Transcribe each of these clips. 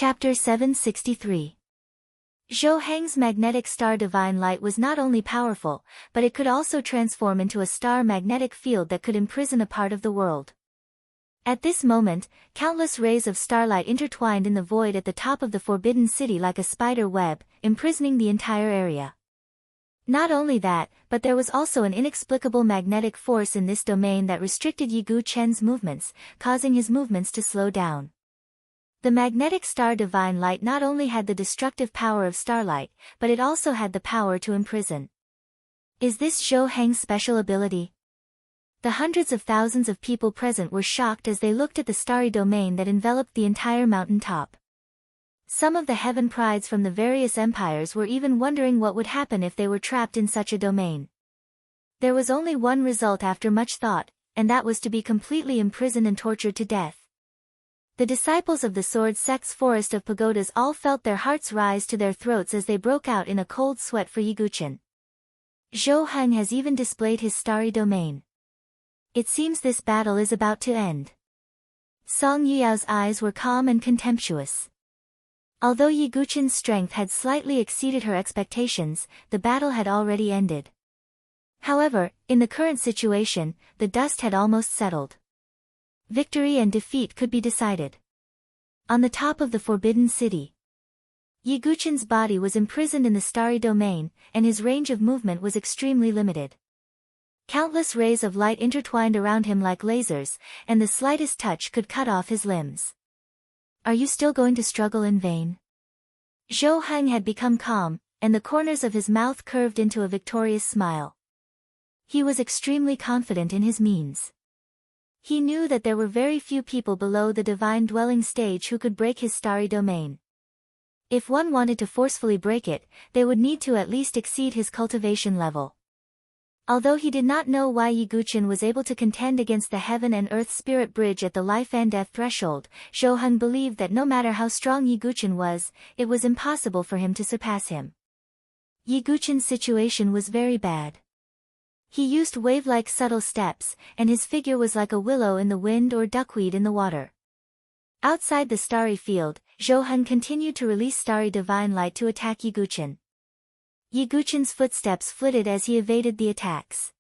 Chapter 763. Zhou Heng's magnetic star divine light was not only powerful, but it could also transform into a star magnetic field that could imprison a part of the world. At this moment, countless rays of starlight intertwined in the void at the top of the Forbidden City like a spider web, imprisoning the entire area. Not only that, but there was also an inexplicable magnetic force in this domain that restricted Yi Guchen's movements, causing his movements to slow down. The magnetic star divine light not only had the destructive power of starlight, but it also had the power to imprison. Is this Zhou Heng's special ability? The hundreds of thousands of people present were shocked as they looked at the starry domain that enveloped the entire mountain top. Some of the heaven prides from the various empires were even wondering what would happen if they were trapped in such a domain. There was only one result after much thought, and that was to be completely imprisoned and tortured to death. The disciples of the Sword Sect's Forest of Pagodas all felt their hearts rise to their throats as they broke out in a cold sweat for Yi Guchen. Zhou Heng has even displayed his starry domain. It seems this battle is about to end. Song Yuyao's eyes were calm and contemptuous. Although Yi Guchen's strength had slightly exceeded her expectations, the battle had already ended. However, in the current situation, the dust had almost settled. Victory and defeat could be decided. On the top of the Forbidden City, Yi Guchen's body was imprisoned in the starry domain, and his range of movement was extremely limited. Countless rays of light intertwined around him like lasers, and the slightest touch could cut off his limbs. Are you still going to struggle in vain? Zhou Heng had become calm, and the corners of his mouth curved into a victorious smile. He was extremely confident in his means. He knew that there were very few people below the divine dwelling stage who could break his starry domain. If one wanted to forcefully break it, they would need to at least exceed his cultivation level. Although he did not know why Yi Guchen was able to contend against the heaven and earth spirit bridge at the life and death threshold, Zhou Heng believed that no matter how strong Yi Guchen was, it was impossible for him to surpass him. Yi Guchen's situation was very bad. He used wave-like subtle steps, and his figure was like a willow in the wind or duckweed in the water. Outside the starry field, Zhou Heng continued to release starry divine light to attack Yi Guchen. Yi Guchen's footsteps flitted as he evaded the attacks.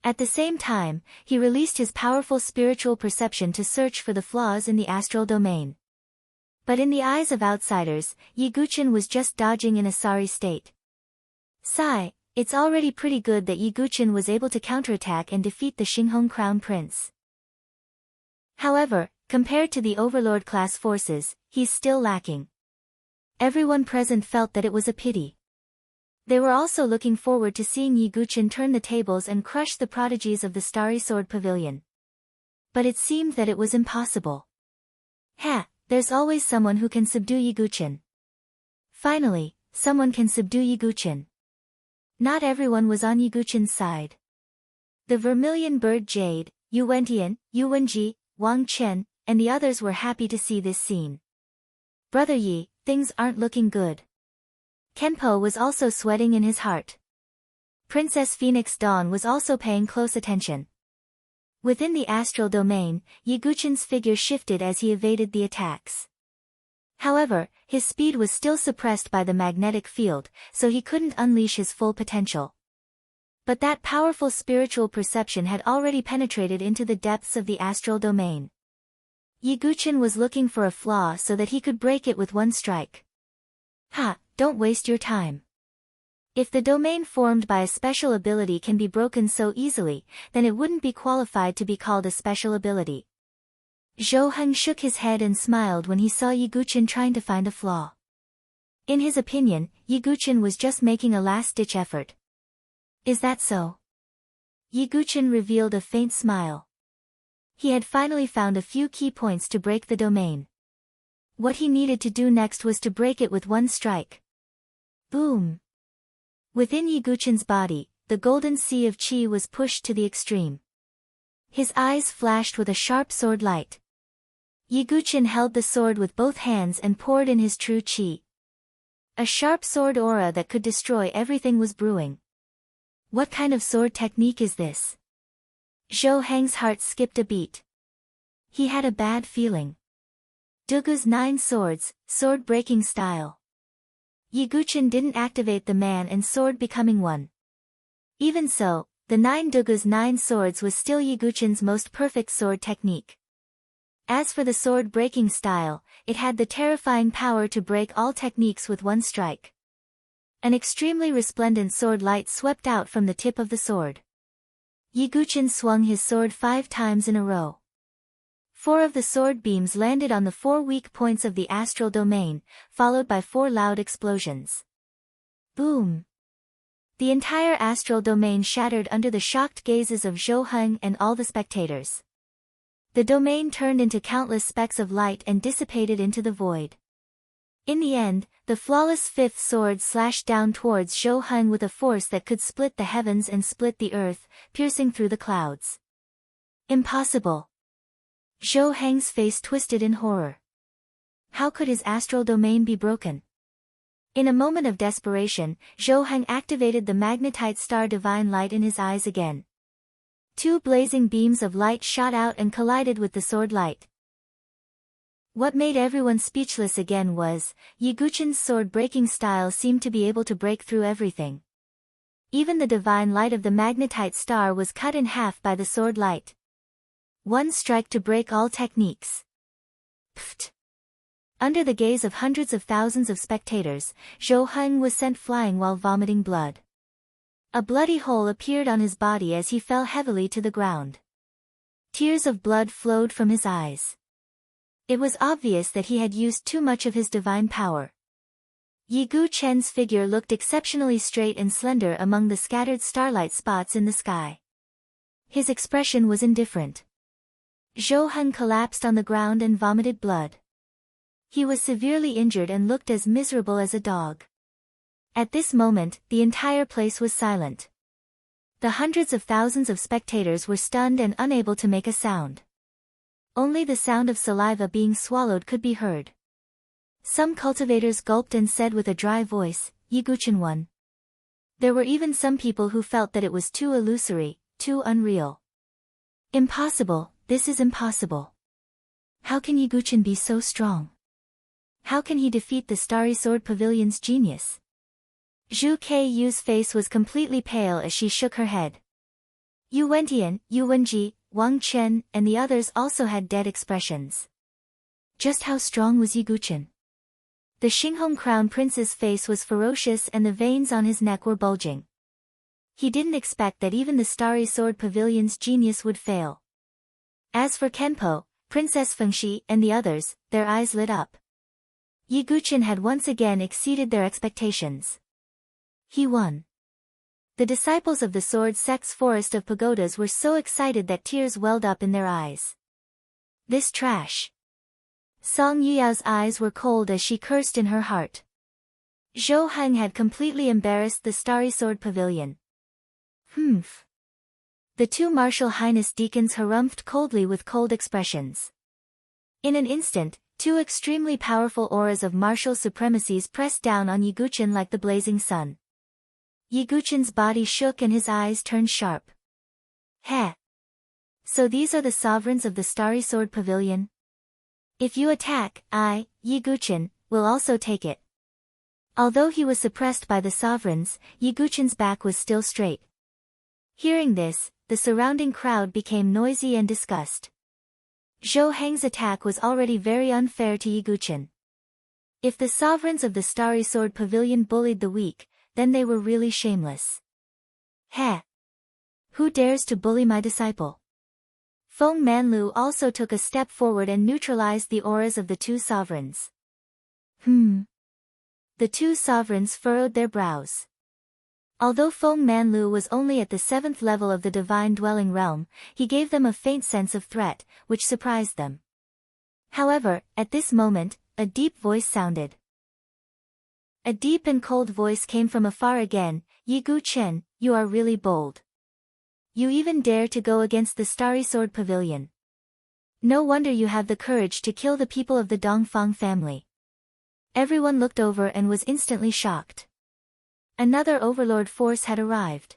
At the same time, he released his powerful spiritual perception to search for the flaws in the astral domain. But in the eyes of outsiders, Yi Guchen was just dodging in a sorry state. Sigh. It's already pretty good that Yi Guchen was able to counterattack and defeat the Xinghong Crown Prince. However, compared to the Overlord-class forces, he's still lacking. Everyone present felt that it was a pity. They were also looking forward to seeing Yi Guchen turn the tables and crush the prodigies of the Starry Sword Pavilion. But it seemed that it was impossible. There's always someone who can subdue Yi Guchen. Finally, someone can subdue Yi Guchen. Not everyone was on Yi Guchen's side. The Vermilion Bird Jade, Yu Wentian, Yu Wenji, Wang Chen, and the others were happy to see this scene. Brother Yi, things aren't looking good. Kenpo was also sweating in his heart. Princess Phoenix Dawn was also paying close attention. Within the astral domain, Yi Guchen's figure shifted as he evaded the attacks. However, his speed was still suppressed by the magnetic field, so he couldn't unleash his full potential. But that powerful spiritual perception had already penetrated into the depths of the astral domain. Yi Guchen was looking for a flaw so that he could break it with one strike. Don't waste your time. If the domain formed by a special ability can be broken so easily, then it wouldn't be qualified to be called a special ability. Zhou Heng shook his head and smiled when he saw Yi Guchen trying to find a flaw. In his opinion, Yi Guchen was just making a last-ditch effort. Is that so? Yi Guchen revealed a faint smile. He had finally found a few key points to break the domain. What he needed to do next was to break it with one strike. Boom! Within Yi Guchen's body, the golden sea of qi was pushed to the extreme. His eyes flashed with a sharp sword light. Yi Guchen held the sword with both hands and poured in his true qi. A sharp sword aura that could destroy everything was brewing. What kind of sword technique is this? Zhou Heng's heart skipped a beat. He had a bad feeling. Dugu's 9 swords, sword-breaking style. Yiguchin didn't activate the man and sword becoming one. Even so, the 9 Dugu's 9 swords was still Yiguchin's most perfect sword technique. As for the sword-breaking style, it had the terrifying power to break all techniques with one strike. An extremely resplendent sword light swept out from the tip of the sword. Yiguchin swung his sword 5 times in a row. 4 of the sword beams landed on the 4 weak points of the astral domain, followed by 4 loud explosions. Boom! The entire astral domain shattered under the shocked gazes of Zhou Heng and all the spectators. The domain turned into countless specks of light and dissipated into the void. In the end, the flawless 5th sword slashed down towards Zhou Heng with a force that could split the heavens and split the earth, piercing through the clouds. Impossible! Zhou Heng's face twisted in horror. How could his astral domain be broken? In a moment of desperation, Zhou Heng activated the magnetite star divine light in his eyes again. 2 blazing beams of light shot out and collided with the sword light. What made everyone speechless again was, Yiguchin's sword-breaking style seemed to be able to break through everything. Even the divine light of the magnetite star was cut in half by the sword light. One strike to break all techniques. Pfft! Under the gaze of hundreds of thousands of spectators, Zhou Heng was sent flying while vomiting blood. A bloody hole appeared on his body as he fell heavily to the ground. Tears of blood flowed from his eyes. It was obvious that he had used too much of his divine power. Yiguchen's figure looked exceptionally straight and slender among the scattered starlight spots in the sky. His expression was indifferent. Zhou Heng collapsed on the ground and vomited blood. He was severely injured and looked as miserable as a dog. At this moment, the entire place was silent. The hundreds of thousands of spectators were stunned and unable to make a sound. Only the sound of saliva being swallowed could be heard. Some cultivators gulped and said with a dry voice, "Yiguchin won." There were even some people who felt that it was too illusory, too unreal. Impossible, this is impossible. How can Yiguchin be so strong? How can he defeat the Starry Sword Pavilion's genius? Zhu Keyu's face was completely pale as she shook her head. Yu Wentian, Yu Wenji, Wang Chen, and the others also had dead expressions. Just how strong was Yiguchin? The Xinghong Crown Prince's face was ferocious and the veins on his neck were bulging. He didn't expect that even the Starry Sword Pavilion's genius would fail. As for Kenpo, Princess Fengxi, and the others, their eyes lit up. Yiguchin had once again exceeded their expectations. He won. The disciples of the Sword Sect's forest of pagodas were so excited that tears welled up in their eyes. This trash. Song Yuyao's eyes were cold as she cursed in her heart. Zhou Heng had completely embarrassed the Starry Sword Pavilion. Humph. The 2 martial highness deacons harumphed coldly with cold expressions. In an instant, 2 extremely powerful auras of martial supremacies pressed down on Yiguchin like the blazing sun. Yiguchin's body shook and his eyes turned sharp. Heh! So these are the sovereigns of the Starry Sword Pavilion? If you attack, I, Yiguchin, will also take it. Although he was suppressed by the sovereigns, Yiguchin's back was still straight. Hearing this, the surrounding crowd became noisy and disgusted. Zhou Heng's attack was already very unfair to Yiguchin. If the sovereigns of the Starry Sword Pavilion bullied the weak, then they were really shameless. Heh! Who dares to bully my disciple? Feng Manlu also took a step forward and neutralized the auras of the 2 sovereigns. The 2 sovereigns furrowed their brows. Although Feng Manlu was only at the 7th level of the Divine Dwelling Realm, he gave them a faint sense of threat, which surprised them. However, at this moment, a deep voice sounded. A deep and cold voice came from afar again. Yiguchin, you are really bold. You even dare to go against the Starry Sword Pavilion. No wonder you have the courage to kill the people of the Dongfang family. Everyone looked over and was instantly shocked. Another overlord force had arrived.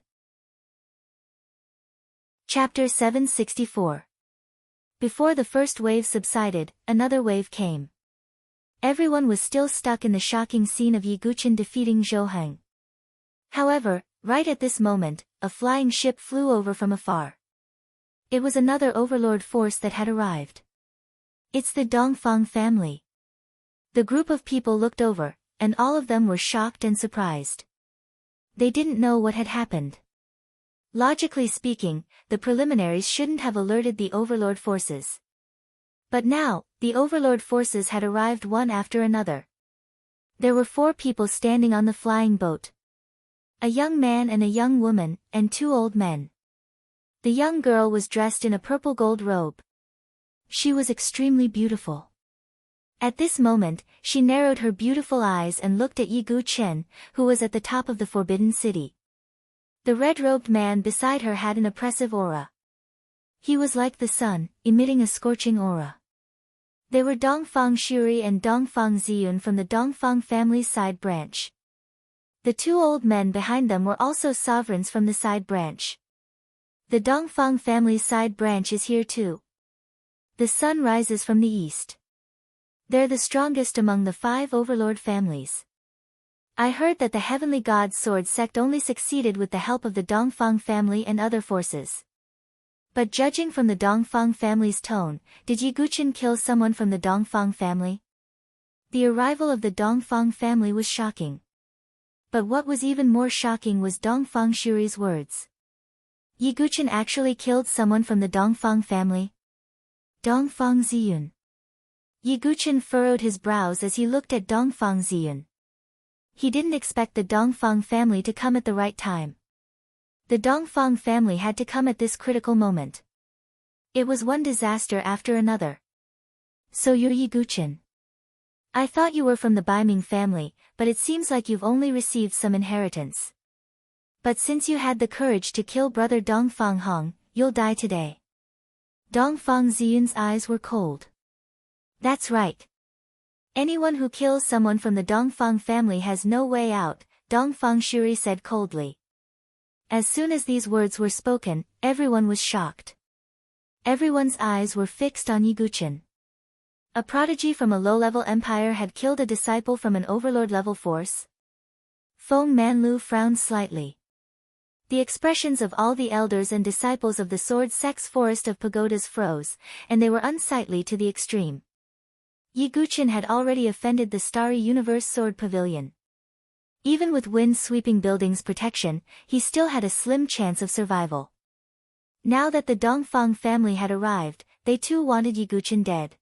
Chapter 764. Before the first wave subsided, another wave came. Everyone was still stuck in the shocking scene of Yiguchen defeating Zhou Heng. However, right at this moment, a flying ship flew over from afar. It was another overlord force that had arrived. It's the Dongfang family. The group of people looked over, and all of them were shocked and surprised. They didn't know what had happened. Logically speaking, the preliminaries shouldn't have alerted the overlord forces. But now, the overlord forces had arrived one after another. There were 4 people standing on the flying boat. A young man and a young woman, and 2 old men. The young girl was dressed in a purple gold robe. She was extremely beautiful. At this moment, she narrowed her beautiful eyes and looked at Yiguchen, who was at the top of the Forbidden City. The red-robed man beside her had an oppressive aura. He was like the sun, emitting a scorching aura. They were Dongfang Shuri and Dongfang Ziyun from the Dongfang family's side branch. The 2 old men behind them were also sovereigns from the side branch. The Dongfang family's side branch is here too. The sun rises from the east. They're the strongest among the 5 overlord families. I heard that the heavenly god's sword sect only succeeded with the help of the Dongfang family and other forces. But judging from the Dongfang family's tone, did Yiguchen kill someone from the Dongfang family? The arrival of the Dongfang family was shocking. But what was even more shocking was Dongfang Shuri's words. Yiguchen actually killed someone from the Dongfang family? Dongfang Ziyun. Yiguchen furrowed his brows as he looked at Dongfang Ziyun. He didn't expect the Dongfang family to come at the right time. The Dongfang family had to come at this critical moment. It was one disaster after another. So you're Yiguchen. I thought you were from the Baiming family, but it seems like you've only received some inheritance. But since you had the courage to kill brother Dongfang Hong, you'll die today. Dongfang Ziyun's eyes were cold. That's right. Anyone who kills someone from the Dongfang family has no way out, Dongfang Shuri said coldly. As soon as these words were spoken, everyone was shocked. Everyone's eyes were fixed on Yiguchen. A prodigy from a low-level empire had killed a disciple from an overlord-level force? Feng Manlu frowned slightly. The expressions of all the elders and disciples of the Sword Sect's Forest of Pagodas froze, and they were unsightly to the extreme. Yiguchen had already offended the Starry Universe Sword Pavilion. Even with wind-sweeping buildings protection, he still had a slim chance of survival. Now that the Dongfang family had arrived, they too wanted Yiguchen dead.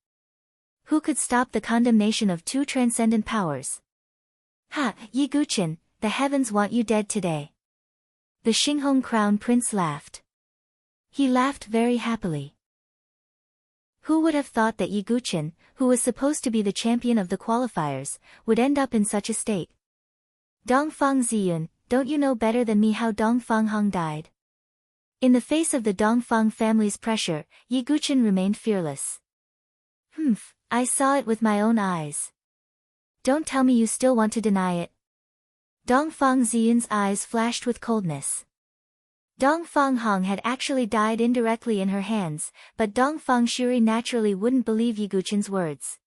Who could stop the condemnation of 2 transcendent powers? Ha, Yiguchen, the heavens want you dead today. The Xinghong Crown Prince laughed. He laughed very happily. Who would have thought that Yiguchen, who was supposed to be the champion of the qualifiers, would end up in such a state? Dongfang Ziyun, don't you know better than me how Dongfang Hong died? In the face of the Dongfang family's pressure, Yiguchen remained fearless. I saw it with my own eyes. Don't tell me you still want to deny it. Dongfang Ziyun's eyes flashed with coldness. Dongfang Hong had actually died indirectly in her hands, but Dongfang Shuri naturally wouldn't believe Yiguchen's words.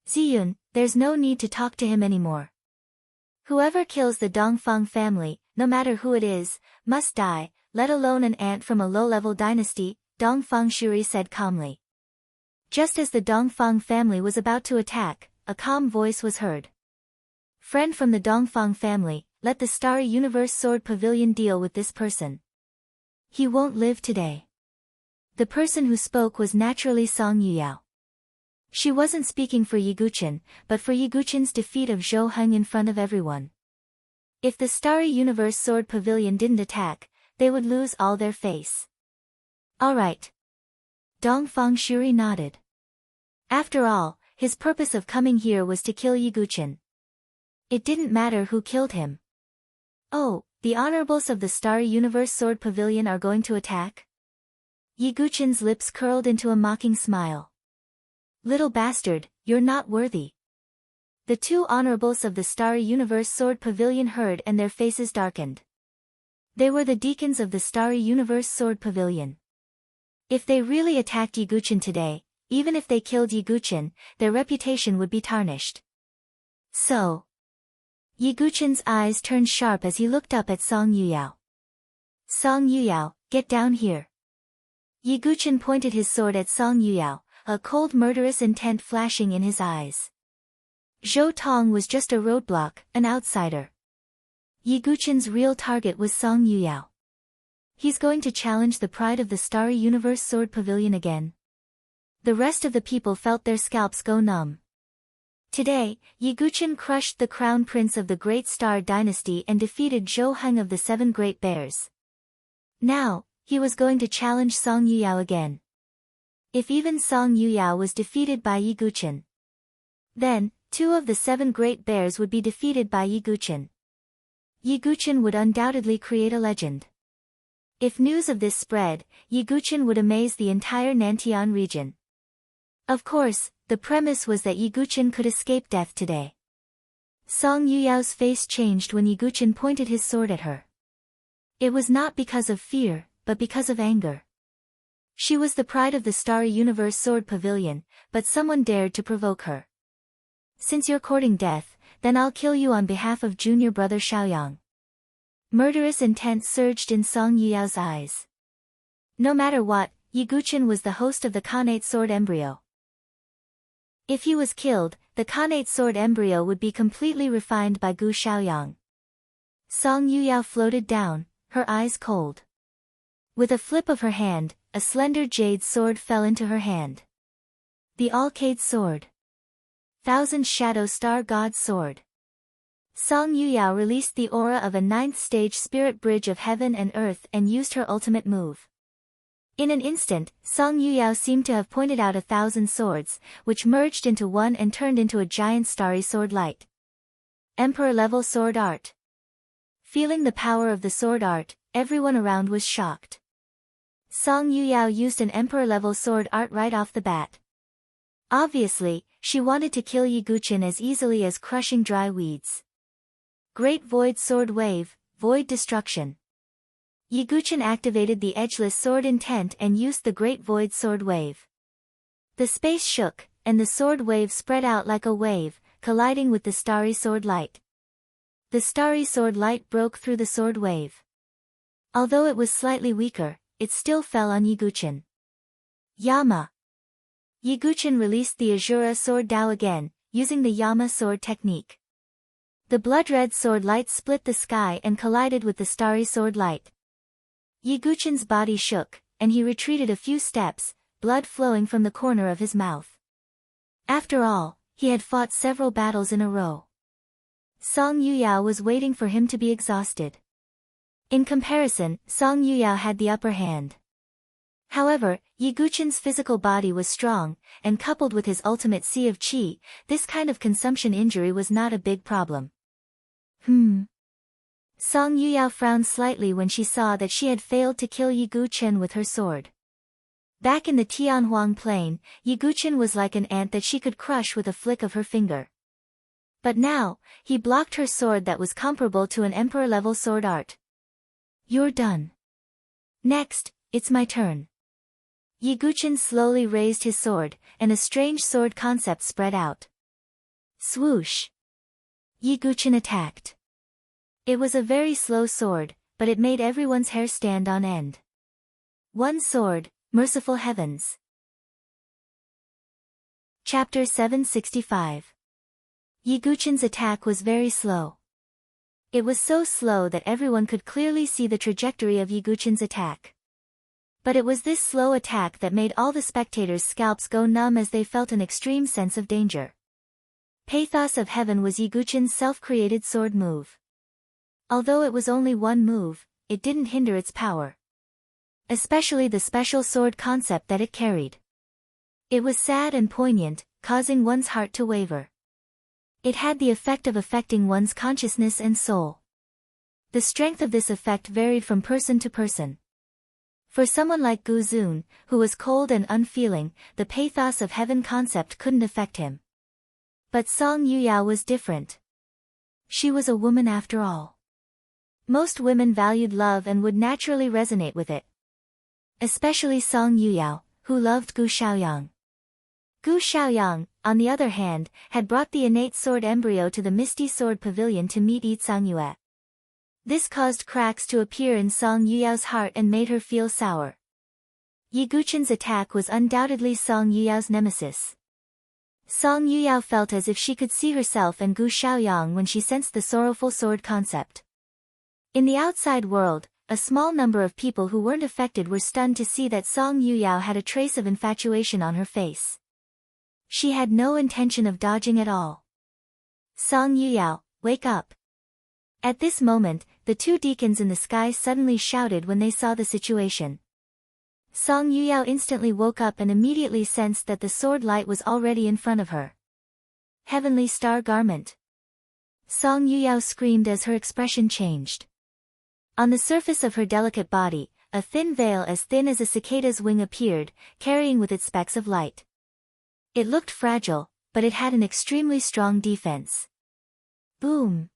Ziyun, there's no need to talk to him anymore. Whoever kills the Dongfang family, no matter who it is, must die, let alone an ant from a low-level dynasty, Dongfang Shuri said calmly. Just as the Dongfang family was about to attack, a calm voice was heard. Friend from the Dongfang family, let the Starry Universe Sword Pavilion deal with this person. He won't live today. The person who spoke was naturally Song Yuyao. She wasn't speaking for Yiguchen, but for Yiguchen's defeat of Zhou Heng in front of everyone. If the Starry Universe Sword Pavilion didn't attack, they would lose all their face. All right. Dongfang Shuri nodded. After all, his purpose of coming here was to kill Yiguchen. It didn't matter who killed him. Oh, the honorables of the Starry Universe Sword Pavilion are going to attack? Yiguchen's lips curled into a mocking smile. Little bastard, you're not worthy. The 2 honorables of the Starry Universe Sword Pavilion heard and their faces darkened. They were the deacons of the Starry Universe Sword Pavilion. If they really attacked Yiguchen today, Even if they killed Yiguchen, their reputation would be tarnished. So, Yiguchen's eyes turned sharp as he looked up at Song Yuyao. Song Yuyao, get down here. Yiguchen pointed his sword at Song Yuyao, a cold murderous intent flashing in his eyes. Zhou Tong was just a roadblock, an outsider. Yiguchen's real target was Song Yuyao. He's going to challenge the pride of the Starry Universe Sword Pavilion again. The rest of the people felt their scalps go numb. Today, Yiguchen crushed the crown prince of the Great Star Dynasty and defeated Zhou Heng of the Seven Great Bears. Now, he was going to challenge Song Yuyao again. If even Song Yuyao was defeated by Yiguchen, then, 2 of the 7 Great Bears would be defeated by Yiguchen. Yiguchen would undoubtedly create a legend. If news of this spread, Yiguchen would amaze the entire Nantian region. Of course, the premise was that Yiguchen could escape death today. Song Yuyao's face changed when Yiguchen pointed his sword at her. It was not because of fear, but because of anger. She was the pride of the Starry Universe Sword Pavilion, but someone dared to provoke her. Since you're courting death, then I'll kill you on behalf of junior brother Xiaoyang. Murderous intent surged in Song Yuyao's eyes. No matter what, Yiguchen was the host of the Khanate Sword Embryo. If he was killed, the Khanate Sword Embryo would be completely refined by Gu Xiaoyang. Song Yuyao floated down, her eyes cold. With a flip of her hand, a slender jade sword fell into her hand. The Alcade Sword. Thousand Shadow Star God's Sword. Song Yuyao released the aura of a 9th stage spirit bridge of heaven and earth and used her ultimate move. In an instant, Song Yuyao seemed to have pointed out 1,000 swords, which merged into one and turned into a giant starry sword light. Emperor-level sword art. Feeling the power of the sword art, everyone around was shocked. Song Yuyao used an emperor-level sword art right off the bat. Obviously, she wanted to kill Yiguchen as easily as crushing dry weeds. Great Void Sword Wave, Void Destruction. Yiguchen activated the edgeless sword intent and used the Great Void Sword Wave. The space shook, and the sword wave spread out like a wave, colliding with the starry sword light. The starry sword light broke through the sword wave. Although it was slightly weaker, it still fell on Yiguchen. Yama. Yiguchen released the Azura Sword Dao again, using the Yama sword technique. The blood-red sword light split the sky and collided with the starry sword light. Yiguchen's body shook, and he retreated a few steps, blood flowing from the corner of his mouth. After all, he had fought several battles in a row. Song Yuyao was waiting for him to be exhausted. In comparison, Song Yuyao had the upper hand. However, Yiguchen's physical body was strong, and coupled with his ultimate sea of qi, this kind of consumption injury was not a big problem. Song Yuyao frowned slightly when she saw that she had failed to kill Yiguchen with her sword. Back in the Tianhuang plain, Yiguchen was like an ant that she could crush with a flick of her finger. But now, he blocked her sword that was comparable to an emperor-level sword art. You're done. Next, it's my turn. Yiguchen slowly raised his sword, and a strange sword concept spread out. Swoosh! Yiguchen attacked. It was a very slow sword, but it made everyone's hair stand on end. One sword, merciful heavens. Chapter 765. Yiguchen's attack was very slow. It was so slow that everyone could clearly see the trajectory of Yiguchen's attack. But it was this slow attack that made all the spectators' scalps go numb as they felt an extreme sense of danger. Pathos of Heaven was Yiguchen's self-created sword move. Although it was only one move, it didn't hinder its power. Especially the special sword concept that it carried. It was sad and poignant, causing one's heart to waver. It had the effect of affecting one's consciousness and soul. The strength of this effect varied from person to person. For someone like Gu Zun, who was cold and unfeeling, the pathos of Heaven concept couldn't affect him. But Song Yuyao was different. She was a woman after all. Most women valued love and would naturally resonate with it. Especially Song Yuyao, who loved Gu Xiaoyang. Gu Xiaoyang, on the other hand, had brought the innate sword embryo to the Misty Sword Pavilion to meet Yi Yue. This caused cracks to appear in Song Yuyao's heart and made her feel sour. Yi Guqin's attack was undoubtedly Song Yuyao's nemesis. Song Yuyao felt as if she could see herself and Gu Xiaoyang when she sensed the sorrowful sword concept. In the outside world, a small number of people who weren't affected were stunned to see that Song Yuyao had a trace of infatuation on her face. She had no intention of dodging at all. Song Yuyao, wake up. At this moment, the two deacons in the sky suddenly shouted when they saw the situation. Song Yuyao instantly woke up and immediately sensed that the sword light was already in front of her. Heavenly Star Garment. Song Yuyao screamed as her expression changed. On the surface of her delicate body, a thin veil as thin as a cicada's wing appeared, carrying with it specks of light. It looked fragile, but it had an extremely strong defense. Boom!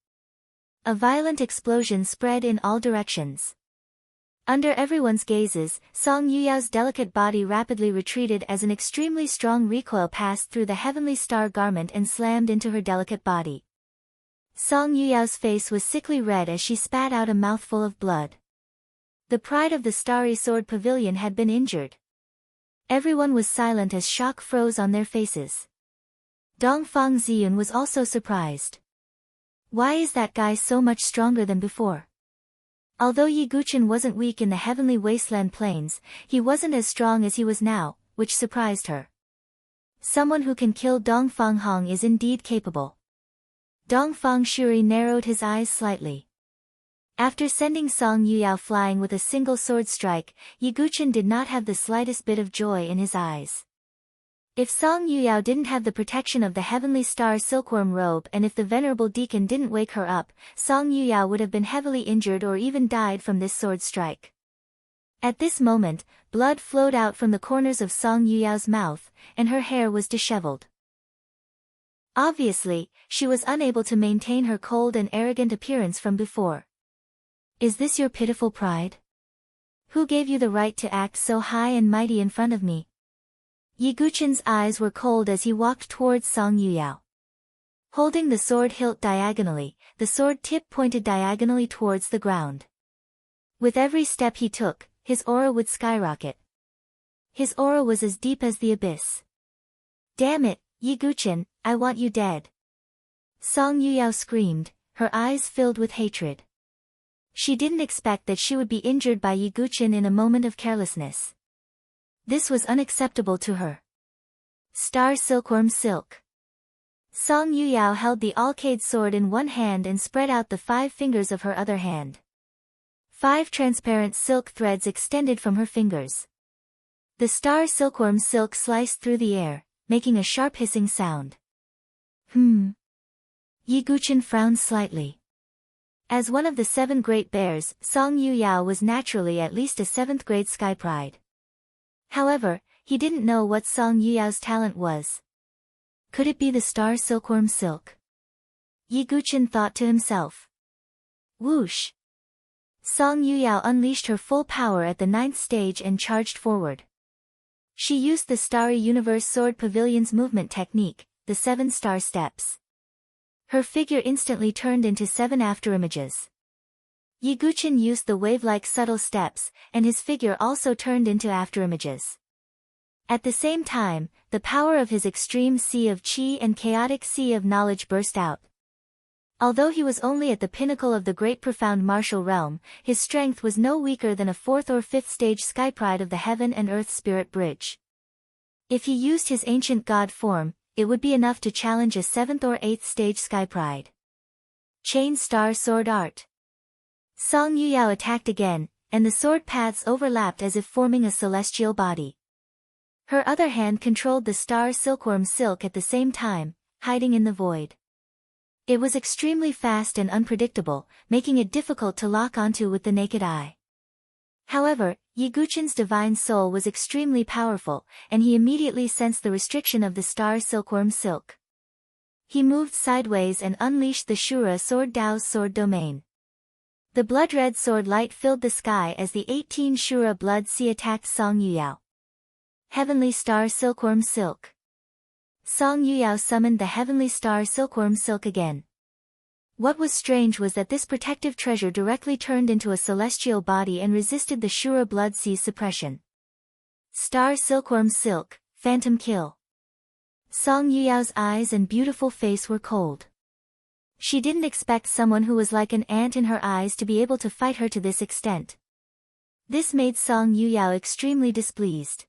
A violent explosion spread in all directions. Under everyone's gazes, Song Yuyao's delicate body rapidly retreated as an extremely strong recoil passed through the heavenly star garment and slammed into her delicate body. Song Yuyao's face was sickly red as she spat out a mouthful of blood. The pride of the Starry Sword Pavilion had been injured. Everyone was silent as shock froze on their faces. Dongfang Ziyun was also surprised. Why is that guy so much stronger than before? Although Yi Guqin wasn't weak in the heavenly wasteland plains, he wasn't as strong as he was now, which surprised her. Someone who can kill Dongfang Hong is indeed capable. Dongfang Shuri narrowed his eyes slightly. After sending Song Yuyao flying with a single sword strike, Yi Guqin did not have the slightest bit of joy in his eyes. If Song Yuyao didn't have the protection of the heavenly star silkworm robe and if the venerable deacon didn't wake her up, Song Yuyao would have been heavily injured or even died from this sword strike. At this moment, blood flowed out from the corners of Song Yuyao's mouth, and her hair was disheveled. Obviously, she was unable to maintain her cold and arrogant appearance from before. Is this your pitiful pride? Who gave you the right to act so high and mighty in front of me? Yi Guqin's eyes were cold as he walked towards Song Yuyao. Holding the sword hilt diagonally, the sword tip pointed diagonally towards the ground. With every step he took, his aura would skyrocket. His aura was as deep as the abyss. Damn it, Yi Guqin, I want you dead. Song Yuyao screamed, her eyes filled with hatred. She didn't expect that she would be injured by Yi Guqin in a moment of carelessness. This was unacceptable to her. Star Silkworm Silk. Song Yuyao held the Alcade sword in one hand and spread out the 5 fingers of her other hand. 5 transparent silk threads extended from her fingers. The star silkworm silk sliced through the air, making a sharp hissing sound. Yi Guqin frowned slightly. As one of the 7 great bears, Song Yuyao was naturally at least a 7th grade sky pride. However, he didn't know what Song Yuyao's talent was. Could it be the star silkworm silk? Yi Guqin thought to himself. Whoosh! Song Yuyao unleashed her full power at the 9th stage and charged forward. She used the Starry Universe Sword Pavilion's movement technique, the 7 star steps. Her figure instantly turned into 7 afterimages. Yi Guqin used the wave-like subtle steps, and his figure also turned into afterimages. At the same time, the power of his extreme sea of qi and chaotic sea of knowledge burst out. Although he was only at the pinnacle of the great profound martial realm, his strength was no weaker than a 4th or 5th stage sky pride of the heaven and earth spirit bridge. If he used his ancient god form, it would be enough to challenge a 7th or 8th stage sky pride. Chain Star Sword Art. Song Yuyao attacked again, and the sword paths overlapped as if forming a celestial body. Her other hand controlled the star silkworm silk at the same time, hiding in the void. It was extremely fast and unpredictable, making it difficult to lock onto with the naked eye. However, Yi Guqin's divine soul was extremely powerful, and he immediately sensed the restriction of the star silkworm silk. He moved sideways and unleashed the Shura Sword Dao's sword domain. The blood-red sword light filled the sky as the 18 Shura blood sea attacked Song Yuyao. Heavenly Star Silkworm Silk. Song Yuyao summoned the heavenly star silkworm silk again. What was strange was that this protective treasure directly turned into a celestial body and resisted the Shura blood sea's suppression. Star silkworm silk, phantom kill. Song Yuyao's eyes and beautiful face were cold. She didn't expect someone who was like an ant in her eyes to be able to fight her to this extent. This made Song Yuyao extremely displeased.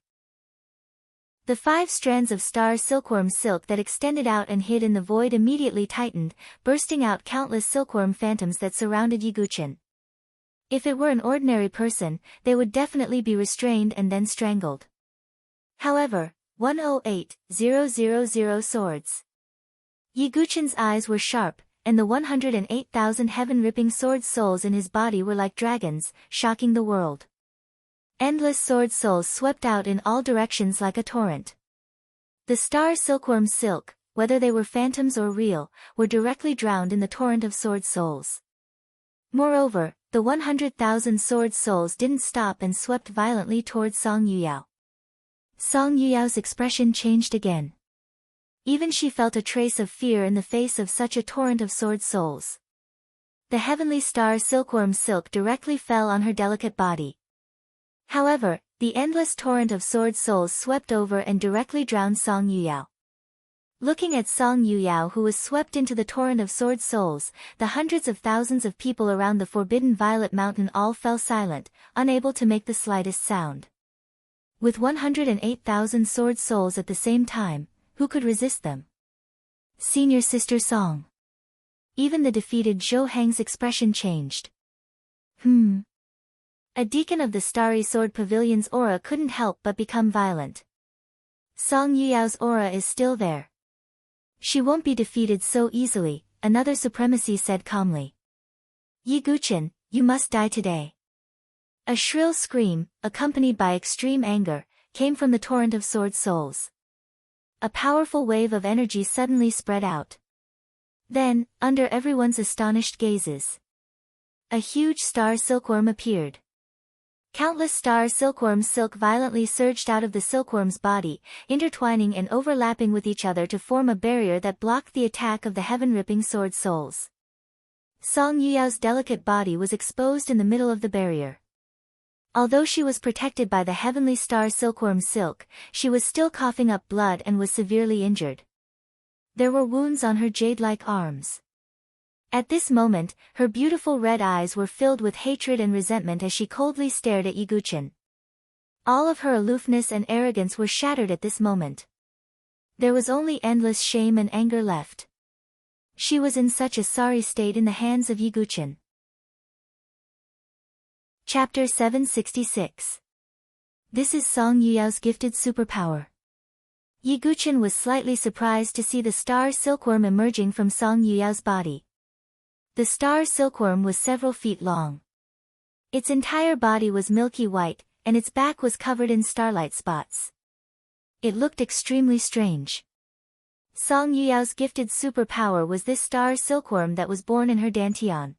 The 5 strands of star silkworm silk that extended out and hid in the void immediately tightened, bursting out countless silkworm phantoms that surrounded Yiguchen. If it were an ordinary person, they would definitely be restrained and then strangled. However, 108,000 swords. Yiguchen's eyes were sharp, and the 108,000 heaven-ripping sword souls in his body were like dragons, shocking the world. Endless sword souls swept out in all directions like a torrent. The star silkworm silk, whether they were phantoms or real, were directly drowned in the torrent of sword souls. Moreover, the 100,000 sword souls didn't stop and swept violently towards Song Yuyao. Song Yuyao's expression changed again. Even she felt a trace of fear in the face of such a torrent of sword souls. The heavenly star silkworm silk directly fell on her delicate body. However, the endless torrent of sword souls swept over and directly drowned Song Yuyao. Looking at Song Yuyao, who was swept into the torrent of sword souls, the hundreds of thousands of people around the forbidden Violet Mountain all fell silent, unable to make the slightest sound. With 108,000 sword souls at the same time, who could resist them? Senior Sister Song. Even the defeated Zhou Hang's expression changed. A deacon of the Starry Sword Pavilion's aura couldn't help but become violent. Song Yuyao's aura is still there. She won't be defeated so easily, another supremacy said calmly. Yiguchen, you must die today. A shrill scream, accompanied by extreme anger, came from the torrent of sword souls. A powerful wave of energy suddenly spread out. Then, under everyone's astonished gazes, a huge star silkworm appeared. Countless star silkworms silk violently surged out of the silkworm's body, intertwining and overlapping with each other to form a barrier that blocked the attack of the heaven-ripping sword souls. Song Yuyao's delicate body was exposed in the middle of the barrier. Although she was protected by the heavenly star silkworm silk, she was still coughing up blood and was severely injured. There were wounds on her jade-like arms. At this moment, her beautiful red eyes were filled with hatred and resentment as she coldly stared at Yiguchen. All of her aloofness and arrogance were shattered at this moment. There was only endless shame and anger left. She was in such a sorry state in the hands of Yiguchen. Chapter 766. This is Song Yuyao's gifted superpower. Yiguchen was slightly surprised to see the star silkworm emerging from Song Yuyao's body. The star silkworm was several feet long. Its entire body was milky white, and its back was covered in starlight spots. It looked extremely strange. Song Yuyao's gifted superpower was this star silkworm that was born in her dantian.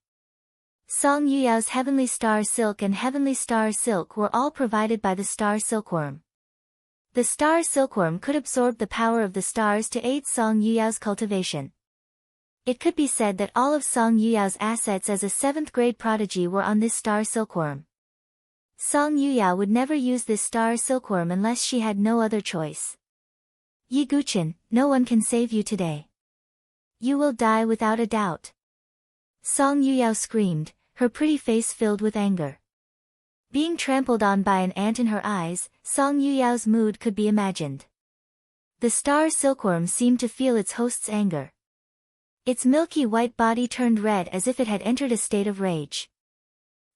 Song Yuyao's heavenly star silk and heavenly star silk were all provided by the star silkworm. The star silkworm could absorb the power of the stars to aid Song Yuyao's cultivation. It could be said that all of Song Yuyao's assets as a 7th-grade prodigy were on this star silkworm. Song Yuyao would never use this star silkworm unless she had no other choice. Yiguchen, no one can save you today. You will die without a doubt. Song Yuyao screamed, her pretty face filled with anger. Being trampled on by an ant in her eyes, Song Yuyao's mood could be imagined. The star silkworm seemed to feel its host's anger. Its milky white body turned red as if it had entered a state of rage.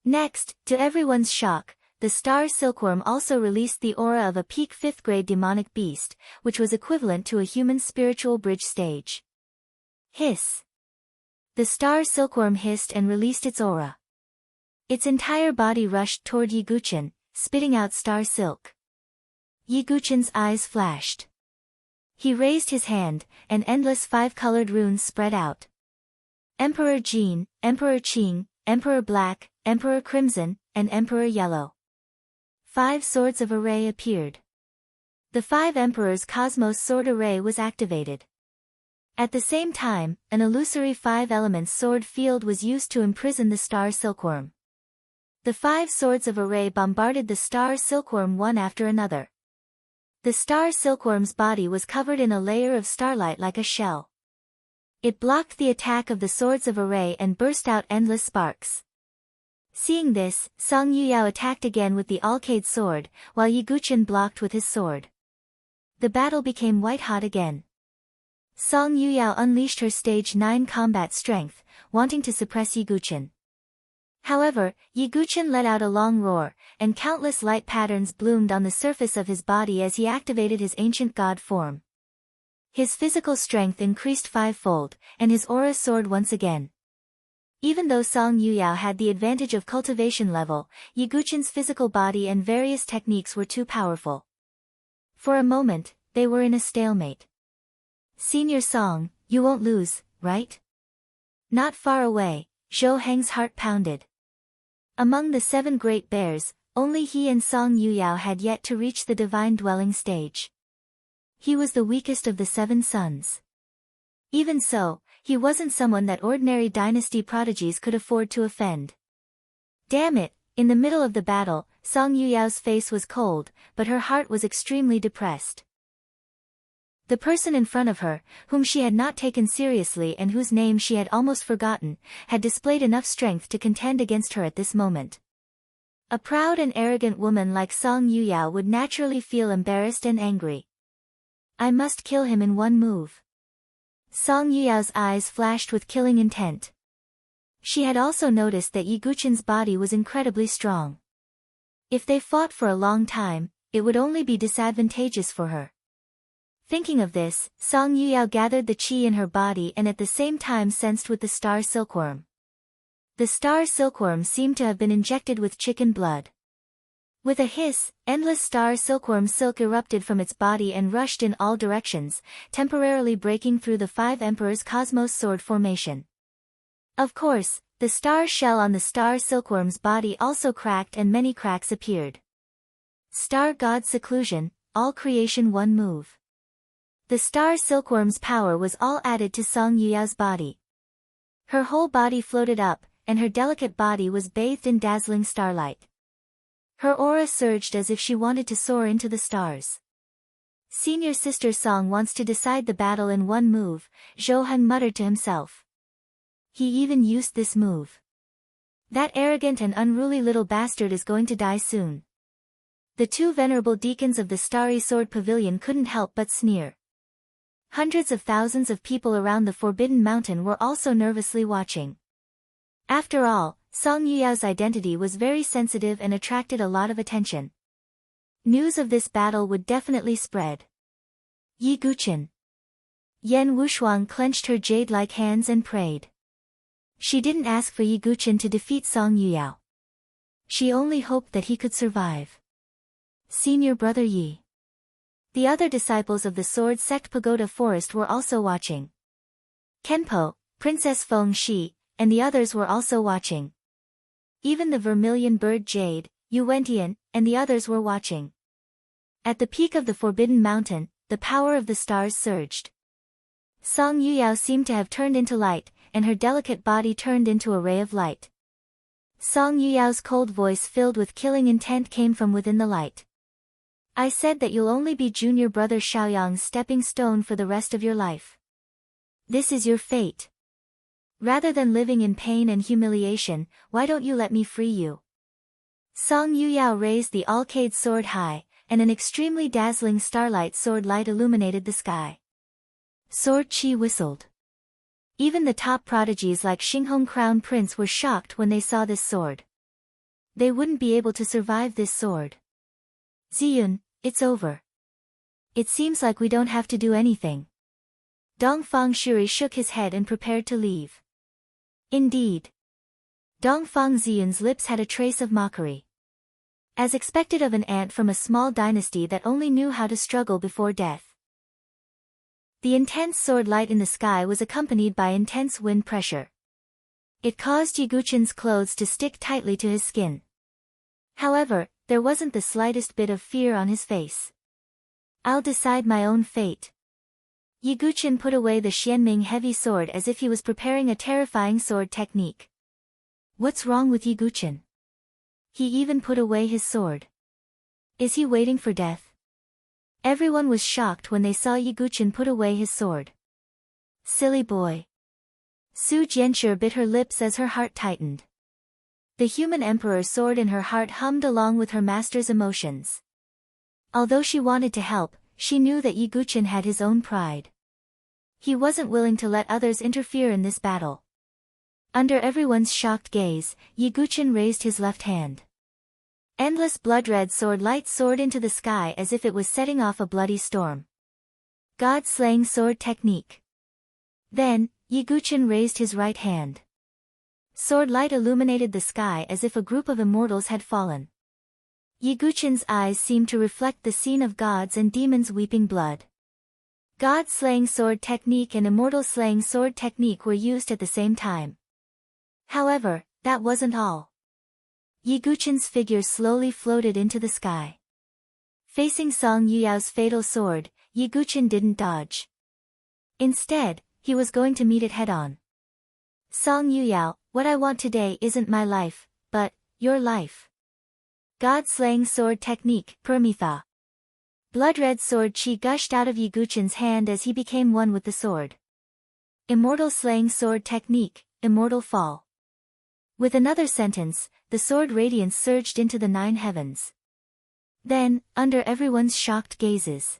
Next, to everyone's shock, the star silkworm also released the aura of a peak 5th-grade demonic beast, which was equivalent to a human spiritual bridge stage. Hiss. The star silkworm hissed and released its aura. Its entire body rushed toward Yiguchen, spitting out star silk. Yiguchen's eyes flashed. He raised his hand, and endless 5-colored runes spread out. Emperor Jin, Emperor Qing, Emperor Black, Emperor Crimson, and Emperor Yellow. 5 swords of array appeared. The 5 Emperors' Cosmos sword array was activated. At the same time, an illusory 5 elements sword field was used to imprison the star silkworm. The 5 swords of array bombarded the star silkworm one after another. The star silkworm's body was covered in a layer of starlight like a shell. It blocked the attack of the swords of array and burst out endless sparks. Seeing this, Song Yuyao attacked again with the Alcade sword, while Yi Guqian blocked with his sword. The battle became white-hot again. Song Yuyao unleashed her stage 9 combat strength, wanting to suppress Yi Guqian. However, Yi Guqian let out a long roar, and countless light patterns bloomed on the surface of his body as he activated his ancient god form. His physical strength increased 5-fold, and his aura soared once again. Even though Song Yuyao had the advantage of cultivation level, Yi Guqian's physical body and various techniques were too powerful. For a moment, they were in a stalemate. "Senior Song, you won't lose, right?" Not far away, Zhou Heng's heart pounded. Among the 7 great bears, only he and Song Yuyao had yet to reach the divine dwelling stage. He was the weakest of the 7 sons. Even so, he wasn't someone that ordinary dynasty prodigies could afford to offend. Damn it, in the middle of the battle, Song Yuyao's face was cold, but her heart was extremely depressed. The person in front of her, whom she had not taken seriously and whose name she had almost forgotten, had displayed enough strength to contend against her at this moment. A proud and arrogant woman like Song Yuyao would naturally feel embarrassed and angry. "I must kill him in one move." Song Yuyao's eyes flashed with killing intent. She had also noticed that Yi Guqian's body was incredibly strong. If they fought for a long time, it would only be disadvantageous for her. Thinking of this, Song Yuyao gathered the qi in her body and at the same time sensed with the star silkworm. The star silkworm seemed to have been injected with chicken blood. With a hiss, endless star silkworm silk erupted from its body and rushed in all directions, temporarily breaking through the 5 Emperors' Cosmos sword formation. Of course, the star shell on the star silkworm's body also cracked and many cracks appeared. Star God Seclusion, all creation one move. The star silkworm's power was all added to Song Yuyao's body. Her whole body floated up, and her delicate body was bathed in dazzling starlight. Her aura surged as if she wanted to soar into the stars. "Senior sister Song wants to decide the battle in one move," Zhou Heng muttered to himself. He even used this move. That arrogant and unruly little bastard is going to die soon. The 2 venerable deacons of the Starry Sword Pavilion couldn't help but sneer. Hundreds of thousands of people around the Forbidden Mountain were also nervously watching. After all, Song Yuyao's identity was very sensitive and attracted a lot of attention. News of this battle would definitely spread. Yi Guqian. Yan Wushuang clenched her jade-like hands and prayed. She didn't ask for Yi Guqian to defeat Song Yuyao. She only hoped that he could survive. Senior brother Yi. The other disciples of the Sword Sect Pagoda Forest were also watching. Kenpo, Princess Feng Shi, and the others were also watching. Even the Vermilion Bird Jade, Yu Wentian, and the others were watching. At the peak of the Forbidden Mountain, the power of the stars surged. Song Yuyao seemed to have turned into light, and her delicate body turned into a ray of light. Song Yuyao's cold voice filled with killing intent came from within the light. "I said that you'll only be junior brother Xiaoyang's stepping stone for the rest of your life. This is your fate. Rather than living in pain and humiliation, why don't you let me free you?" Song Yuyao raised the Alcade sword high, and an extremely dazzling starlight sword light illuminated the sky. Sword Qi whistled. Even the top prodigies like Xinghong Crown Prince were shocked when they saw this sword. They wouldn't be able to survive this sword. "Ziyun, it's over. It seems like we don't have to do anything." Dongfang Shuri shook his head and prepared to leave. Indeed. Dongfang Ziyun's lips had a trace of mockery. As expected of an ant from a small dynasty that only knew how to struggle before death. The intense sword light in the sky was accompanied by intense wind pressure. It caused Yi Guqian's clothes to stick tightly to his skin. However, there wasn't the slightest bit of fear on his face. I'll decide my own fate. Yiguchen put away the Xianming heavy sword as if he was preparing a terrifying sword technique. What's wrong with Yiguchen? He even put away his sword. Is he waiting for death? Everyone was shocked when they saw Yiguchen put away his sword. Silly boy. Su Jianshi bit her lips as her heart tightened. The human emperor's sword in her heart hummed along with her master's emotions. Although she wanted to help, she knew that Yiguchen had his own pride. He wasn't willing to let others interfere in this battle. Under everyone's shocked gaze, Yiguchen raised his left hand. Endless blood-red sword light soared into the sky as if it was setting off a bloody storm. God-slaying sword technique. Then, Yiguchen raised his right hand. Sword light illuminated the sky as if a group of immortals had fallen. Yiguchen's eyes seemed to reflect the scene of gods and demons weeping blood. God-slaying sword technique and immortal-slaying sword technique were used at the same time. However, that wasn't all. Yiguchen's figure slowly floated into the sky. Facing Song Yuyao's fatal sword, Yiguchen didn't dodge. Instead, he was going to meet it head-on. Song Yuyao, what I want today isn't my life, but your life. God-slaying sword technique, Permitha. Blood-red sword chi gushed out of Yiguchen's hand as he became one with the sword. Immortal-slaying sword technique, Immortal Fall. With another sentence, the sword radiance surged into the 9 heavens. Then, under everyone's shocked gazes,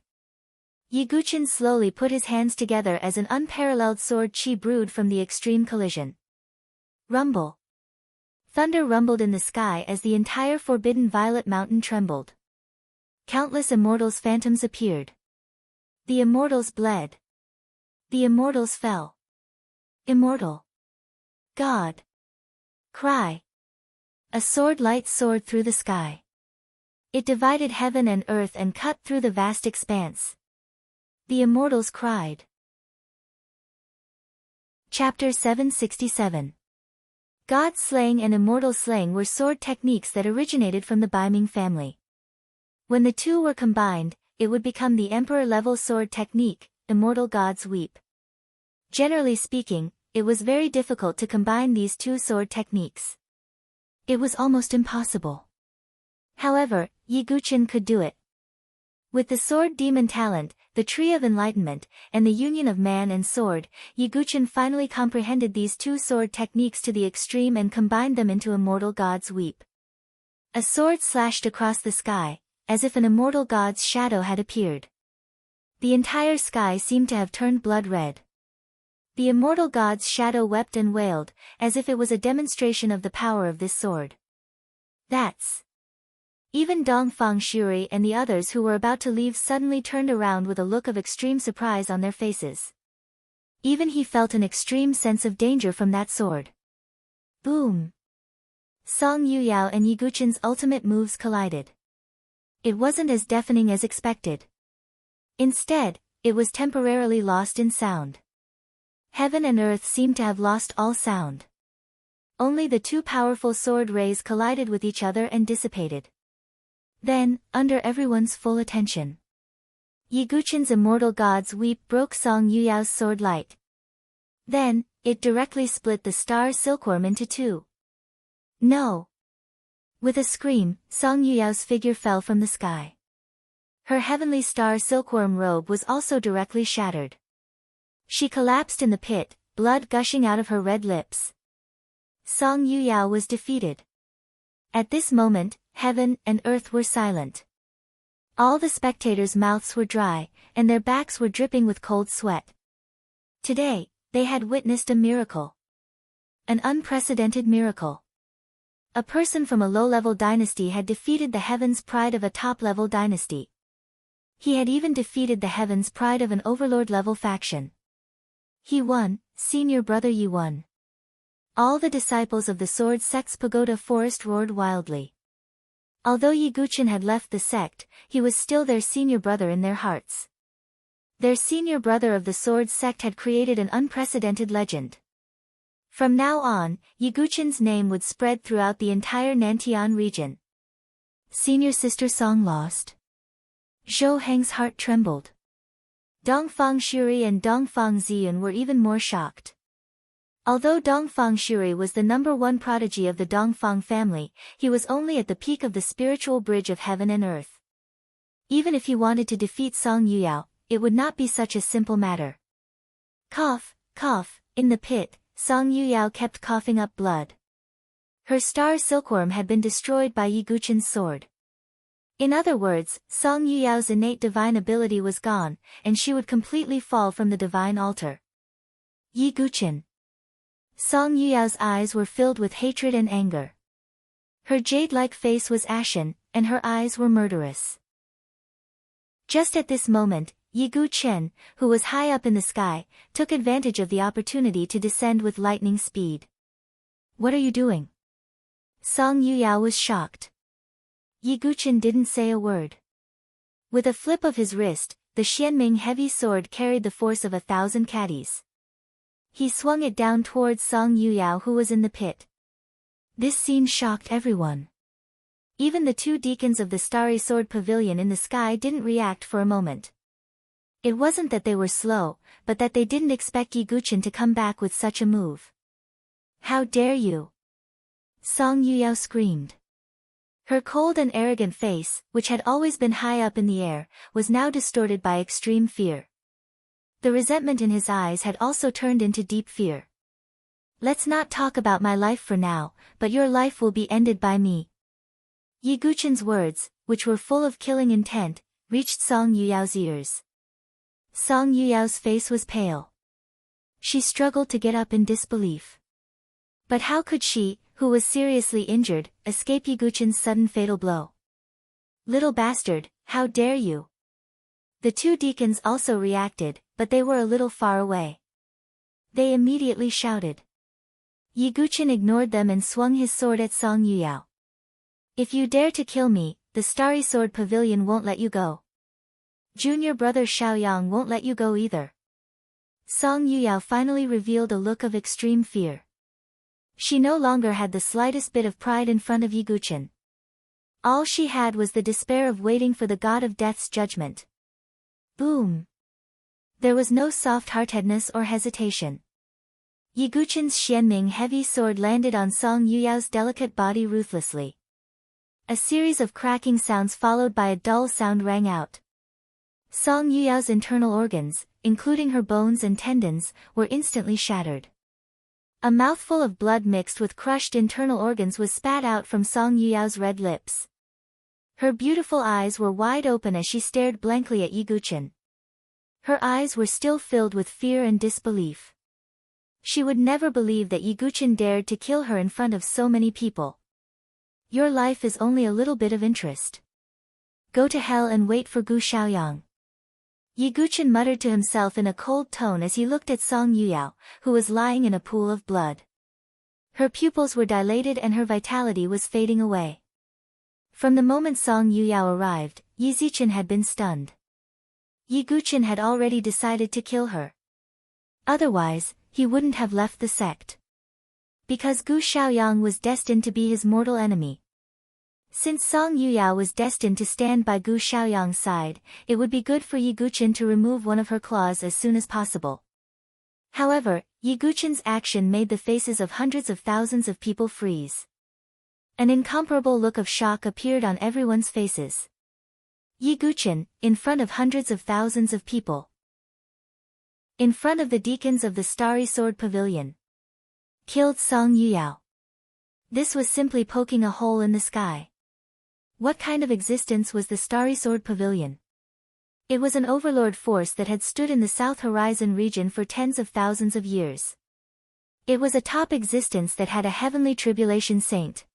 Yiguchen slowly put his hands together as an unparalleled sword chi brewed from the extreme collision. Rumble. Thunder rumbled in the sky as the entire Forbidden Violet Mountain trembled. Countless immortals' phantoms appeared. The immortals bled. The immortals fell. Immortal. God. Cry. A sword light soared through the sky. It divided heaven and earth and cut through the vast expanse. The immortals cried. Chapter 767. God-slaying and immortal-slaying were sword techniques that originated from the Baiming family. When the two were combined, it would become the emperor-level sword technique, Immortal Gods Weep. Generally speaking, it was very difficult to combine these two sword techniques. It was almost impossible. However, Yiguchen could do it. With the sword demon talent, the tree of enlightenment, and the union of man and sword, Yiguchen finally comprehended these two sword techniques to the extreme and combined them into Immortal God's Weep. A sword slashed across the sky, as if an immortal god's shadow had appeared. The entire sky seemed to have turned blood red. The immortal god's shadow wept and wailed, as if it was a demonstration of the power of this sword. That's... Even Dongfang Shuri and the others who were about to leave suddenly turned around with a look of extreme surprise on their faces. Even he felt an extreme sense of danger from that sword. Boom! Song Yuyao and Yiguchen's ultimate moves collided. It wasn't as deafening as expected. Instead, it was temporarily lost in sound. Heaven and earth seemed to have lost all sound. Only the two powerful sword rays collided with each other and dissipated. Then, under everyone's full attention, Yiguchen's Immortal God's Weep broke Song Yuyao's sword light. Then, it directly split the star silkworm into two. No! With a scream, Song Yuyao's figure fell from the sky. Her heavenly star silkworm robe was also directly shattered. She collapsed in the pit, blood gushing out of her red lips. Song Yuyao was defeated. At this moment, heaven and earth were silent. All the spectators' mouths were dry, and their backs were dripping with cold sweat. Today, they had witnessed a miracle. An unprecedented miracle. A person from a low-level dynasty had defeated the heavens' pride of a top-level dynasty. He had even defeated the heavens' pride of an overlord-level faction. He won, senior brother Yi won. All the disciples of the Sword Sect's pagoda forest roared wildly. Although Yiguchen had left the sect, he was still their senior brother in their hearts. Their senior brother of the Sword Sect had created an unprecedented legend. From now on, Yiguchen's name would spread throughout the entire Nantian region. Senior sister Song lost. Zhou Heng's heart trembled. Dongfang Shuri and Dongfang Ziyun were even more shocked. Although Dongfang Shuri was the #1 prodigy of the Dongfang family, he was only at the peak of the spiritual bridge of heaven and earth. Even if he wanted to defeat Song Yuyao, it would not be such a simple matter. Cough, cough, in the pit, Song Yuyao kept coughing up blood. Her star silkworm had been destroyed by Yi Guqin's sword. In other words, Song Yuyao's innate divine ability was gone, and she would completely fall from the divine altar. Yi Guqin. Song Yuyao's eyes were filled with hatred and anger. Her jade-like face was ashen, and her eyes were murderous. Just at this moment, Yi Guqin, who was high up in the sky, took advantage of the opportunity to descend with lightning speed. What are you doing? Song Yuyao was shocked. Yi Guqin didn't say a word. With a flip of his wrist, the Xianming heavy sword carried the force of 1,000 caddies. He swung it down towards Song Yuyao, who was in the pit. This scene shocked everyone. Even the 2 deacons of the Starry Sword Pavilion in the sky didn't react for a moment. It wasn't that they were slow, but that they didn't expect Yi Guqin to come back with such a move. How dare you! Song Yuyao screamed. Her cold and arrogant face, which had always been high up in the air, was now distorted by extreme fear. The resentment in his eyes had also turned into deep fear. Let's not talk about my life for now, but your life will be ended by me. Yi Guqin's words, which were full of killing intent, reached Song Yuyao's ears. Song Yuyao's face was pale. She struggled to get up in disbelief. But how could she, who was seriously injured, escape Yi Guqin's sudden fatal blow? Little bastard, how dare you! The 2 deacons also reacted, but they were a little far away. They immediately shouted. Yi Guqin ignored them and swung his sword at Song Yuyao. If you dare to kill me, the Starry Sword Pavilion won't let you go. Junior brother Xiaoyang won't let you go either. Song Yuyao finally revealed a look of extreme fear. She no longer had the slightest bit of pride in front of Yi Guqin. All she had was the despair of waiting for the god of death's judgment. Boom! There was no soft-heartedness or hesitation. Yi Guqin's Xianming heavy sword landed on Song Yuyao's delicate body ruthlessly. A series of cracking sounds followed by a dull sound rang out. Song Yuyao's internal organs, including her bones and tendons, were instantly shattered. A mouthful of blood mixed with crushed internal organs was spat out from Song Yuyao's red lips. Her beautiful eyes were wide open as she stared blankly at Yi Guqin. Her eyes were still filled with fear and disbelief. She would never believe that Yi Guqin dared to kill her in front of so many people. Your life is only a little bit of interest. Go to hell and wait for Gu Xiaoyang. Yi Guqin muttered to himself in a cold tone as he looked at Song Yuyao, who was lying in a pool of blood. Her pupils were dilated and her vitality was fading away. From the moment Song Yuyao arrived, Yi Ziqin had been stunned. Yi Guqin had already decided to kill her. Otherwise, he wouldn't have left the sect. Because Gu Xiaoyang was destined to be his mortal enemy. Since Song Yuyao was destined to stand by Gu Xiaoyang's side, it would be good for Yi Guqin to remove one of her claws as soon as possible. However, Yi Guqin's action made the faces of hundreds of thousands of people freeze. An incomparable look of shock appeared on everyone's faces. Yi Guqin, in front of hundreds of thousands of people. In front of the deacons of the Starry Sword Pavilion. Killed Song Yuyao. This was simply poking a hole in the sky. What kind of existence was the Starry Sword Pavilion? It was an overlord force that had stood in the South Horizon region for tens of thousands of years. It was a top existence that had a heavenly tribulation saint.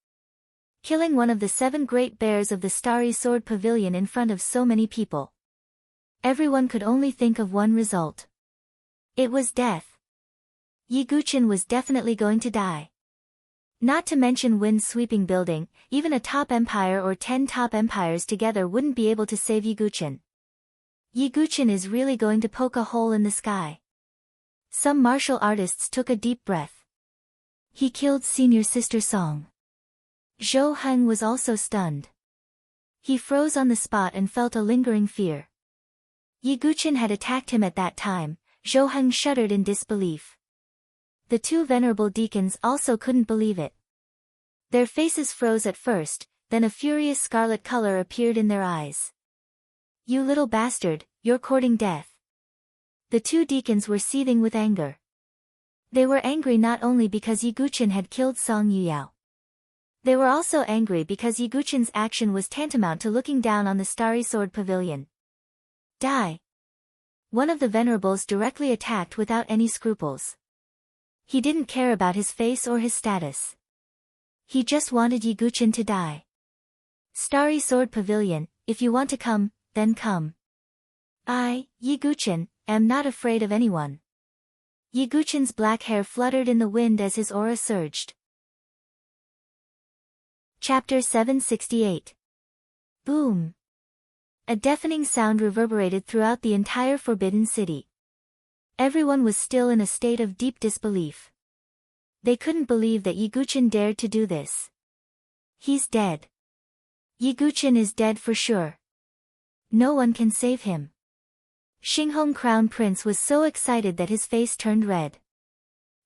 Killing one of the 7 great bears of the Starry Sword Pavilion in front of so many people. Everyone could only think of one result. It was death. Yi Guqin was definitely going to die. Not to mention wind-sweeping building, even a top empire or 10 top empires together wouldn't be able to save Yi Guqin. Yi Guqin is really going to poke a hole in the sky. Some martial artists took a deep breath. He killed senior sister Song. Zhou Heng was also stunned. He froze on the spot and felt a lingering fear. Yiguchen had attacked him at that time. Zhou Heng shuddered in disbelief. The two venerable deacons also couldn't believe it. Their faces froze at first, then a furious scarlet color appeared in their eyes. "You little bastard, you're courting death." The two deacons were seething with anger. They were angry not only because Yiguchen had killed Song Yuyao. They were also angry because Yiguchen's action was tantamount to looking down on the Starry Sword Pavilion. Die! One of the venerables directly attacked without any scruples. He didn't care about his face or his status. He just wanted Yiguchen to die. "Starry Sword Pavilion, if you want to come, then come. I, Yiguchen, am not afraid of anyone." Yiguchen's black hair fluttered in the wind as his aura surged. Chapter 768. Boom! A deafening sound reverberated throughout the entire Forbidden City. Everyone was still in a state of deep disbelief. They couldn't believe that Yiguchen dared to do this. He's dead. Yiguchen is dead for sure. No one can save him. Xinghong Crown Prince was so excited that his face turned red.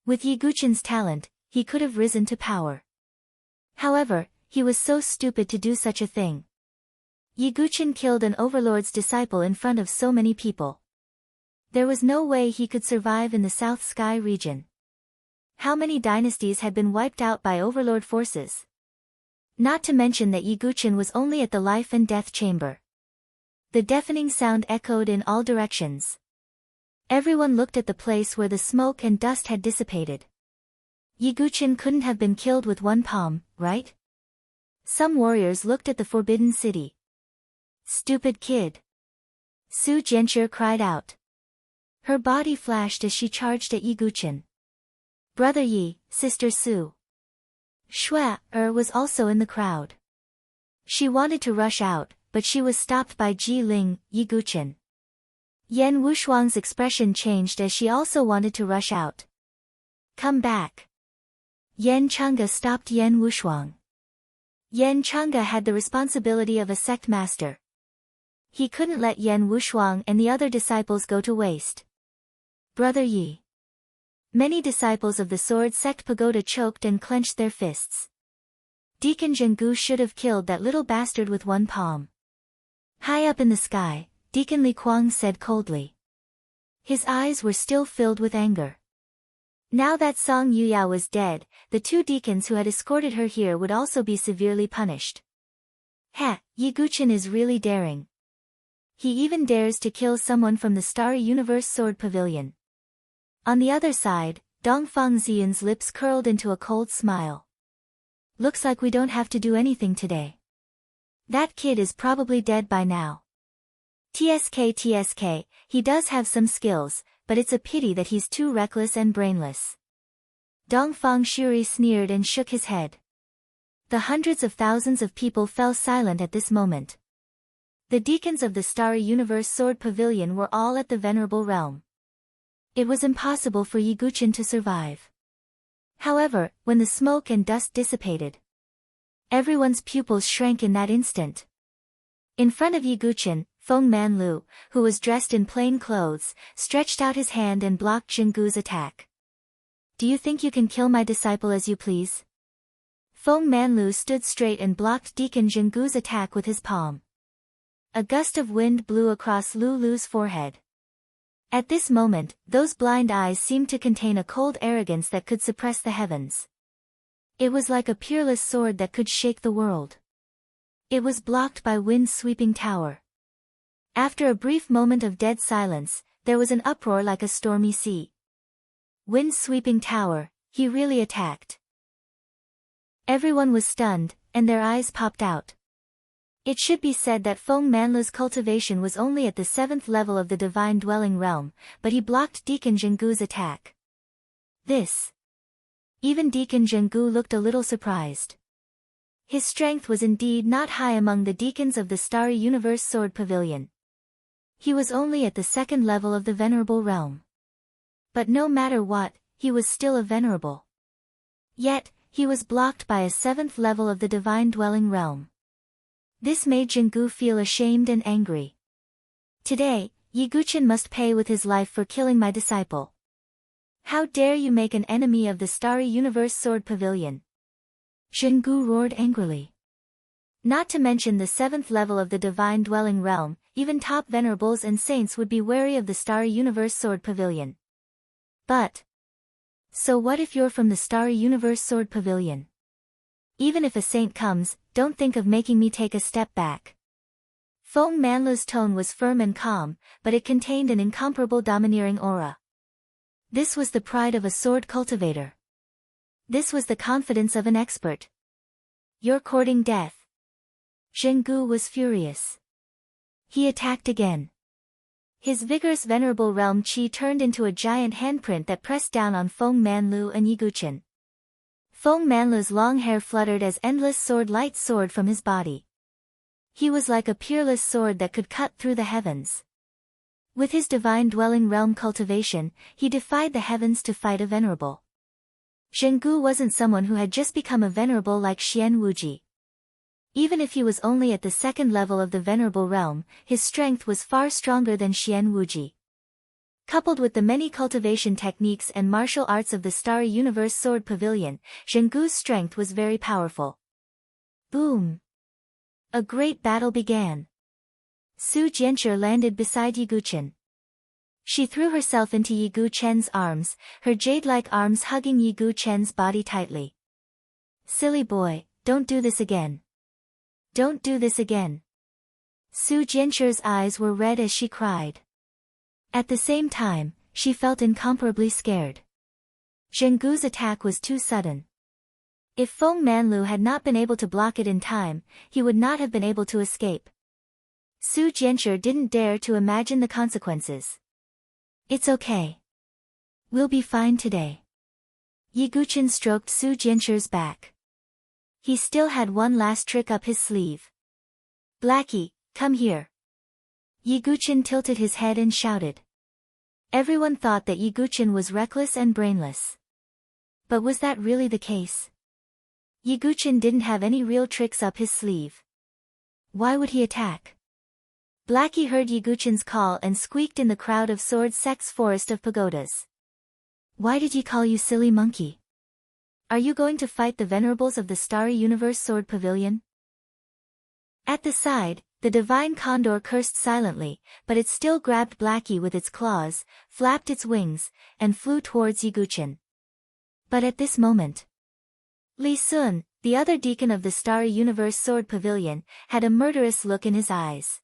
With Yiguchen's talent, he could have risen to power. However, he was so stupid to do such a thing. Yiguchen killed an overlord's disciple in front of so many people. There was no way he could survive in the South Sky region. How many dynasties had been wiped out by overlord forces? Not to mention that Yiguchen was only at the life and death chamber. The deafening sound echoed in all directions. Everyone looked at the place where the smoke and dust had dissipated. Yiguchen couldn't have been killed with one palm, right? Some warriors looked at the Forbidden City. "Stupid kid!" Su Jianshi cried out. Her body flashed as she charged at Yiguchen. "Brother Yi, Sister Su." Shui was also in the crowd. She wanted to rush out, but she was stopped by Ji Ling, Yiguchen. Yan Wushuang's expression changed as she also wanted to rush out. "Come back." Yan Chang'e stopped Yan Wushuang. Yan Chang'e had the responsibility of a sect master. He couldn't let Yan Wushuang and the other disciples go to waste. "Brother Yi." Many disciples of the Sword Sect Pagoda choked and clenched their fists. Deacon Zhenggu should have killed that little bastard with one palm. High up in the sky, Deacon Li Kuang said coldly. His eyes were still filled with anger. Now that Song Yuyao was dead, the two deacons who had escorted her here would also be severely punished. Yiguchen is really daring. He even dares to kill someone from the Starry Universe Sword Pavilion. On the other side, Dongfang Xian's lips curled into a cold smile. "Looks like we don't have to do anything today. That kid is probably dead by now. TSK, he does have some skills, but it's a pity that he's too reckless and brainless." Dongfang Shuri sneered and shook his head. The hundreds of thousands of people fell silent at this moment. The deacons of the Starry Universe Sword Pavilion were all at the Venerable Realm. It was impossible for Yiguchen to survive. However, when the smoke and dust dissipated, everyone's pupils shrank in that instant. In front of Yiguchen, Feng Manlu, who was dressed in plain clothes, stretched out his hand and blocked Zhenggu's attack. "Do you think you can kill my disciple as you please?" Feng Manlu stood straight and blocked Deacon Zhenggu's attack with his palm. A gust of wind blew across Lulu's forehead. At this moment, those blind eyes seemed to contain a cold arrogance that could suppress the heavens. It was like a peerless sword that could shake the world. It was blocked by wind's sweeping tower. After a brief moment of dead silence, there was an uproar like a stormy sea. Wind's sweeping tower, he really attacked. Everyone was stunned, and their eyes popped out. It should be said that Feng Manlu's cultivation was only at the 7th level of the Divine Dwelling Realm, but he blocked Deacon Zhenggu's attack. Even Deacon Zhenggu looked a little surprised. His strength was indeed not high among the deacons of the Starry Universe Sword Pavilion. He was only at the 2nd level of the Venerable Realm. But no matter what, he was still a Venerable. Yet, he was blocked by a 7th level of the Divine Dwelling Realm. This made Jingu feel ashamed and angry. Today, Yiguchen must pay with his life for killing my disciple. How dare you make an enemy of the Starry Universe Sword Pavilion? Jingu roared angrily. Not to mention the 7th level of the Divine Dwelling Realm, even top venerables and saints would be wary of the Starry Universe Sword Pavilion. But so what if you're from the Starry Universe Sword Pavilion? Even if a saint comes, don't think of making me take a step back. Feng Manlu's tone was firm and calm, but it contained an incomparable domineering aura. This was the pride of a sword cultivator. This was the confidence of an expert. You're courting death. Jingu was furious. He attacked again. His vigorous venerable realm qi turned into a giant handprint that pressed down on Feng Manlu and Yiguchen. Feng Manlu's long hair fluttered as endless sword light soared from his body. He was like a peerless sword that could cut through the heavens. With his divine dwelling realm cultivation, he defied the heavens to fight a venerable. Jingu wasn't someone who had just become a venerable like Xian Wuji. Even if he was only at the 2nd level of the venerable realm, his strength was far stronger than Xian Wuji. Coupled with the many cultivation techniques and martial arts of the Starry Universe Sword Pavilion, Jingu's strength was very powerful. Boom! A great battle began. Su Jianshi landed beside Yiguchen. She threw herself into Yiguchen's arms, her jade-like arms hugging Yiguchen's body tightly. Silly boy, don't do this again. Don't do this again. Su Jianshi's eyes were red as she cried. At the same time, she felt incomparably scared. Jingu's attack was too sudden. If Feng Manlu had not been able to block it in time, he would not have been able to escape. Su Jianshi didn't dare to imagine the consequences. It's okay. We'll be fine today. Yiguchen stroked Su Jianshi's back. He still had one last trick up his sleeve. Blackie, come here. Yiguchen tilted his head and shouted. Everyone thought that Yiguchen was reckless and brainless. But was that really the case? Yiguchen didn't have any real tricks up his sleeve. Why would he attack? Blackie heard Yiguchen's call and squeaked in the crowd of Sword Sect's forest of pagodas. Why did he call you silly monkey? Are you going to fight the venerables of the Starry Universe Sword Pavilion? At the side, the divine condor cursed silently, but it still grabbed Blackie with its claws, flapped its wings, and flew towards Yiguchen. But at this moment, Li Sun, the other deacon of the Starry Universe Sword Pavilion, had a murderous look in his eyes.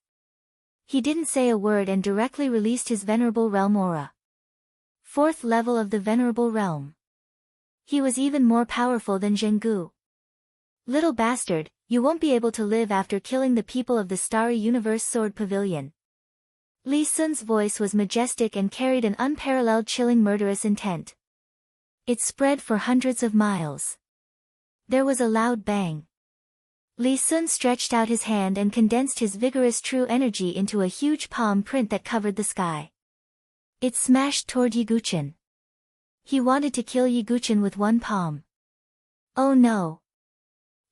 He didn't say a word and directly released his venerable realm aura. 4th level of the venerable realm. He was even more powerful than Jingu. Little bastard, you won't be able to live after killing the people of the Starry Universe Sword Pavilion. Li Sun's voice was majestic and carried an unparalleled chilling murderous intent. It spread for hundreds of miles. There was a loud bang. Li Sun stretched out his hand and condensed his vigorous true energy into a huge palm print that covered the sky. It smashed toward Yiguchen. He wanted to kill Yiguchen with one palm. Oh no!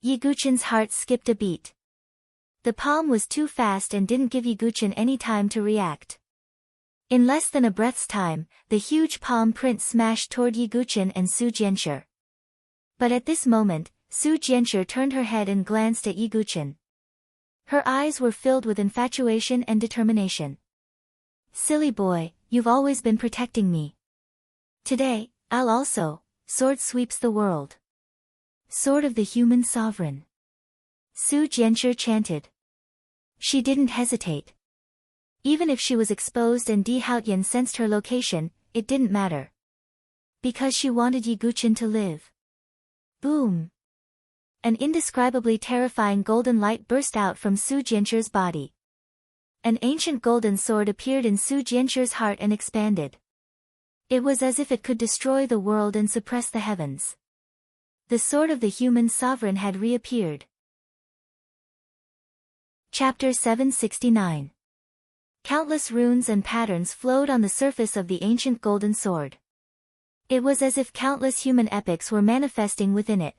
Yiguchen's heart skipped a beat. The palm was too fast and didn't give Yiguchen any time to react. In less than a breath's time, the huge palm print smashed toward Yiguchen and Su Jianshi. But at this moment, Su Jianshi turned her head and glanced at Yiguchen. Her eyes were filled with infatuation and determination. Silly boy, you've always been protecting me. Today, I'll also, sword sweeps the world. Sword of the human sovereign. Su Jianshi chanted. She didn't hesitate. Even if she was exposed and Di Haotian sensed her location, it didn't matter. Because she wanted Yiguchen to live. Boom! An indescribably terrifying golden light burst out from Su Jianshi's body. An ancient golden sword appeared in Su Jianshi's heart and expanded. It was as if it could destroy the world and suppress the heavens. The sword of the human sovereign had reappeared. Chapter 769. Countless runes and patterns flowed on the surface of the ancient golden sword. It was as if countless human epics were manifesting within it.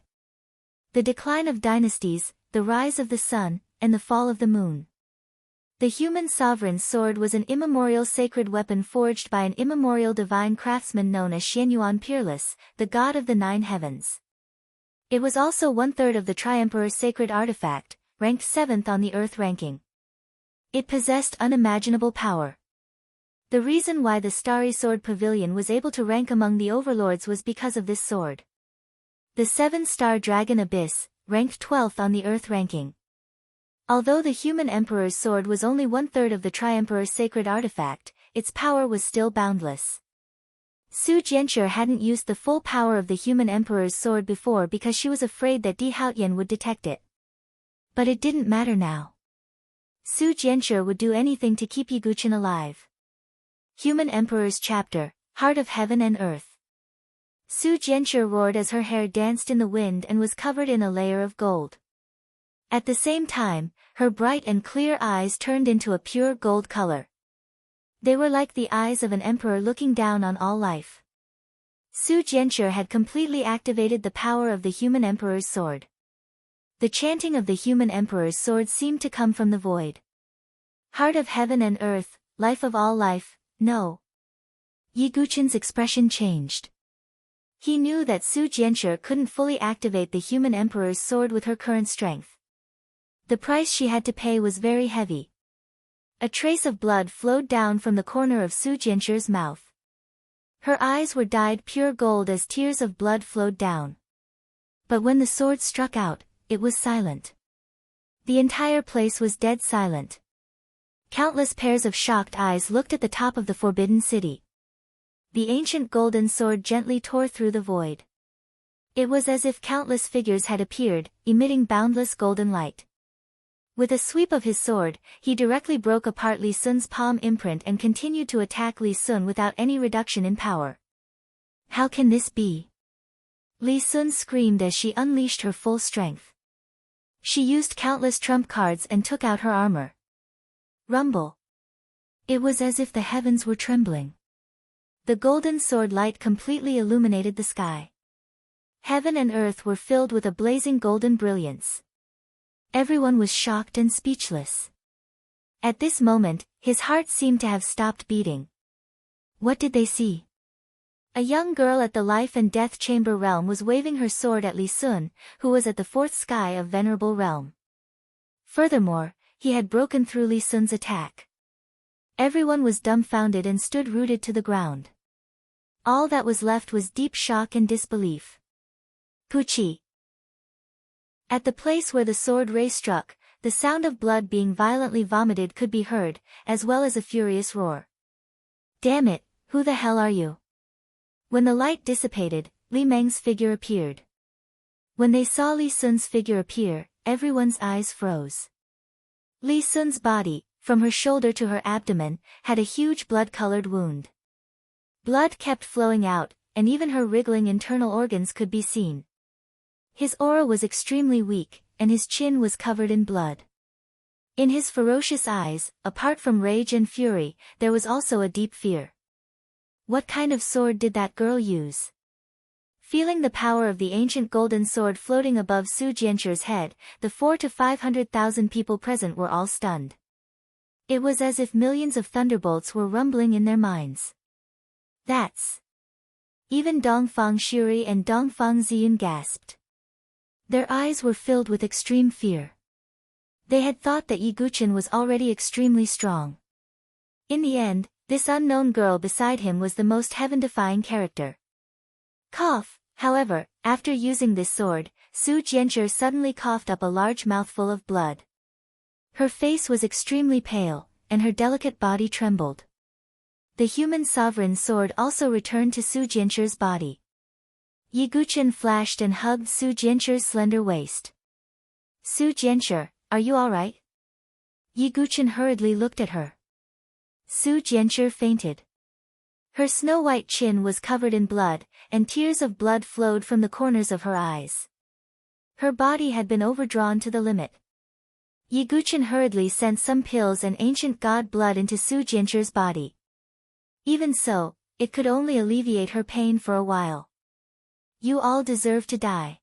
The decline of dynasties, the rise of the sun, and the fall of the moon. The human sovereign's sword was an immemorial sacred weapon forged by an immemorial divine craftsman known as Xianyuan Peerless, the god of the 9 heavens. It was also 1/3 of the Tri-Emperor's sacred artifact, ranked 7th on the Earth ranking. It possessed unimaginable power. The reason why the Starry Sword Pavilion was able to rank among the overlords was because of this sword. The 7-star dragon Abyss, ranked 12th on the Earth ranking. Although the human emperor's sword was only 1/3 of the Tri-Emperor's sacred artifact, its power was still boundless. Su Jianshi hadn't used the full power of the human emperor's sword before because she was afraid that Di Haotian would detect it. But it didn't matter now. Su Jianshi would do anything to keep Yiguchen alive. Human Emperor's Chapter, Heart of Heaven and Earth. Su Jianshi roared as her hair danced in the wind and was covered in a layer of gold. At the same time, her bright and clear eyes turned into a pure gold color. They were like the eyes of an emperor looking down on all life. Su Jianshi had completely activated the power of the human emperor's sword. The chanting of the human emperor's sword seemed to come from the void. Heart of heaven and earth, life of all life, no. Yiguchen's expression changed. He knew that Su Jianshi couldn't fully activate the human emperor's sword with her current strength. The price she had to pay was very heavy. A trace of blood flowed down from the corner of Su Jianshi's mouth. Her eyes were dyed pure gold as tears of blood flowed down. But when the sword struck out, it was silent. The entire place was dead silent. Countless pairs of shocked eyes looked at the top of the forbidden city. The ancient golden sword gently tore through the void. It was as if countless figures had appeared, emitting boundless golden light. With a sweep of his sword, he directly broke apart Li Sun's palm imprint and continued to attack Li Sun without any reduction in power. How can this be? Li Sun screamed as she unleashed her full strength. She used countless trump cards and took out her armor. Rumble. It was as if the heavens were trembling. The golden sword light completely illuminated the sky. Heaven and earth were filled with a blazing golden brilliance. Everyone was shocked and speechless. At this moment, his heart seemed to have stopped beating. What did they see? A young girl at the life and death chamber realm was waving her sword at Li Sun, who was at the 4th sky of Venerable Realm. Furthermore, he had broken through Li Sun's attack. Everyone was dumbfounded and stood rooted to the ground. All that was left was deep shock and disbelief. Puchi. At the place where the sword ray struck, the sound of blood being violently vomited could be heard, as well as a furious roar. Damn it, who the hell are you? When the light dissipated, Li Meng's figure appeared. When they saw Li Sun's figure appear, everyone's eyes froze. Li Sun's body, from her shoulder to her abdomen, had a huge blood-colored wound. Blood kept flowing out, and even her wriggling internal organs could be seen. His aura was extremely weak, and his chin was covered in blood. In his ferocious eyes, apart from rage and fury, there was also a deep fear. What kind of sword did that girl use? Feeling the power of the ancient golden sword floating above Su Jianshi's head, the 400,000 to 500,000 people present were all stunned. It was as if millions of thunderbolts were rumbling in their minds. That's... Even Dongfang Shuri and Dongfang Ziyun gasped. Their eyes were filled with extreme fear. They had thought that Yiguchen was already extremely strong. In the end, this unknown girl beside him was the most heaven-defying character. Cough, however, after using this sword, Su Jianshi suddenly coughed up a large mouthful of blood. Her face was extremely pale, and her delicate body trembled. The human sovereign's sword also returned to Su Jianshi's body. Yiguchen flashed and hugged Su Jianshi's slender waist. Su Jianshi, are you alright? Yiguchen hurriedly looked at her. Su Jianshi fainted. Her snow-white chin was covered in blood, and tears of blood flowed from the corners of her eyes. Her body had been overdrawn to the limit. Yiguchen hurriedly sent some pills and ancient god blood into Su Jianshi's body. Even so, it could only alleviate her pain for a while. You all deserve to die.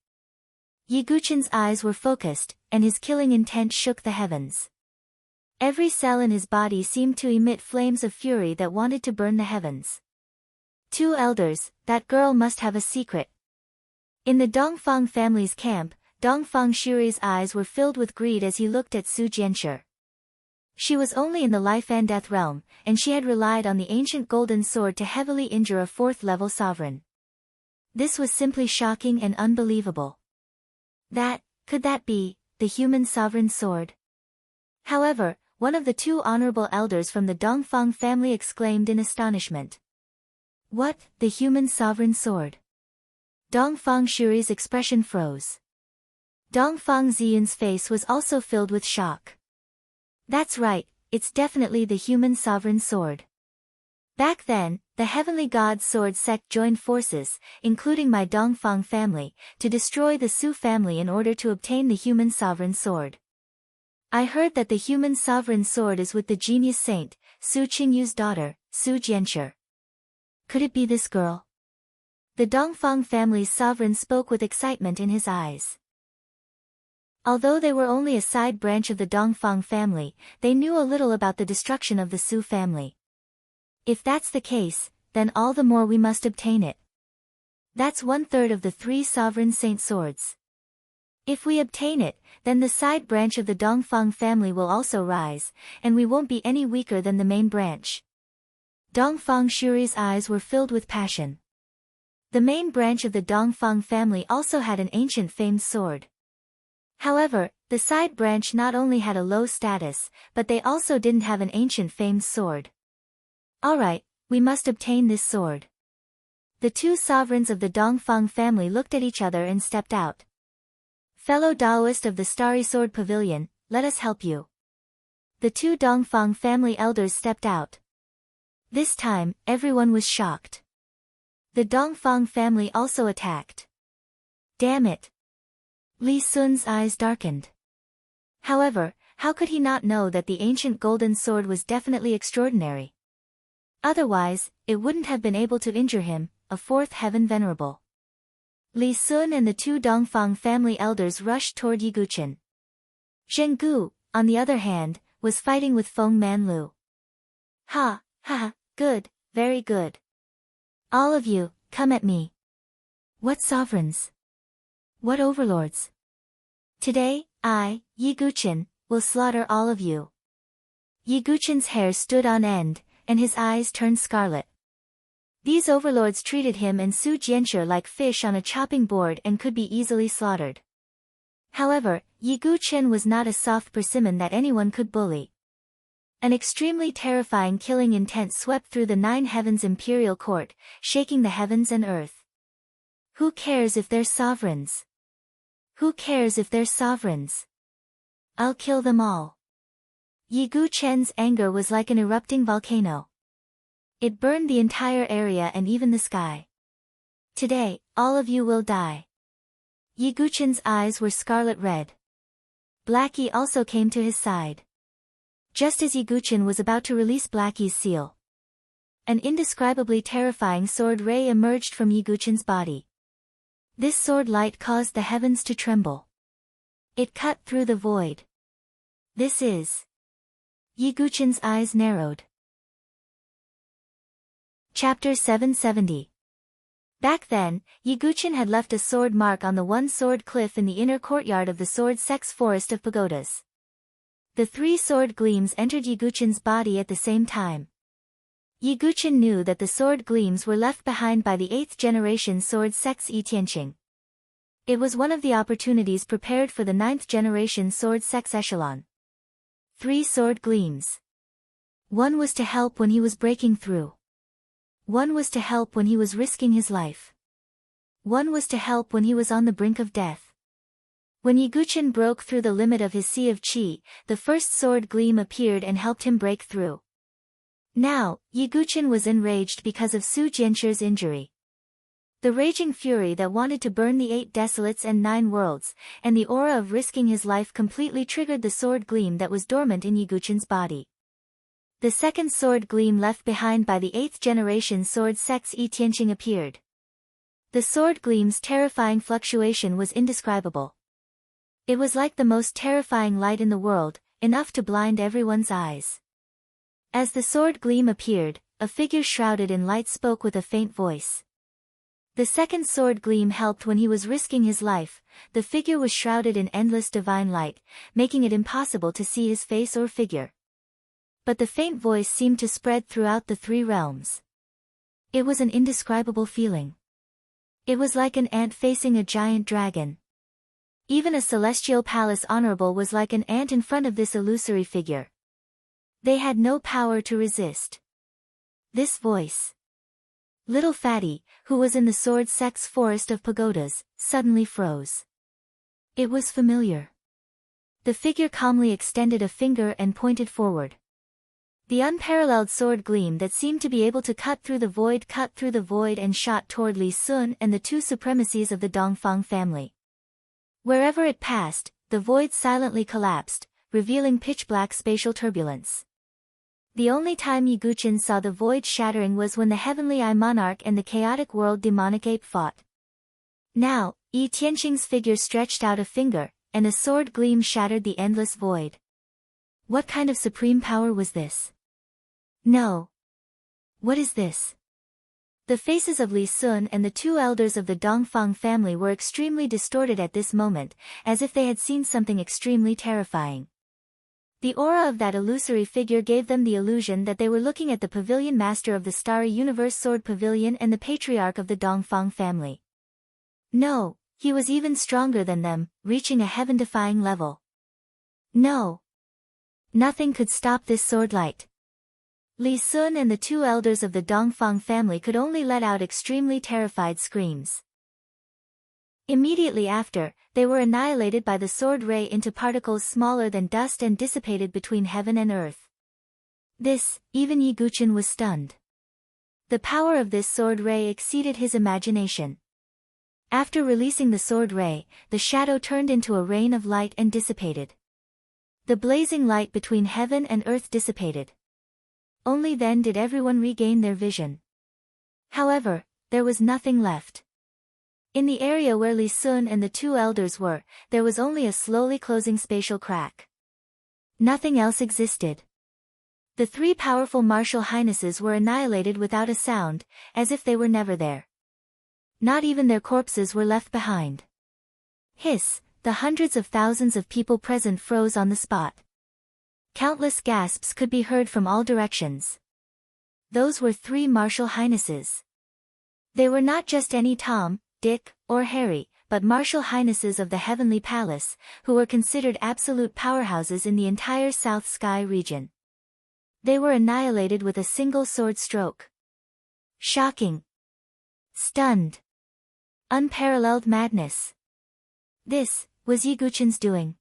Yiguchen's eyes were focused, and his killing intent shook the heavens. Every cell in his body seemed to emit flames of fury that wanted to burn the heavens. Two elders, that girl must have a secret. In the Dongfang family's camp, Dongfang Shuri's eyes were filled with greed as he looked at Su Jianshi. She was only in the life and death realm, and she had relied on the ancient golden sword to heavily injure a fourth-level sovereign. This was simply shocking and unbelievable. Could that be, the human sovereign sword? However, one of the two honorable elders from the Dongfang family exclaimed in astonishment. What, the human sovereign sword? Dongfang Shuri's expression froze. Dongfang Ziyun's face was also filled with shock. That's right, it's definitely the human sovereign sword. Back then, the heavenly god's sword sect joined forces, including my Dongfang family, to destroy the Su family in order to obtain the human sovereign sword. I heard that the human sovereign sword is with the genius saint, Su Qingyu's daughter, Su Jianshi. Could it be this girl? The Dongfang family's sovereign spoke with excitement in his eyes. Although they were only a side branch of the Dongfang family, they knew a little about the destruction of the Su family. If that's the case, then all the more we must obtain it. That's 1/3 of the 3 sovereign saint swords. If we obtain it, then the side branch of the Dongfang family will also rise, and we won't be any weaker than the main branch. Dongfang Shuri's eyes were filled with passion. The main branch of the Dongfang family also had an ancient famed sword. However, the side branch not only had a low status, but they also didn't have an ancient famed sword. Alright, we must obtain this sword. The two sovereigns of the Dongfang family looked at each other and stepped out. Fellow Taoist of the Starry Sword Pavilion, let us help you. The two Dongfang family elders stepped out. This time, everyone was shocked. The Dongfang family also attacked. Damn it! Li Sun's eyes darkened. However, how could he not know that the ancient golden sword was definitely extraordinary? Otherwise, it wouldn't have been able to injure him, a fourth heaven venerable. Li Sun and the two Dongfang family elders rushed toward Yiguchen. Zheng Gu, on the other hand, was fighting with Feng Manlu. Ha, good, very good. All of you, come at me. What sovereigns? What overlords? Today, I, Yiguchen, will slaughter all of you. Yiguchen's hair stood on end, and his eyes turned scarlet. These overlords treated him and Su Jianshi like fish on a chopping board and could be easily slaughtered. However, Yiguchen was not a soft persimmon that anyone could bully. An extremely terrifying killing intent swept through the 9 heavens imperial court, shaking the heavens and earth. Who cares if they're sovereigns? Who cares if they're sovereigns? I'll kill them all. Yiguchen's anger was like an erupting volcano. It burned the entire area and even the sky. Today, all of you will die. Yiguchen's eyes were scarlet red. Blackie also came to his side. Just as Yiguchen was about to release Blackie's seal, an indescribably terrifying sword ray emerged from Yiguchen's body. This sword light caused the heavens to tremble. It cut through the void. This is... Yiguchen's eyes narrowed. Chapter 770. Back then, Yiguchen had left a sword mark on the one-sword cliff in the inner courtyard of the sword sect's forest of pagodas. The 3 sword gleams entered Yiguchen's body at the same time. Yiguchen knew that the sword gleams were left behind by the 8th generation sword sect's Tianqing. It was one of the opportunities prepared for the 9th generation sword sect's echelon. 3 sword gleams. One was to help when he was breaking through. One was to help when he was risking his life. One was to help when he was on the brink of death. When Yiguchen broke through the limit of his sea of qi, the first sword gleam appeared and helped him break through. Now, Yiguchen was enraged because of Su Jianshi's injury. The raging fury that wanted to burn the 8 desolates and 9 worlds, and the aura of risking his life completely triggered the sword gleam that was dormant in Yiguchen's body. The second sword gleam left behind by the 8th generation sword sect's Tianqing appeared. The sword gleam's terrifying fluctuation was indescribable. It was like the most terrifying light in the world, enough to blind everyone's eyes. As the sword gleam appeared, a figure shrouded in light spoke with a faint voice. The second sword gleam helped when he was risking his life. The figure was shrouded in endless divine light, making it impossible to see his face or figure. But the faint voice seemed to spread throughout the three realms. It was an indescribable feeling. It was like an ant facing a giant dragon. Even a celestial palace honorable was like an ant in front of this illusory figure. They had no power to resist this voice. Little Fatty, who was in the sword sex forest of pagodas, suddenly froze. It was familiar. The figure calmly extended a finger and pointed forward. The unparalleled sword gleam that seemed to be able to cut through the void and shot toward Li Sun and the two supremacies of the Dongfang family. Wherever it passed, the void silently collapsed, revealing pitch-black spatial turbulence. The only time Yi Guqin saw the void shattering was when the Heavenly Eye Monarch and the chaotic world demonic ape fought. Now, Yi Tianqing's figure stretched out a finger, and a sword gleam shattered the endless void. What kind of supreme power was this? No. What is this? The faces of Li Sun and the two elders of the Dongfang family were extremely distorted at this moment, as if they had seen something extremely terrifying. The aura of that illusory figure gave them the illusion that they were looking at the pavilion master of the Starry Universe Sword Pavilion and the patriarch of the Dongfang family. No, he was even stronger than them, reaching a heaven-defying level. No. Nothing could stop this sword light. Li Sun and the two elders of the Dongfang family could only let out extremely terrified screams. Immediately after, they were annihilated by the sword ray into particles smaller than dust and dissipated between heaven and earth. Even Yi Guqin was stunned. The power of this sword ray exceeded his imagination. After releasing the sword ray, the shadow turned into a rain of light and dissipated. The blazing light between heaven and earth dissipated. Only then did everyone regain their vision. However, there was nothing left. In the area where Li Sun and the two elders were, there was only a slowly closing spatial crack. Nothing else existed. The three powerful martial highnesses were annihilated without a sound, as if they were never there. Not even their corpses were left behind. Hiss, the hundreds of thousands of people present froze on the spot. Countless gasps could be heard from all directions. Those were three martial highnesses. They were not just any Tom, Dick, or Harry, but martial highnesses of the Heavenly Palace, who were considered absolute powerhouses in the entire South Sky region. They were annihilated with a single sword stroke. Shocking. Stunned. Unparalleled madness. This was Yi Guqin's doing.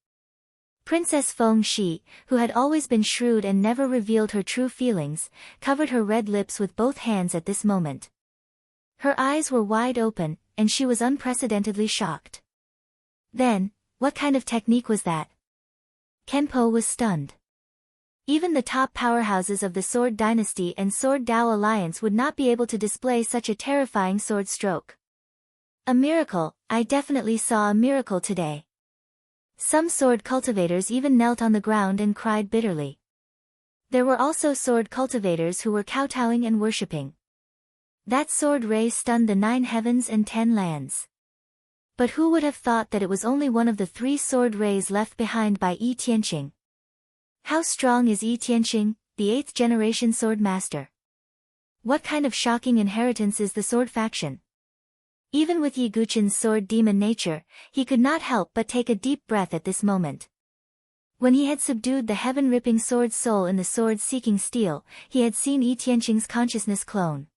Princess Feng Shi, who had always been shrewd and never revealed her true feelings, covered her red lips with both hands at this moment. Her eyes were wide open, and she was unprecedentedly shocked. Then, what kind of technique was that? Kenpo was stunned. Even the top powerhouses of the Sword Dynasty and Sword Dao Alliance would not be able to display such a terrifying sword stroke. A miracle, I definitely saw a miracle today. Some sword cultivators even knelt on the ground and cried bitterly. There were also sword cultivators who were kowtowing and worshipping. That sword ray stunned the 9 heavens and 10 lands. But who would have thought that it was only one of the 3 sword rays left behind by Yi Tianqing? How strong is Yi Tianqing, the 8th generation sword master? What kind of shocking inheritance is the sword faction? Even with Yi Guqin's sword demon nature, he could not help but take a deep breath at this moment. When he had subdued the heaven-ripping sword soul in the sword-seeking steel, he had seen Yi Tianqing's consciousness clone.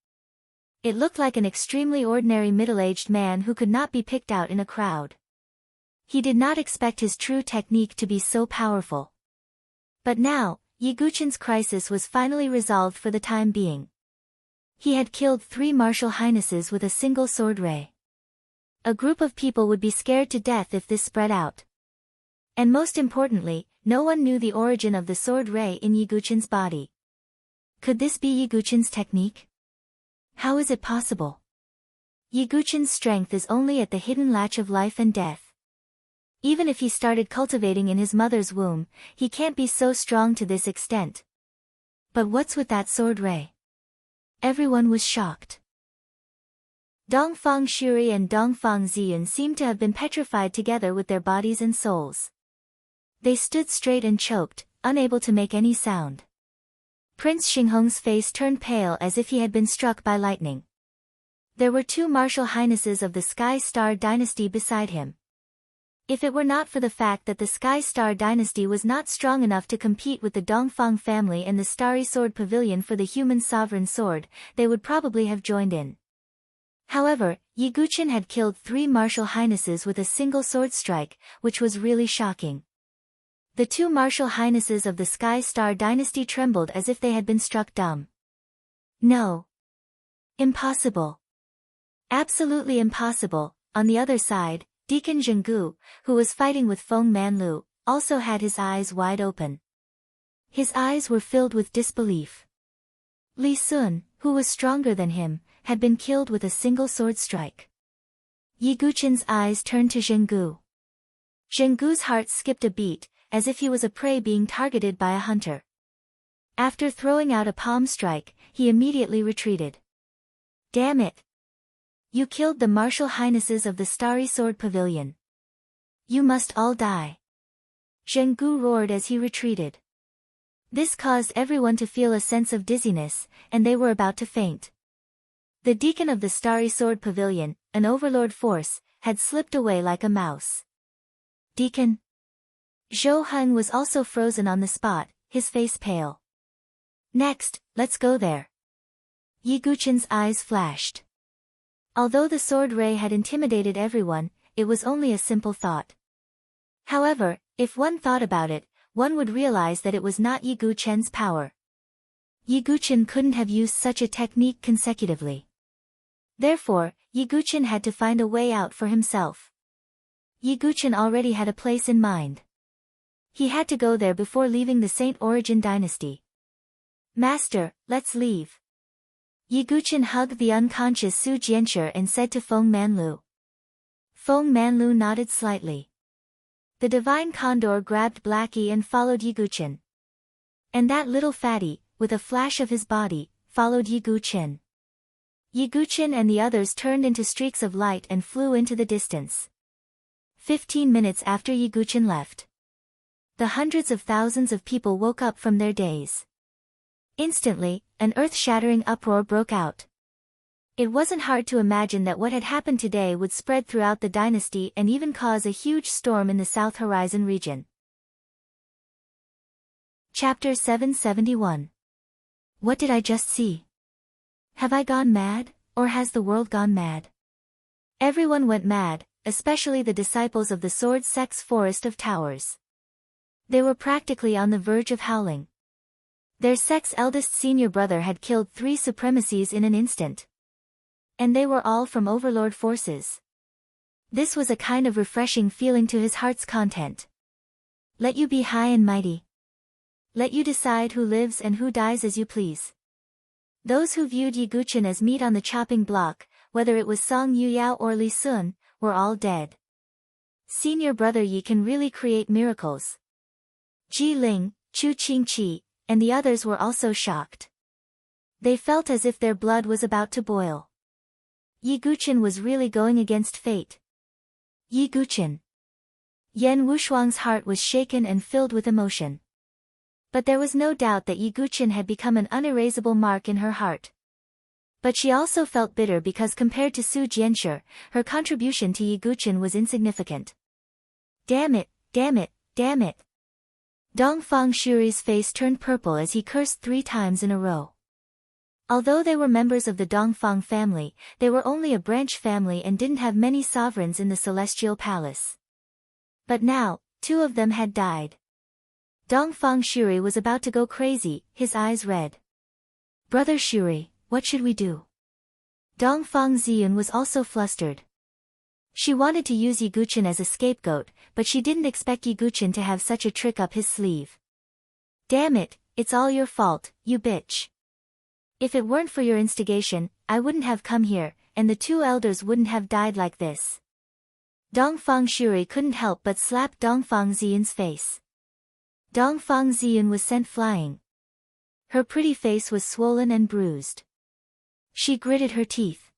It looked like an extremely ordinary middle-aged man who could not be picked out in a crowd. He did not expect his true technique to be so powerful. But now, Yi Guqin's crisis was finally resolved for the time being. He had killed 3 martial highnesses with a single sword ray. A group of people would be scared to death if this spread out. And most importantly, no one knew the origin of the sword ray in Yi Guqin's body. Could this be Yi Guqin's technique? How is it possible? Yi Guqin's strength is only at the hidden latch of life and death. Even if he started cultivating in his mother's womb, he can't be so strong to this extent. But what's with that sword ray? Everyone was shocked. Dongfang Shuri and Dongfang Ziyun seemed to have been petrified together with their bodies and souls. They stood straight and choked, unable to make any sound. Prince Xinghong's face turned pale as if he had been struck by lightning. There were two martial highnesses of the Sky Star dynasty beside him. If it were not for the fact that the Sky Star dynasty was not strong enough to compete with the Dongfang family and the Starry Sword Pavilion for the human sovereign sword, they would probably have joined in. However, Ye Guqin had killed 3 martial highnesses with a single sword strike, which was really shocking. The 2 martial highnesses of the Sky Star dynasty trembled as if they had been struck dumb. No. Impossible. Absolutely impossible. On the other side, Deacon Zhenggu, who was fighting with Feng Manlu, also had his eyes wide open. His eyes were filled with disbelief. Li Sun, who was stronger than him, had been killed with a single sword strike. Ye Guqin's eyes turned to Zhenggu. Zhenggu's heart skipped a beat, as if he was a prey being targeted by a hunter. After throwing out a palm strike, he immediately retreated. Damn it! You killed the martial highnesses of the Starry Sword Pavilion. You must all die. Zhenggu roared as he retreated. This caused everyone to feel a sense of dizziness, and they were about to faint. The deacon of the Starry Sword Pavilion, an overlord force, had slipped away like a mouse. Deacon? Zhou Heng was also frozen on the spot, his face pale. Next, let's go there. Ye Guqin's eyes flashed. Although the sword ray had intimidated everyone, it was only a simple thought. However, if one thought about it, one would realize that it was not Ye Guqin's power. Ye Guqin couldn't have used such a technique consecutively. Therefore, Ye Guqin had to find a way out for himself. Ye Guqin already had a place in mind. He had to go there before leaving the Saint Origin dynasty. Master, let's leave. Ye Guqin hugged the unconscious Su Jianshi and said to Feng Manlu. Feng Manlu nodded slightly. The divine condor grabbed Blackie and followed Ye Guqin. And that little fatty, with a flash of his body, followed Ye Guqin. Ye Guqin and the others turned into streaks of light and flew into the distance. 15 minutes after Ye Guqin left, the hundreds of thousands of people woke up from their daze. Instantly, an earth-shattering uproar broke out. It wasn't hard to imagine that what had happened today would spread throughout the dynasty and even cause a huge storm in the South Horizon region. Chapter 771. What did I just see? Have I gone mad, or has the world gone mad? Everyone went mad, especially the disciples of the Sword Sect's Forest of Towers. They were practically on the verge of howling. Their sect's eldest senior brother had killed 3 supremacies in an instant. And they were all from overlord forces. This was a kind of refreshing feeling to his heart's content. Let you be high and mighty. Let you decide who lives and who dies as you please. Those who viewed Ye Guqin as meat on the chopping block, whether it was Song Yuyao or Li Sun, were all dead. Senior brother Ye can really create miracles. Ji Ling, Chu Qingqi, and the others were also shocked. They felt as if their blood was about to boil. Ye Guqin was really going against fate. Ye Guqin. Yan Wushuang's heart was shaken and filled with emotion. But there was no doubt that Ye Guqin had become an unerasable mark in her heart. But she also felt bitter because compared to Su Jianshi, her contribution to Ye Guqin was insignificant. Damn it, damn it, damn it. Dongfang Shuri's face turned purple as he cursed 3 times in a row. Although they were members of the Dongfang family, they were only a branch family and didn't have many sovereigns in the Celestial Palace. But now, 2 of them had died. Dongfang Shuri was about to go crazy, his eyes red. Brother Shuri, what should we do? Dongfang Ziyun was also flustered. She wanted to use Ye Guqin as a scapegoat, but she didn't expect Ye Guqin to have such a trick up his sleeve. Damn it, it's all your fault, you bitch. If it weren't for your instigation, I wouldn't have come here, and the 2 elders wouldn't have died like this. Dongfang Shuri couldn't help but slap Dongfang Ziyun's face. Dongfang Ziyun was sent flying. Her pretty face was swollen and bruised. She gritted her teeth.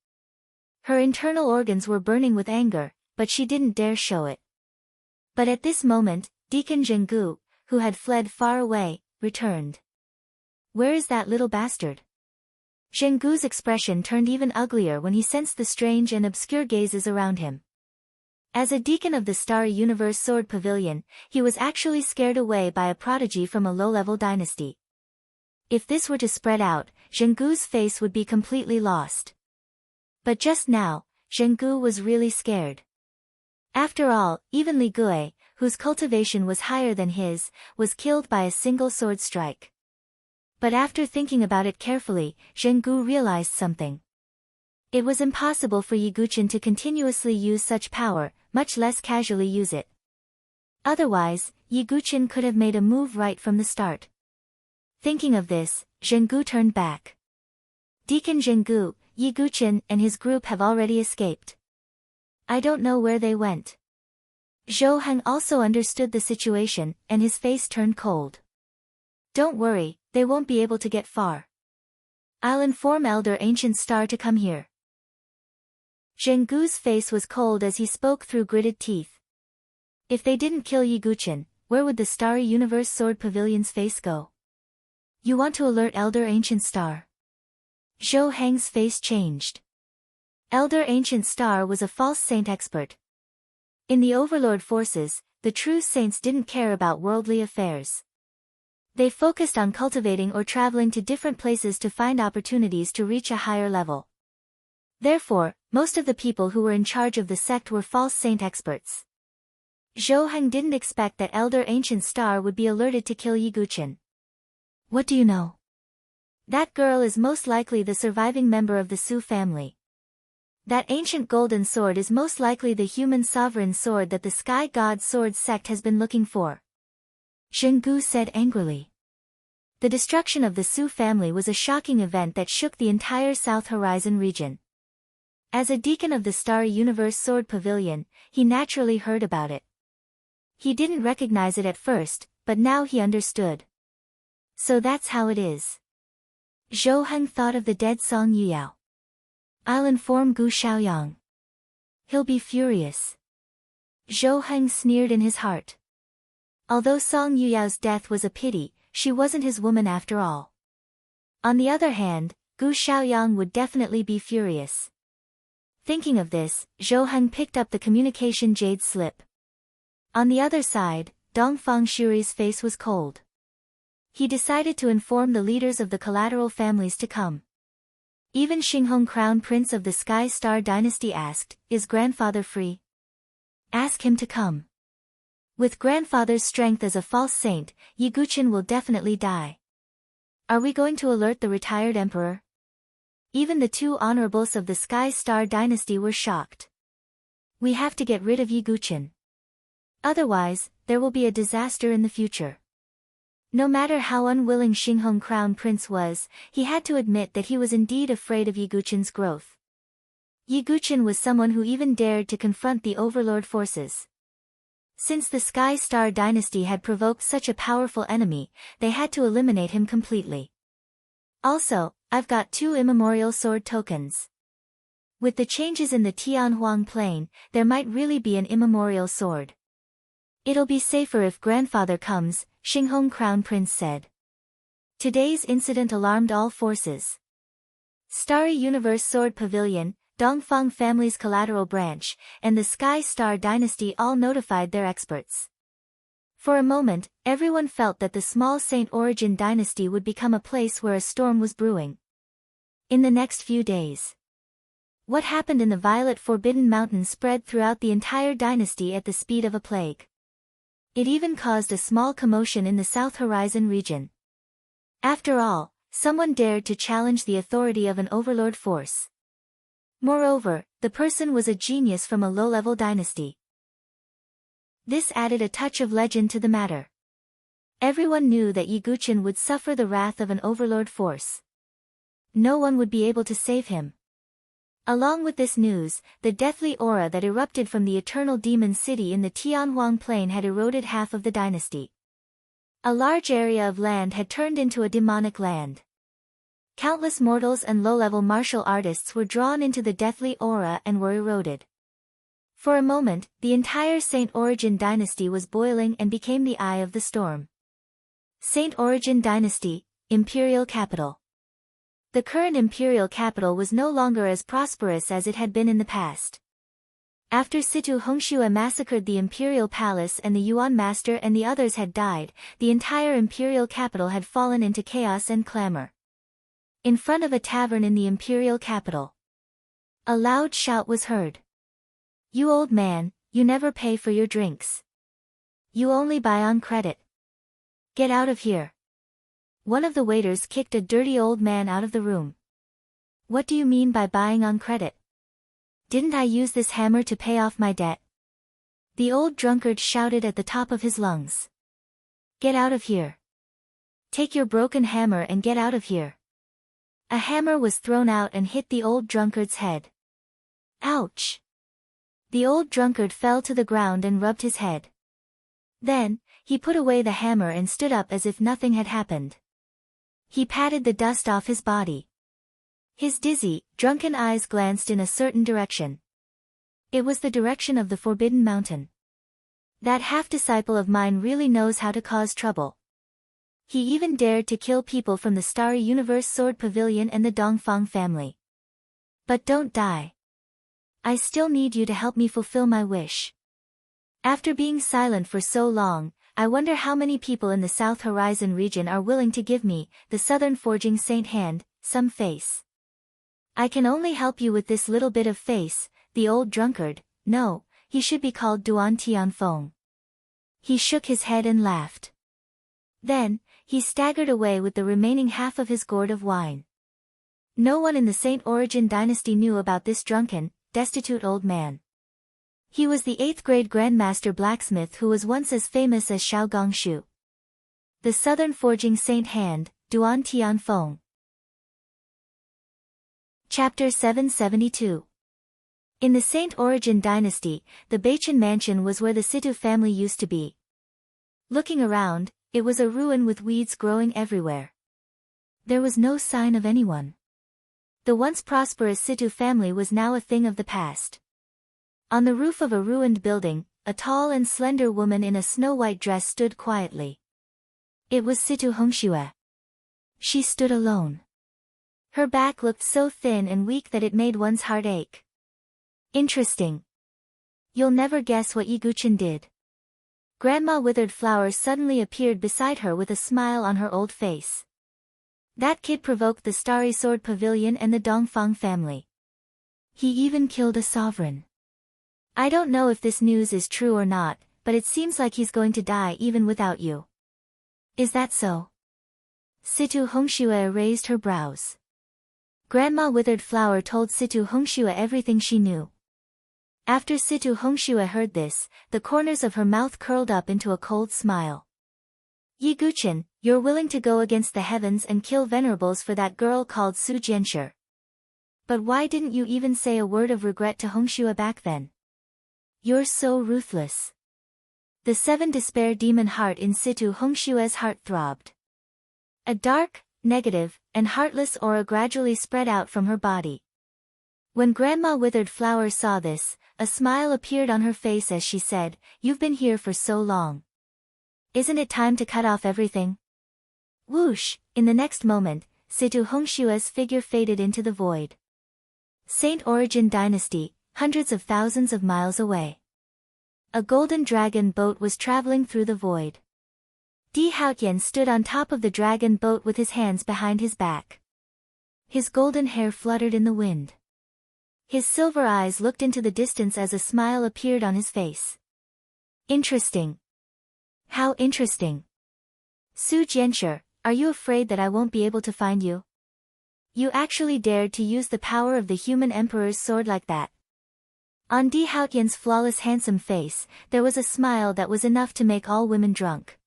Her internal organs were burning with anger, but she didn't dare show it. But at this moment, Deacon Zhenggu, who had fled far away, returned. "Where is that little bastard?" Zhenggu's expression turned even uglier when he sensed the strange and obscure gazes around him. As a deacon of the Starry Universe Sword Pavilion, he was actually scared away by a prodigy from a low-level dynasty. If this were to spread out, Zhenggu's face would be completely lost. But just now, Zhenggu was really scared. After all, even Li Gui, whose cultivation was higher than his, was killed by a single sword strike. But after thinking about it carefully, Zhenggu realized something. It was impossible for Yi Guqin to continuously use such power, much less casually use it. Otherwise, Yi Guqin could have made a move right from the start. Thinking of this, Zhenggu turned back. Deacon Zhenggu, Yi Guqin and his group have already escaped. I don't know where they went. Zhou Heng also understood the situation, and his face turned cold. Don't worry, they won't be able to get far. I'll inform Elder Ancient Star to come here. Zhenggu's face was cold as he spoke through gritted teeth. If they didn't kill Yi Guqin, where would the Starry Universe Sword Pavilion's face go? You want to alert Elder Ancient Star? Zhou Heng's face changed. Elder Ancient Star was a false saint expert. In the Overlord forces, the true saints didn't care about worldly affairs. They focused on cultivating or traveling to different places to find opportunities to reach a higher level. Therefore, most of the people who were in charge of the sect were false saint experts. Zhou Heng didn't expect that Elder Ancient Star would be alerted to kill Yi Guqin. What do you know? That girl is most likely the surviving member of the Su family. That ancient golden sword is most likely the human sovereign sword that the Sky God Sword sect has been looking for. Zhenggu said angrily. The destruction of the Su family was a shocking event that shook the entire South Horizon region. As a deacon of the Starry Universe Sword Pavilion, he naturally heard about it. He didn't recognize it at first, but now he understood. So that's how it is. Zhou Heng thought of the dead Song Yuyao. I'll inform Gu Xiaoyang. He'll be furious. Zhou Heng sneered in his heart. Although Song Yuyao's death was a pity, she wasn't his woman after all. On the other hand, Gu Xiaoyang would definitely be furious. Thinking of this, Zhou Heng picked up the communication jade slip. On the other side, Dongfang Shuri's face was cold. He decided to inform the leaders of the collateral families to come. Even Xinghong Crown Prince of the Sky Star Dynasty asked, "Is grandfather free? Ask him to come." With grandfather's strength as a false saint, Yi Guqin will definitely die. Are we going to alert the retired emperor? Even the two honorables of the Sky Star Dynasty were shocked. We have to get rid of Yi Guqin. Otherwise, there will be a disaster in the future. No matter how unwilling Xinghong Crown Prince was, he had to admit that he was indeed afraid of Yi Guqin's growth. Yi Guqin was someone who even dared to confront the Overlord forces. Since the Sky Star Dynasty had provoked such a powerful enemy, they had to eliminate him completely. Also, I've got 2 immemorial sword tokens. With the changes in the Tianhuang Plain, there might really be an immemorial sword. It'll be safer if grandfather comes, Xinghong Crown Prince said. Today's incident alarmed all forces. Starry Universe Sword Pavilion, Dongfang family's collateral branch, and the Sky Star Dynasty all notified their experts. For a moment, everyone felt that the small Saint Origin dynasty would become a place where a storm was brewing. In the next few days, what happened in the Violet Forbidden Mountain spread throughout the entire dynasty at the speed of a plague. It even caused a small commotion in the South Horizon region. After all, someone dared to challenge the authority of an overlord force. Moreover, the person was a genius from a low-level dynasty. This added a touch of legend to the matter. Everyone knew that Yi Guqin would suffer the wrath of an overlord force. No one would be able to save him. Along with this news, the deathly aura that erupted from the eternal demon city in the Tianhuang plain had eroded half of the dynasty. A large area of land had turned into a demonic land. Countless mortals and low-level martial artists were drawn into the deathly aura and were eroded. For a moment, the entire Saint Origin dynasty was boiling and became the eye of the storm. Saint Origin dynasty, imperial capital. The current imperial capital was no longer as prosperous as it had been in the past. After Situ Hongxue massacred the imperial palace and the Yuan master and the others had died, the entire imperial capital had fallen into chaos and clamor. In front of a tavern in the imperial capital, a loud shout was heard. "You old man, you never pay for your drinks. You only buy on credit. Get out of here." One of the waiters kicked a dirty old man out of the room. "What do you mean by buying on credit? Didn't I use this hammer to pay off my debt?" The old drunkard shouted at the top of his lungs. "Get out of here. Take your broken hammer and get out of here." A hammer was thrown out and hit the old drunkard's head. Ouch! The old drunkard fell to the ground and rubbed his head. Then, he put away the hammer and stood up as if nothing had happened. He patted the dust off his body. His dizzy, drunken eyes glanced in a certain direction. It was the direction of the Forbidden Mountain. That half-disciple of mine really knows how to cause trouble. He even dared to kill people from the Starry Universe Sword Pavilion and the Dongfang family. But don't die. I still need you to help me fulfill my wish. After being silent for so long, I wonder how many people in the South Horizon region are willing to give me, the Southern Forging Saint hand, some face. I can only help you with this little bit of face, the old drunkard. No, he should be called Duan Tianfeng. He shook his head and laughed. Then, he staggered away with the remaining half of his gourd of wine. No one in the Saint Origin dynasty knew about this drunken, destitute old man. He was the 8th-grade Grandmaster blacksmith who was once as famous as Xiao Gongshu. The Southern Forging Saint hand, Duan Tianfeng. Chapter 772. In the Saint Origin dynasty, the Beichen mansion was where the Situ family used to be. Looking around, it was a ruin with weeds growing everywhere. There was no sign of anyone. The once prosperous Situ family was now a thing of the past. On the roof of a ruined building, a tall and slender woman in a snow-white dress stood quietly. It was Situ Hongxue. She stood alone. Her back looked so thin and weak that it made one's heart ache. Interesting. You'll never guess what Yi Guchen did. Grandma Withered Flower suddenly appeared beside her with a smile on her old face. That kid provoked the Starry Sword Pavilion and the Dongfang family. He even killed a sovereign. I don't know if this news is true or not, but it seems like he's going to die even without you. Is that so? Situ Hongxue raised her brows. Grandma Withered Flower told Situ Hongxue everything she knew. After Situ Hongxue heard this, the corners of her mouth curled up into a cold smile. Yi Guchen, you're willing to go against the heavens and kill venerables for that girl called Su Jianshi. But why didn't you even say a word of regret to Hongxue back then? You're so ruthless. The 7 despair demon heart in Situ Hongxue's heart throbbed. A dark, negative, and heartless aura gradually spread out from her body. When Grandma Withered Flower saw this, a smile appeared on her face as she said, "You've been here for so long. Isn't it time to cut off everything?" Whoosh! In the next moment, Situ Hongxue's figure faded into the void. Saint Origin Dynasty, hundreds of thousands of miles away. A golden dragon boat was traveling through the void. Di Haotian stood on top of the dragon boat with his hands behind his back. His golden hair fluttered in the wind. His silver eyes looked into the distance as a smile appeared on his face. Interesting. How interesting. Su Jianshi, are you afraid that I won't be able to find you? You actually dared to use the power of the human emperor's sword like that. On Di Haotian's flawless handsome face, there was a smile that was enough to make all women drunk.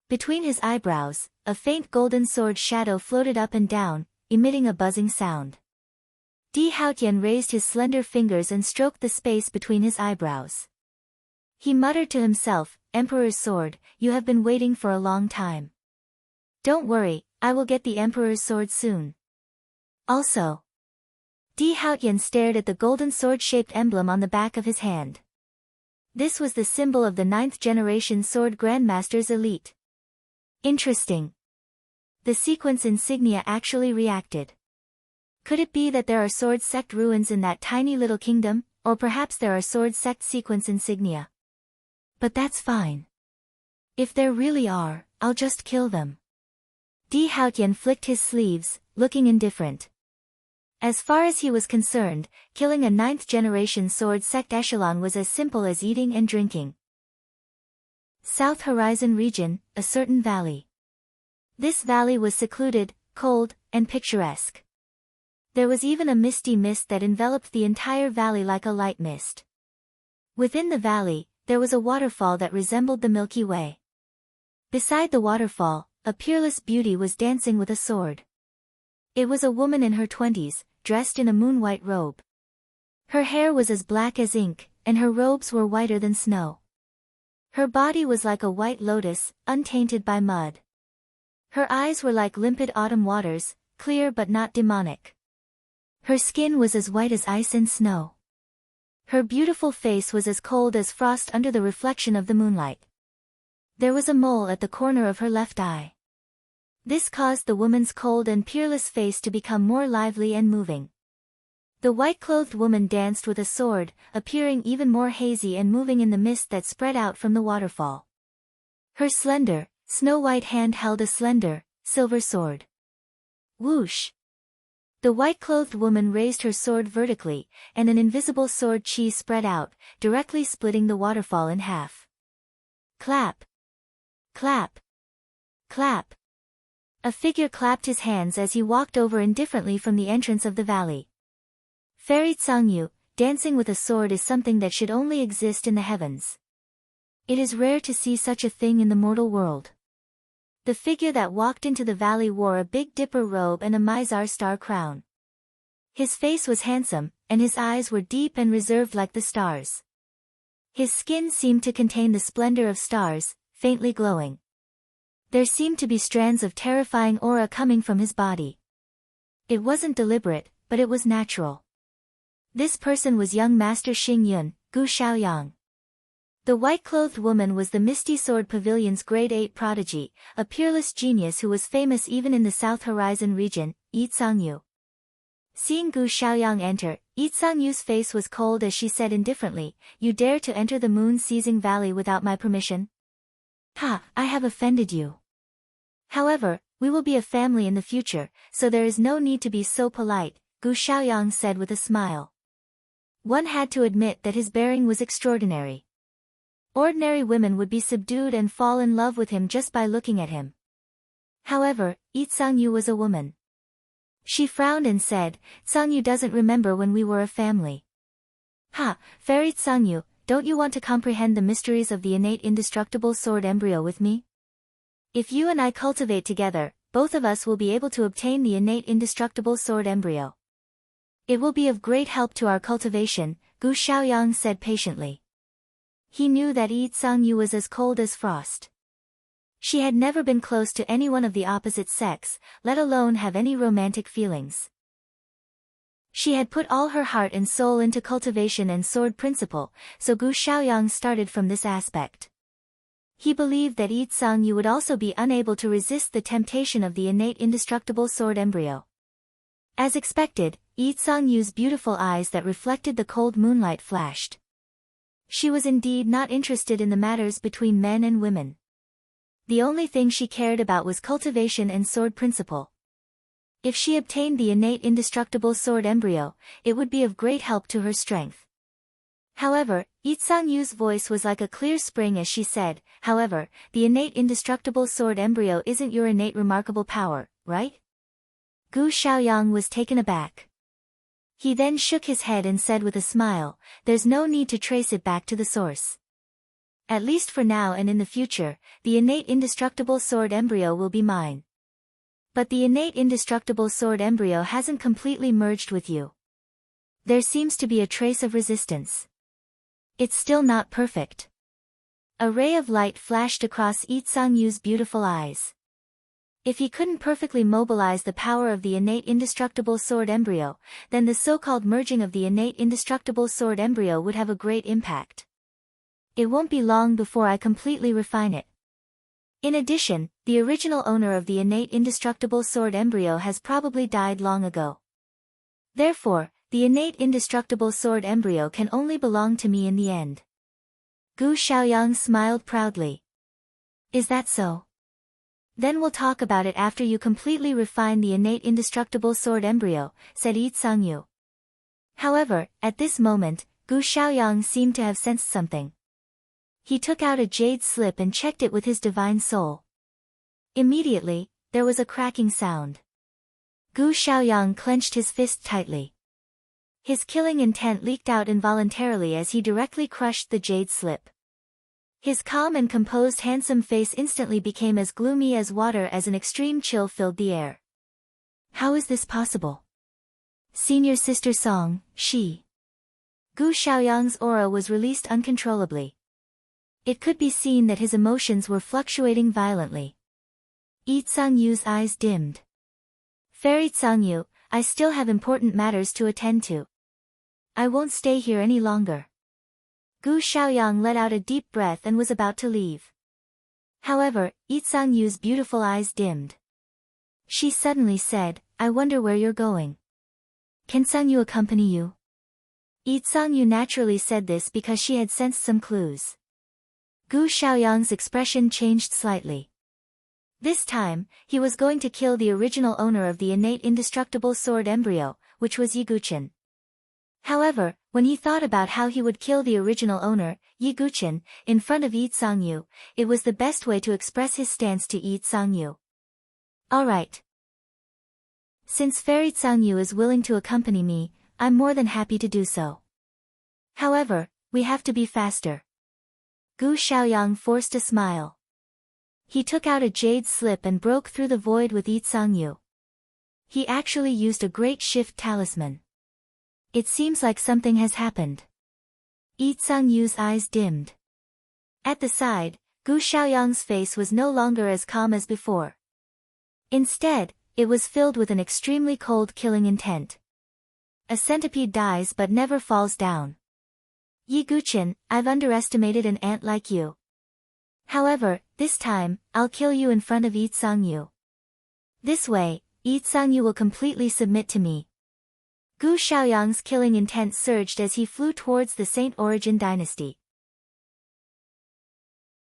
Between his eyebrows, a faint golden sword shadow floated up and down, emitting a buzzing sound. Di Haotian raised his slender fingers and stroked the space between his eyebrows. He muttered to himself, Emperor's sword, you have been waiting for a long time. Don't worry, I will get the Emperor's sword soon. Also. Di Haotian stared at the golden sword-shaped emblem on the back of his hand. This was the symbol of the 9th generation Sword Grandmaster's elite. Interesting. The sequence insignia actually reacted. Could it be that there are sword sect ruins in that tiny little kingdom, or perhaps there are sword sect sequence insignia? But that's fine. If there really are, I'll just kill them. Di Haotian flicked his sleeves, looking indifferent. As far as he was concerned, killing a 9th generation sword sect echelon was as simple as eating and drinking. South Horizon region, a certain valley. This valley was secluded, cold, and picturesque. There was even a misty mist that enveloped the entire valley like a light mist. Within the valley, there was a waterfall that resembled the Milky Way. Beside the waterfall, a peerless beauty was dancing with a sword. It was a woman in her 20s, dressed in a moon-white robe. Her hair was as black as ink, and her robes were whiter than snow. Her body was like a white lotus, untainted by mud. Her eyes were like limpid autumn waters, clear but not demonic. Her skin was as white as ice and snow. Her beautiful face was as cold as frost under the reflection of the moonlight. There was a mole at the corner of her left eye. This caused the woman's cold and peerless face to become more lively and moving. The white-clothed woman danced with a sword, appearing even more hazy and moving in the mist that spread out from the waterfall. Her slender, snow-white hand held a slender, silver sword. Whoosh! The white-clothed woman raised her sword vertically, and an invisible sword chi spread out, directly splitting the waterfall in half. Clap! Clap! Clap! A figure clapped his hands as he walked over indifferently from the entrance of the valley. Fairy Tsangyu, dancing with a sword is something that should only exist in the heavens. It is rare to see such a thing in the mortal world. The figure that walked into the valley wore a Big Dipper robe and a Mizar star crown. His face was handsome, and his eyes were deep and reserved like the stars. His skin seemed to contain the splendor of stars, faintly glowing. There seemed to be strands of terrifying aura coming from his body. It wasn't deliberate, but it was natural. This person was young Master Xing Yun, Gu Xiaoyang. The white-clothed woman was the Misty Sword Pavilion's Grade 8 prodigy, a peerless genius who was famous even in the South Horizon region, Yi Tsangyu. Seeing Gu Xiaoyang enter, Yi Tsangyu's face was cold as she said indifferently, "You dare to enter the moon-seizing valley without my permission? Ha, I have offended you. However, we will be a family in the future, so there is no need to be so polite," Gu Xiaoyang said with a smile. One had to admit that his bearing was extraordinary. Ordinary women would be subdued and fall in love with him just by looking at him. However, Yi Tsangyu was a woman. She frowned and said, "Tsangyu doesn't remember when we were a family." "Ha, Fairy Tsangyu, don't you want to comprehend the mysteries of the innate indestructible sword embryo with me? If you and I cultivate together, both of us will be able to obtain the innate indestructible sword embryo. It will be of great help to our cultivation," Gu Xiaoyang said patiently. He knew that Yi Tsangyu was as cold as frost. She had never been close to anyone of the opposite sex, let alone have any romantic feelings. She had put all her heart and soul into cultivation and sword principle, so Gu Xiaoyang started from this aspect. He believed that Yi Tsangyu would also be unable to resist the temptation of the innate indestructible sword embryo. As expected, Yi Tsangyu's beautiful eyes that reflected the cold moonlight flashed. She was indeed not interested in the matters between men and women. The only thing she cared about was cultivation and sword principle. If she obtained the innate indestructible sword embryo, it would be of great help to her strength. However, Yi Tsangyu's voice was like a clear spring as she said, "However, the innate indestructible sword embryo isn't your innate remarkable power, right?" Gu Xiaoyang was taken aback. He then shook his head and said with a smile, "There's no need to trace it back to the source. At least for now and in the future, the innate indestructible sword embryo will be mine. But the innate indestructible sword embryo hasn't completely merged with you. There seems to be a trace of resistance. It's still not perfect. A ray of light flashed across Yi Sang-yu's beautiful eyes. If he couldn't perfectly mobilize the power of the innate indestructible sword embryo, then the so-called merging of the innate indestructible sword embryo would have a great impact. It won't be long before I completely refine it. In addition, the original owner of the innate indestructible sword embryo has probably died long ago. Therefore, the innate indestructible sword embryo can only belong to me in the end. Gu Xiaoyang smiled proudly. Is that so? Then we'll talk about it after you completely refine the innate indestructible sword embryo, said Yi Sang-yu. However, at this moment, Gu Xiaoyang seemed to have sensed something. He took out a jade slip and checked it with his divine soul. Immediately, there was a cracking sound. Gu Xiaoyang clenched his fist tightly. His killing intent leaked out involuntarily as he directly crushed the jade slip. His calm and composed handsome face instantly became as gloomy as water as an extreme chill filled the air. How is this possible? Senior Sister Song, she. Gu Xiaoyang's aura was released uncontrollably. It could be seen that his emotions were fluctuating violently. Yi Sang-yu's eyes dimmed. Fairy Sang-yu, I still have important matters to attend to. I won't stay here any longer. Gu Xiaoyang let out a deep breath and was about to leave. However, Yi Sang-yu's beautiful eyes dimmed. She suddenly said, I wonder where you're going. Can Sang-yu accompany you? Yi Sang-yu naturally said this because she had sensed some clues. Gu Xiaoyang's expression changed slightly. This time, he was going to kill the original owner of the innate indestructible sword embryo, which was Yi Guqin. However, when he thought about how he would kill the original owner, Yi Guqin, in front of Yi Sang-yu, it was the best way to express his stance to Yi Sang-yu. Alright. Since Fairy Sang-yu is willing to accompany me, I'm more than happy to do so. However, we have to be faster. Gu Xiaoyang forced a smile. He took out a jade slip and broke through the void with Yi Sang-yu. He actually used a great shift talisman. It seems like something has happened. Yi Sang-yu's eyes dimmed. At the side, Gu Xiaoyang's face was no longer as calm as before. Instead, it was filled with an extremely cold killing intent. A centipede dies but never falls down. Yi Guqin, I've underestimated an ant like you. However, this time, I'll kill you in front of Yi Sang-yu. This way, Yi Sang-yu will completely submit to me. Gu Xiaoyang's killing intent surged as he flew towards the Saint Origin dynasty.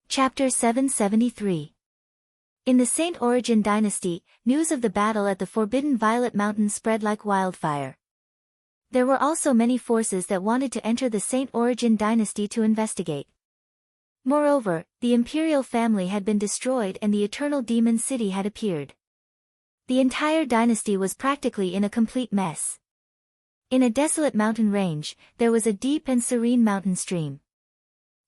Chapter 773. In the Saint Origin dynasty, news of the battle at the Forbidden Violet Mountain spread like wildfire. There were also many forces that wanted to enter the Saint Origin dynasty to investigate. Moreover, the imperial family had been destroyed and the Eternal Demon City had appeared. The entire dynasty was practically in a complete mess. In a desolate mountain range, there was a deep and serene mountain stream.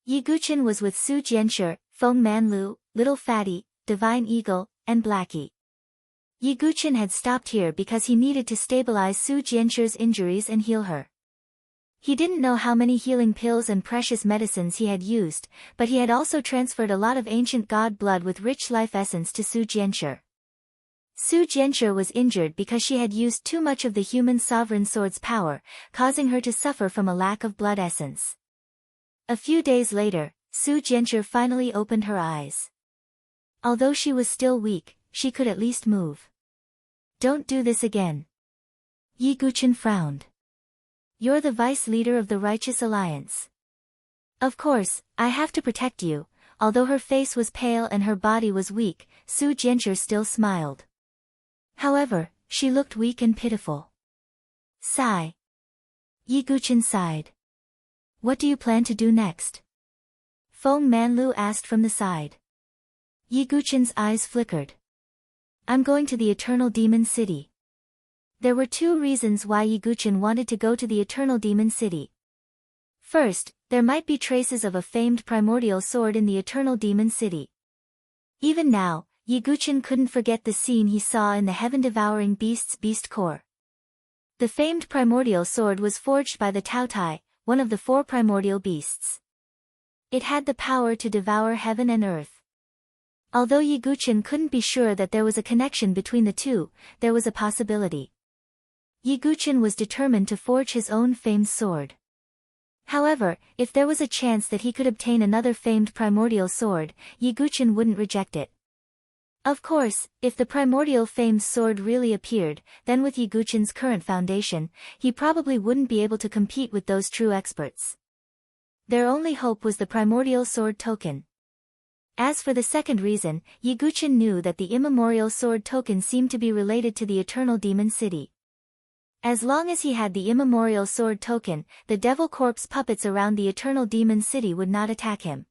Yi Guqin was with Su Jianshi, Feng Manlu, Little Fatty, Divine Eagle, and Blackie. Yi Guqin had stopped here because he needed to stabilize Su Jianshi's injuries and heal her. He didn't know how many healing pills and precious medicines he had used, but he had also transferred a lot of ancient god blood with rich life essence to Su Jianshi. Su Jianshi was injured because she had used too much of the human sovereign sword's power, causing her to suffer from a lack of blood essence. A few days later, Su Jianshi finally opened her eyes. Although she was still weak, she could at least move. Don't do this again. Yi Guqin frowned. You're the vice leader of the Righteous Alliance. Of course, I have to protect you. Although her face was pale and her body was weak, Su Jianshi still smiled. However, she looked weak and pitiful. Sigh. Yi Guqin sighed. What do you plan to do next? Feng Manlu asked from the side. Yi Guqin's eyes flickered. I'm going to the Eternal Demon City. There were two reasons why Yi Guqin wanted to go to the Eternal Demon City. First, there might be traces of a famed primordial sword in the Eternal Demon City. Even now, Yi Guqin couldn't forget the scene he saw in the heaven-devouring beast's beast core. The famed primordial sword was forged by the Taotai, one of the 4 primordial beasts. It had the power to devour heaven and earth. Although Yi Guqin couldn't be sure that there was a connection between the two, there was a possibility. Yi Guqin was determined to forge his own famed sword. However, if there was a chance that he could obtain another famed primordial sword, Yi Guqin wouldn't reject it. Of course, if the primordial famed sword really appeared, then with Yi Guqin's current foundation, he probably wouldn't be able to compete with those true experts. Their only hope was the primordial sword token. As for the second reason, Yi Guqin knew that the immemorial sword token seemed to be related to the eternal demon city. As long as he had the immemorial sword token, the devil corpse puppets around the eternal demon city would not attack him.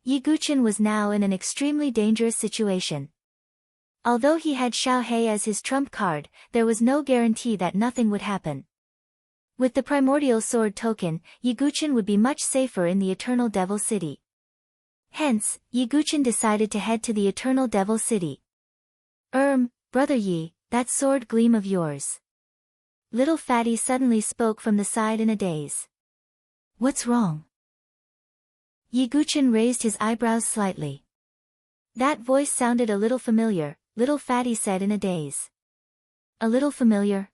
Yi Guqin was now in an extremely dangerous situation. Although he had Xiao He as his trump card, there was no guarantee that nothing would happen. With the primordial sword token, Yi Guqin would be much safer in the eternal devil city. Hence, Yi Guqin decided to head to the eternal devil city. Brother Yi, that sword gleam of yours. Little Fatty suddenly spoke from the side in a daze. What's wrong? Yi Guqin raised his eyebrows slightly. That voice sounded a little familiar, Little Fatty said in a daze. A little familiar?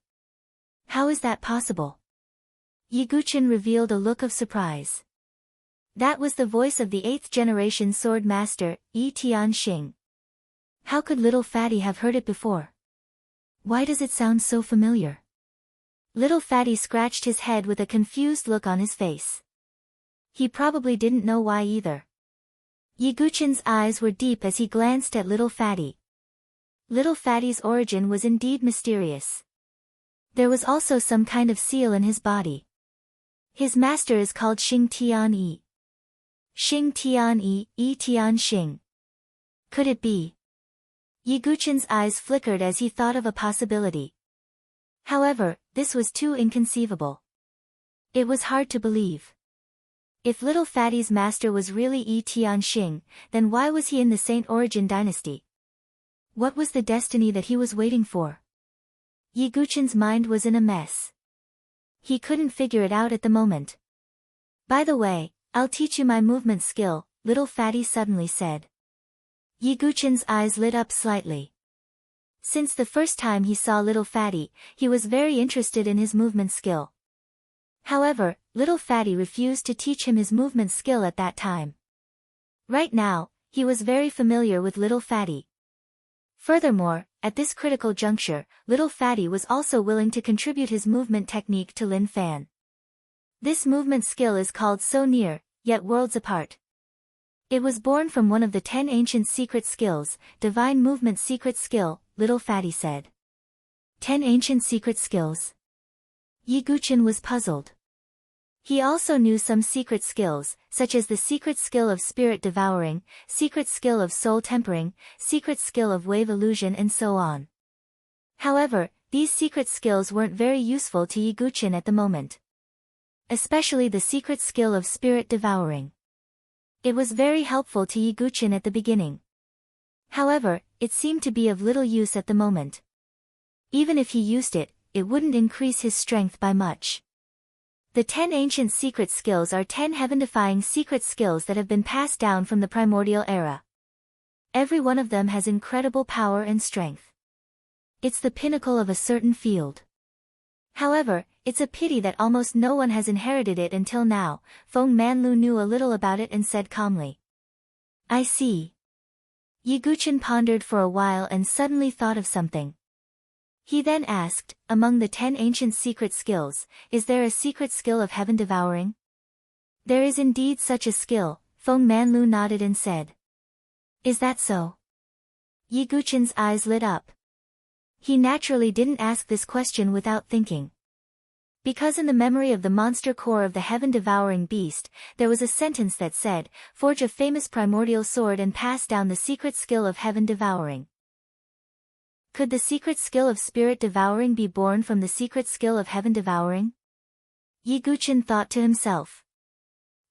How is that possible? Yi Guqin revealed a look of surprise. That was the voice of the 8th generation sword master, Yi Tianxing. How could Little Fatty have heard it before? Why does it sound so familiar? Little Fatty scratched his head with a confused look on his face. He probably didn't know why either. Yi Guqin's eyes were deep as he glanced at Little Fatty. Little Fatty's origin was indeed mysterious. There was also some kind of seal in his body. His master is called Xing Tian Yi. Xing Tian Yi, Yi Tian Xing. Could it be? Yi Guqin's eyes flickered as he thought of a possibility. However, this was too inconceivable. It was hard to believe. If Little Fatty's master was really Yi Tianxing, then why was he in the Saint Origin dynasty? What was the destiny that he was waiting for? Yi Guqin's mind was in a mess. He couldn't figure it out at the moment. By the way, I'll teach you my movement skill, Little Fatty suddenly said. Yi Guqin's eyes lit up slightly. Since the first time he saw Little Fatty, he was very interested in his movement skill. However, Little Fatty refused to teach him his movement skill at that time. Right now, he was very familiar with Little Fatty. Furthermore, at this critical juncture, Little Fatty was also willing to contribute his movement technique to Lin Fan. This movement skill is called So Near, Yet Worlds Apart. It was born from one of the 10 ancient secret skills, Divine Movement Secret Skill, Little Fatty said. 10 ancient secret skills? Yi Guqin was puzzled. He also knew some secret skills, such as the secret skill of spirit devouring, secret skill of soul tempering, secret skill of wave illusion and so on. However, these secret skills weren't very useful to Yi Guqin at the moment. Especially the secret skill of spirit devouring. It was very helpful to Yi Guqin at the beginning. However, it seemed to be of little use at the moment. Even if he used it, it wouldn't increase his strength by much. The 10 ancient secret skills are 10 heaven-defying secret skills that have been passed down from the primordial era. Every one of them has incredible power and strength. It's the pinnacle of a certain field. However, it's a pity that almost no one has inherited it until now. Feng Manlu knew a little about it and said calmly. I see. Yi Guqin pondered for a while and suddenly thought of something. He then asked, among the 10 ancient secret skills, is there a secret skill of heaven devouring? There is indeed such a skill, Feng Manlu nodded and said. Is that so? Yi Guqin's eyes lit up. He naturally didn't ask this question without thinking. Because in the memory of the monster core of the heaven-devouring beast, there was a sentence that said, forge a famous primordial sword and pass down the secret skill of heaven-devouring. Could the secret skill of spirit devouring be born from the secret skill of heaven devouring? Yi Guqin thought to himself.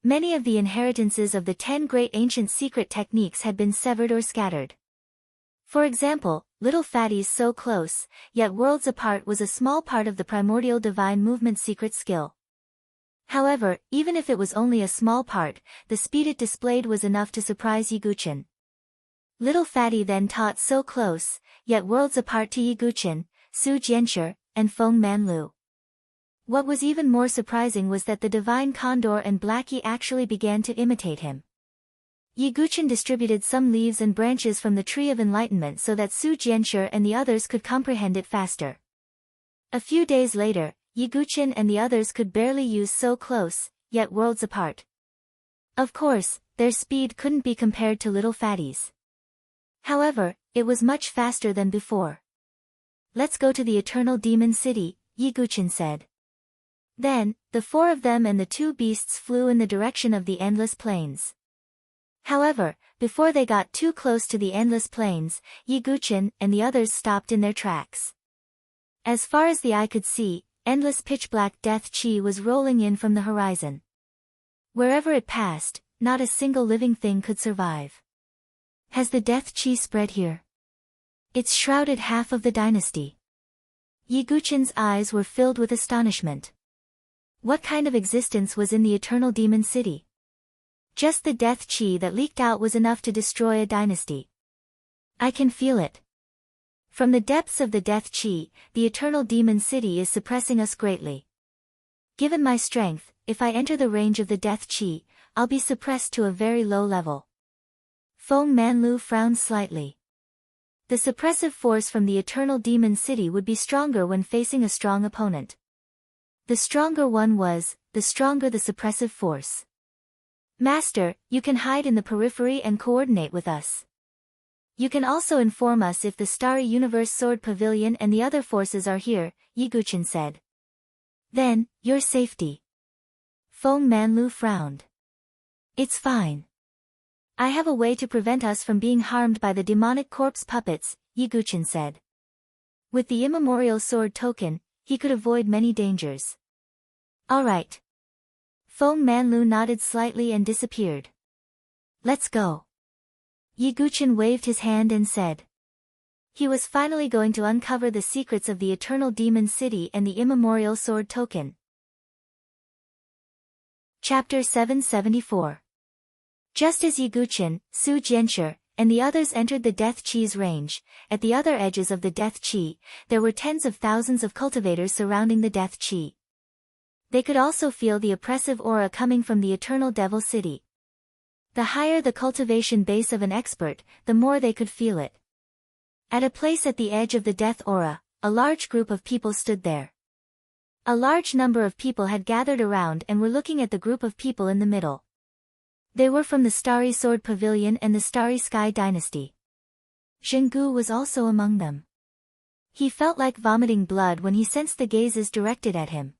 Many of the inheritances of the 10 great ancient secret techniques had been severed or scattered. For example, little fatties so close, yet worlds apart was a small part of the primordial divine movement secret skill. However, even if it was only a small part, the speed it displayed was enough to surprise Yiguchen. Little fatty then taught so close, yet worlds apart to Yiguchen, Su Jianshi, and Feng Manlu. What was even more surprising was that the divine condor and Blackie actually began to imitate him. Yiguchen distributed some leaves and branches from the Tree of Enlightenment so that Su Jianshi and the others could comprehend it faster. A few days later, Yiguchen and the others could barely use so close, yet worlds apart. Of course, their speed couldn't be compared to little fatties. However, it was much faster than before. "Let's go to the Eternal Demon City," Yiguchen said. Then, the four of them and the two beasts flew in the direction of the Endless Plains. However, before they got too close to the Endless Plains, Yiguchen and the others stopped in their tracks. As far as the eye could see, endless pitch-black death chi was rolling in from the horizon. Wherever it passed, not a single living thing could survive. Has the death chi spread here? It's shrouded half of the dynasty. Yiguchen's eyes were filled with astonishment. What kind of existence was in the Eternal Demon City? Just the death chi that leaked out was enough to destroy a dynasty. I can feel it. From the depths of the death chi, the Eternal Demon City is suppressing us greatly. Given my strength, if I enter the range of the death chi, I'll be suppressed to a very low level. Feng Manlu frowned slightly. The suppressive force from the Eternal Demon City would be stronger when facing a strong opponent. The stronger one was, the stronger the suppressive force. Master, you can hide in the periphery and coordinate with us. You can also inform us if the Starry Universe Sword Pavilion and the other forces are here, Yiguchen said. Then, your safety. Feng Manlu frowned. It's fine. I have a way to prevent us from being harmed by the demonic corpse puppets, Yiguchen said. With the immemorial sword token, he could avoid many dangers. All right. Feng Manlu nodded slightly and disappeared. Let's go. Yiguchen waved his hand and said. He was finally going to uncover the secrets of the Eternal Demon City and the immemorial sword token. Chapter 774. Just as Yiguchen, Su Jianshi, and the others entered the Death Chi's range, at the other edges of the Death Chi, there were tens of thousands of cultivators surrounding the Death Chi. They could also feel the oppressive aura coming from the Eternal Devil City. The higher the cultivation base of an expert, the more they could feel it. At a place at the edge of the death aura, a large group of people stood there. A large number of people had gathered around and were looking at the group of people in the middle. They were from the Starry Sword Pavilion and the Starry Sky Dynasty. Zhenggu was also among them. He felt like vomiting blood when he sensed the gazes directed at him.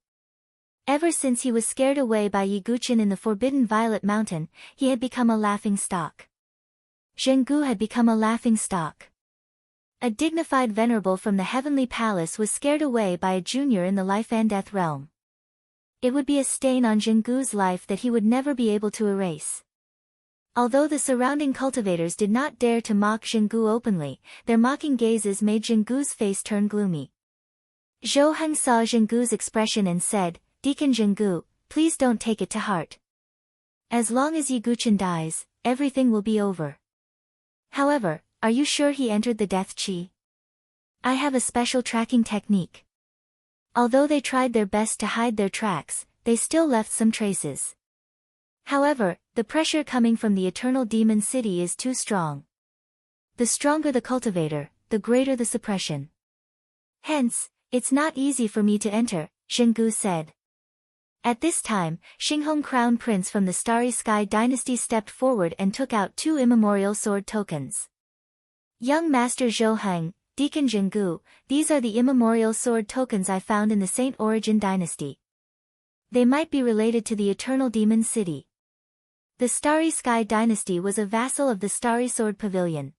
Ever since he was scared away by Yiguchen in the Forbidden Violet Mountain, he had become a laughing stock. Zhenggu had become a laughing stock. A dignified venerable from the Heavenly Palace was scared away by a junior in the life and death realm. It would be a stain on Zhenggu's life that he would never be able to erase. Although the surrounding cultivators did not dare to mock Zhenggu openly, their mocking gazes made Zhenggu's face turn gloomy. Zhou Heng saw Zhenggu's expression and said, Deacon Zhenggu, please don't take it to heart. As long as Yiguchen dies, everything will be over. However, are you sure he entered the Death Chi? I have a special tracking technique. Although they tried their best to hide their tracks, they still left some traces. However, the pressure coming from the Eternal Demon City is too strong. The stronger the cultivator, the greater the suppression. Hence, it's not easy for me to enter, Zhenggu said. At this time, Xinghong Crown Prince from the Starry Sky Dynasty stepped forward and took out 2 immemorial sword tokens. Young Master Zhou Heng, Deacon Zhenggu, these are the immemorial sword tokens I found in the Saint Origin Dynasty. They might be related to the Eternal Demon City. The Starry Sky Dynasty was a vassal of the Starry Sword Pavilion.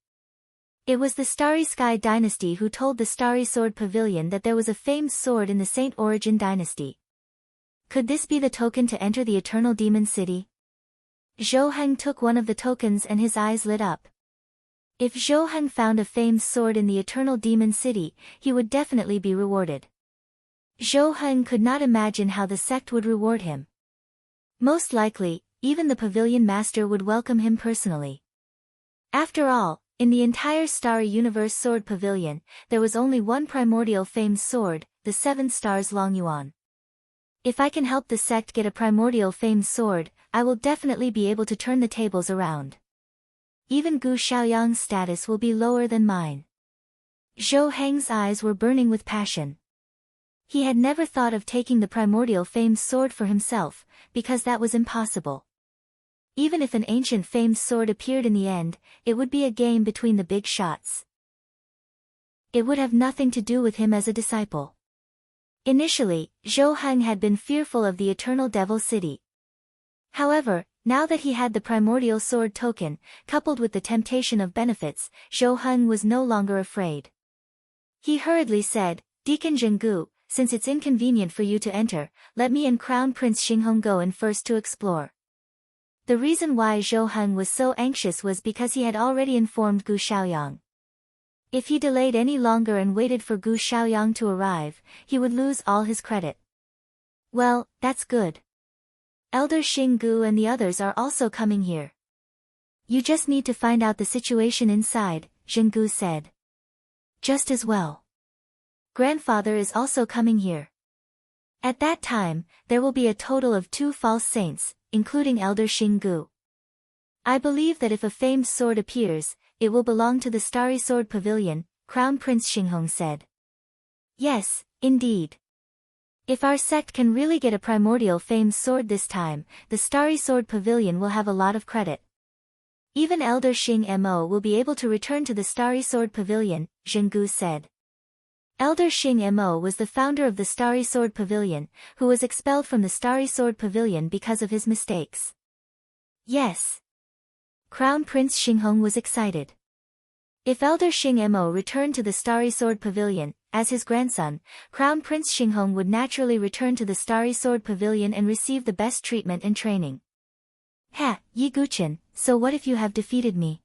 It was the Starry Sky Dynasty who told the Starry Sword Pavilion that there was a famed sword in the Saint Origin Dynasty. Could this be the token to enter the Eternal Demon City? Zhou Heng took one of the tokens and his eyes lit up. If Zhou Heng found a famed sword in the Eternal Demon City, he would definitely be rewarded. Zhou Heng could not imagine how the sect would reward him. Most likely, even the pavilion master would welcome him personally. After all, in the entire Starry Universe Sword Pavilion, there was only one primordial famed sword, the 7 stars Long Yuan. If I can help the sect get a primordial famed sword, I will definitely be able to turn the tables around. Even Gu Xiaoyang's status will be lower than mine. Zhou Heng's eyes were burning with passion. He had never thought of taking the primordial famed sword for himself, because that was impossible. Even if an ancient famed sword appeared in the end, it would be a game between the big shots. It would have nothing to do with him as a disciple. Initially, Zhou Heng had been fearful of the Eternal Devil City. However, now that he had the primordial sword token, coupled with the temptation of benefits, Zhou Heng was no longer afraid. He hurriedly said, "Deacon Zhenggu, since it's inconvenient for you to enter, let me and Crown Prince Xinghong go in first to explore." The reason why Zhou Heng was so anxious was because he had already informed Gu Xiaoyang. If he delayed any longer and waited for Gu Xiaoyang to arrive, he would lose all his credit. Well, that's good. Elder Xing Gu and the others are also coming here. You just need to find out the situation inside, Zheng Gu said. Just as well. Grandfather is also coming here. At that time, there will be a total of 2 false saints, including Elder Xing Gu. I believe that if a famed sword appears, it will belong to the Starry Sword Pavilion, Crown Prince Xinghong said. Yes, indeed. If our sect can really get a primordial famed sword this time, the Starry Sword Pavilion will have a lot of credit. Even Elder Xing Mo will be able to return to the Starry Sword Pavilion, Zheng Gu said. Elder Xing Mo was the founder of the Starry Sword Pavilion, who was expelled from the Starry Sword Pavilion because of his mistakes. Yes. Crown Prince Xinghong was excited. If Elder Xing Mo returned to the Starry Sword Pavilion, as his grandson, Crown Prince Xinghong would naturally return to the Starry Sword Pavilion and receive the best treatment and training. Ha, Yi Guchen, so what if you have defeated me?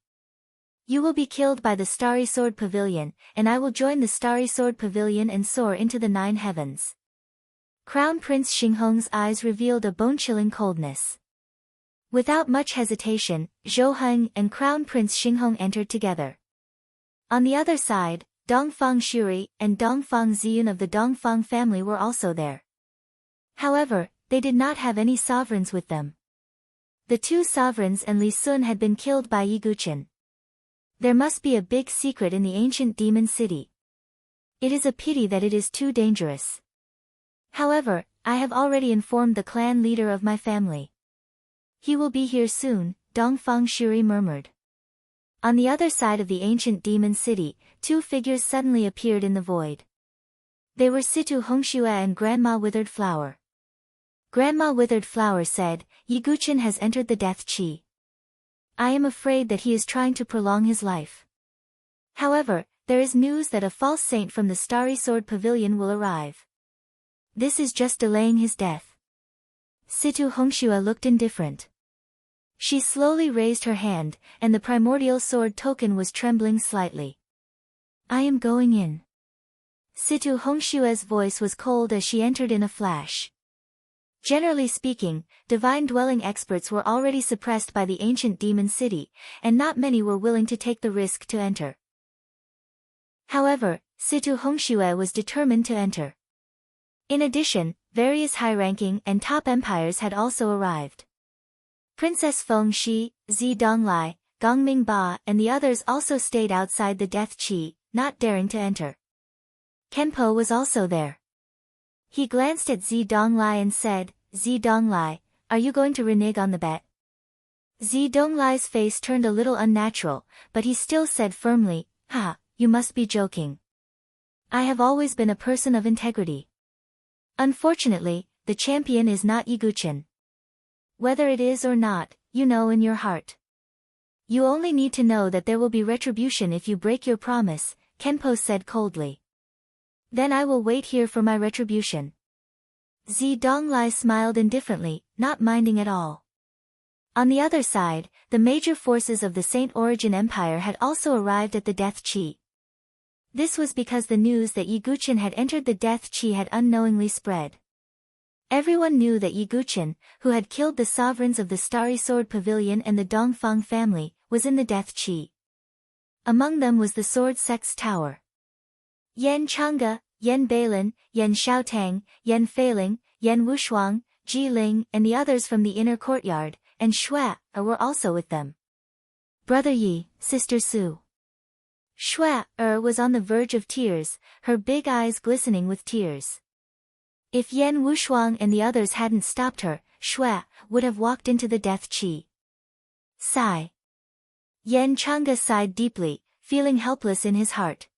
You will be killed by the Starry Sword Pavilion, and I will join the Starry Sword Pavilion and soar into the 9 heavens. Crown Prince Xinghong's eyes revealed a bone-chilling coldness. Without much hesitation, Zhou Heng and Crown Prince Xinghong entered together. On the other side, Dongfang Shuri and Dongfang Ziyun of the Dongfang family were also there. However, they did not have any sovereigns with them. The 2 sovereigns and Li Sun had been killed by Yi Guchen. There must be a big secret in the ancient demon city. It is a pity that it is too dangerous. However, I have already informed the clan leader of my family. He will be here soon, Dongfang Shuri murmured. On the other side of the ancient demon city, 2 figures suddenly appeared in the void. They were Situ Hongxue and Grandma Withered Flower. Grandma Withered Flower said, Yi Guchen has entered the death chi. I am afraid that he is trying to prolong his life. However, there is news that a false saint from the Starry Sword Pavilion will arrive. This is just delaying his death. Situ Hongxue looked indifferent. She slowly raised her hand, and the primordial sword token was trembling slightly. I am going in. Situ Hongshue's voice was cold as she entered in a flash. Generally speaking, divine dwelling experts were already suppressed by the ancient demon city, and not many were willing to take the risk to enter. However, Situ Hongxue was determined to enter. In addition, various high-ranking and top empires had also arrived. Princess Feng Shi, Zi Donglai, Gongming Ba and the others also stayed outside the death chi, not daring to enter. Kenpo was also there. He glanced at Zi Donglai and said, Zi Donglai, are you going to renege on the bet? Zi Donglai's face turned a little unnatural, but he still said firmly, Ha, you must be joking. I have always been a person of integrity. Unfortunately, the champion is not Yi Guchen. Whether it is or not, you know in your heart. You only need to know that there will be retribution if you break your promise, Kenpo said coldly. Then I will wait here for my retribution. Zi Donglai smiled indifferently, not minding at all. On the other side, the major forces of the Saint Origin Empire had also arrived at the Death Chi. This was because the news that Yi Guqin had entered the Death Chi had unknowingly spread. Everyone knew that Yi Guqin, who had killed the sovereigns of the Starry Sword Pavilion and the Dongfang family, was in the Death Chi. Among them was the Sword Sect's tower. Yan Changge, Yan Beilan, Yan Xiaotang, Yan Feiling, Yan Wushuang, Ji Ling, and the others from the inner courtyard, and Xue were also with them. Brother Yi, Sister Su. Xue was on the verge of tears, her big eyes glistening with tears. If Yan Wushuang and the others hadn't stopped her, Xue would have walked into the Death Chi. Sigh. Yan Changge sighed deeply, feeling helpless in his heart.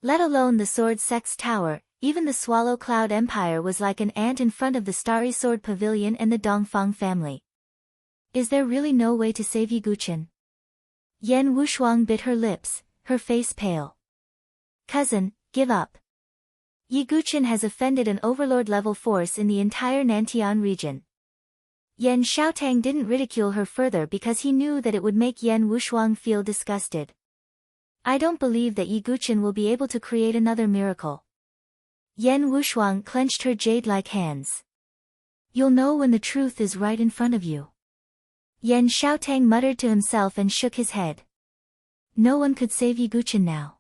Let alone the Sword Sect's tower, even the Swallow Cloud Empire was like an ant in front of the Starry Sword Pavilion and the Dongfang family. Is there really no way to save Yi Guqin? Yan Wushuang bit her lips, her face pale. Cousin, give up. Yi Guqin has offended an overlord-level force in the entire Nantian region. Yan Xiaotang didn't ridicule her further because he knew that it would make Yan Wushuang feel disgusted. I don't believe that Yi Guqin will be able to create another miracle. Yan Wushuang clenched her jade-like hands. You'll know when the truth is right in front of you. Yan Xiaotang muttered to himself and shook his head. No one could save Yi Guqin now.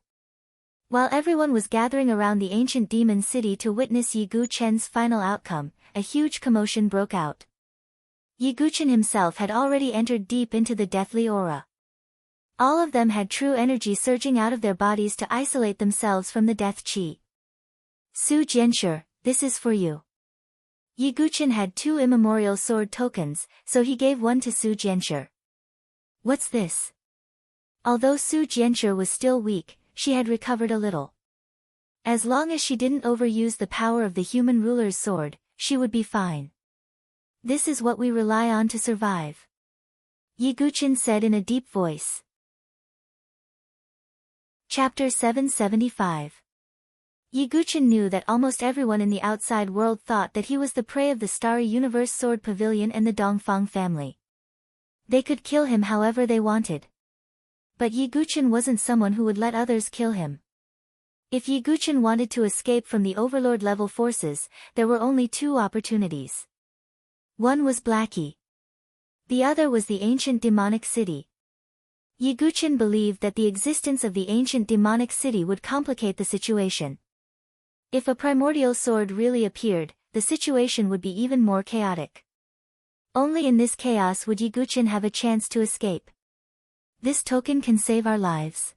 While everyone was gathering around the ancient demon city to witness Yi Guqin's final outcome, a huge commotion broke out. Yi Guqin himself had already entered deep into the deathly aura. All of them had true energy surging out of their bodies to isolate themselves from the Death Chi. Su Jianshi, this is for you. Yi Guqin had 2 immemorial sword tokens, so he gave one to Su Jianshi. What's this? Although Su Jianshi was still weak, she had recovered a little. As long as she didn't overuse the power of the human ruler's sword, she would be fine. This is what we rely on to survive. Yi Guqin said in a deep voice. Chapter 775. Yi Guqin knew that almost everyone in the outside world thought that he was the prey of the Starry Universe Sword Pavilion and the Dongfang family. They could kill him however they wanted. But Yi Guqin wasn't someone who would let others kill him. If Yi Guqin wanted to escape from the overlord-level forces, there were only 2 opportunities. One was Blackie. The other was the ancient demonic city. Yi Guqin believed that the existence of the ancient demonic city would complicate the situation. If a primordial sword really appeared, the situation would be even more chaotic. Only in this chaos would Yi Guqin have a chance to escape. This token can save our lives.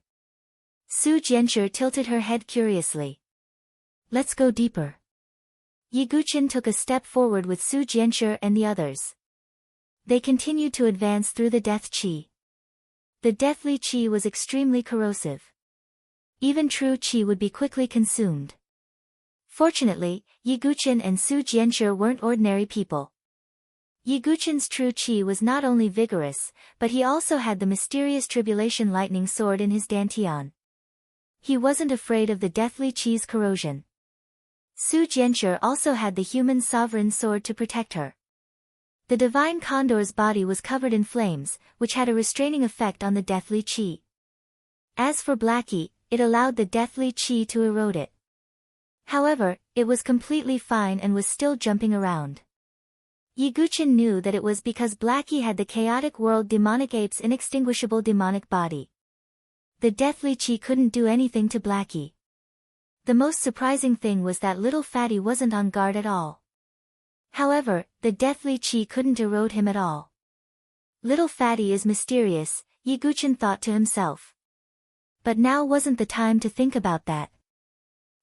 Su Jianshi tilted her head curiously. Let's go deeper. Yi Guqin took a step forward with Su Jianshi and the others. They continued to advance through the Death Chi. The deathly Chi was extremely corrosive. Even true Chi would be quickly consumed. Fortunately, Yi Guqin and Su Jianshi weren't ordinary people. Yi Guqin's true Chi was not only vigorous, but he also had the mysterious tribulation lightning sword in his dantian. He wasn't afraid of the deathly Chi's corrosion. Su Jianshi also had the human sovereign sword to protect her. The divine condor's body was covered in flames, which had a restraining effect on the deathly Chi. As for Blackie, it allowed the deathly Chi to erode it. However, it was completely fine and was still jumping around. Yi Guqin knew that it was because Blackie had the chaotic world demonic ape's inextinguishable demonic body. The deathly Chi couldn't do anything to Blackie. The most surprising thing was that little fatty wasn't on guard at all. However, the deathly Chi couldn't erode him at all. Little fatty is mysterious, Yi Guqin thought to himself. But now wasn't the time to think about that.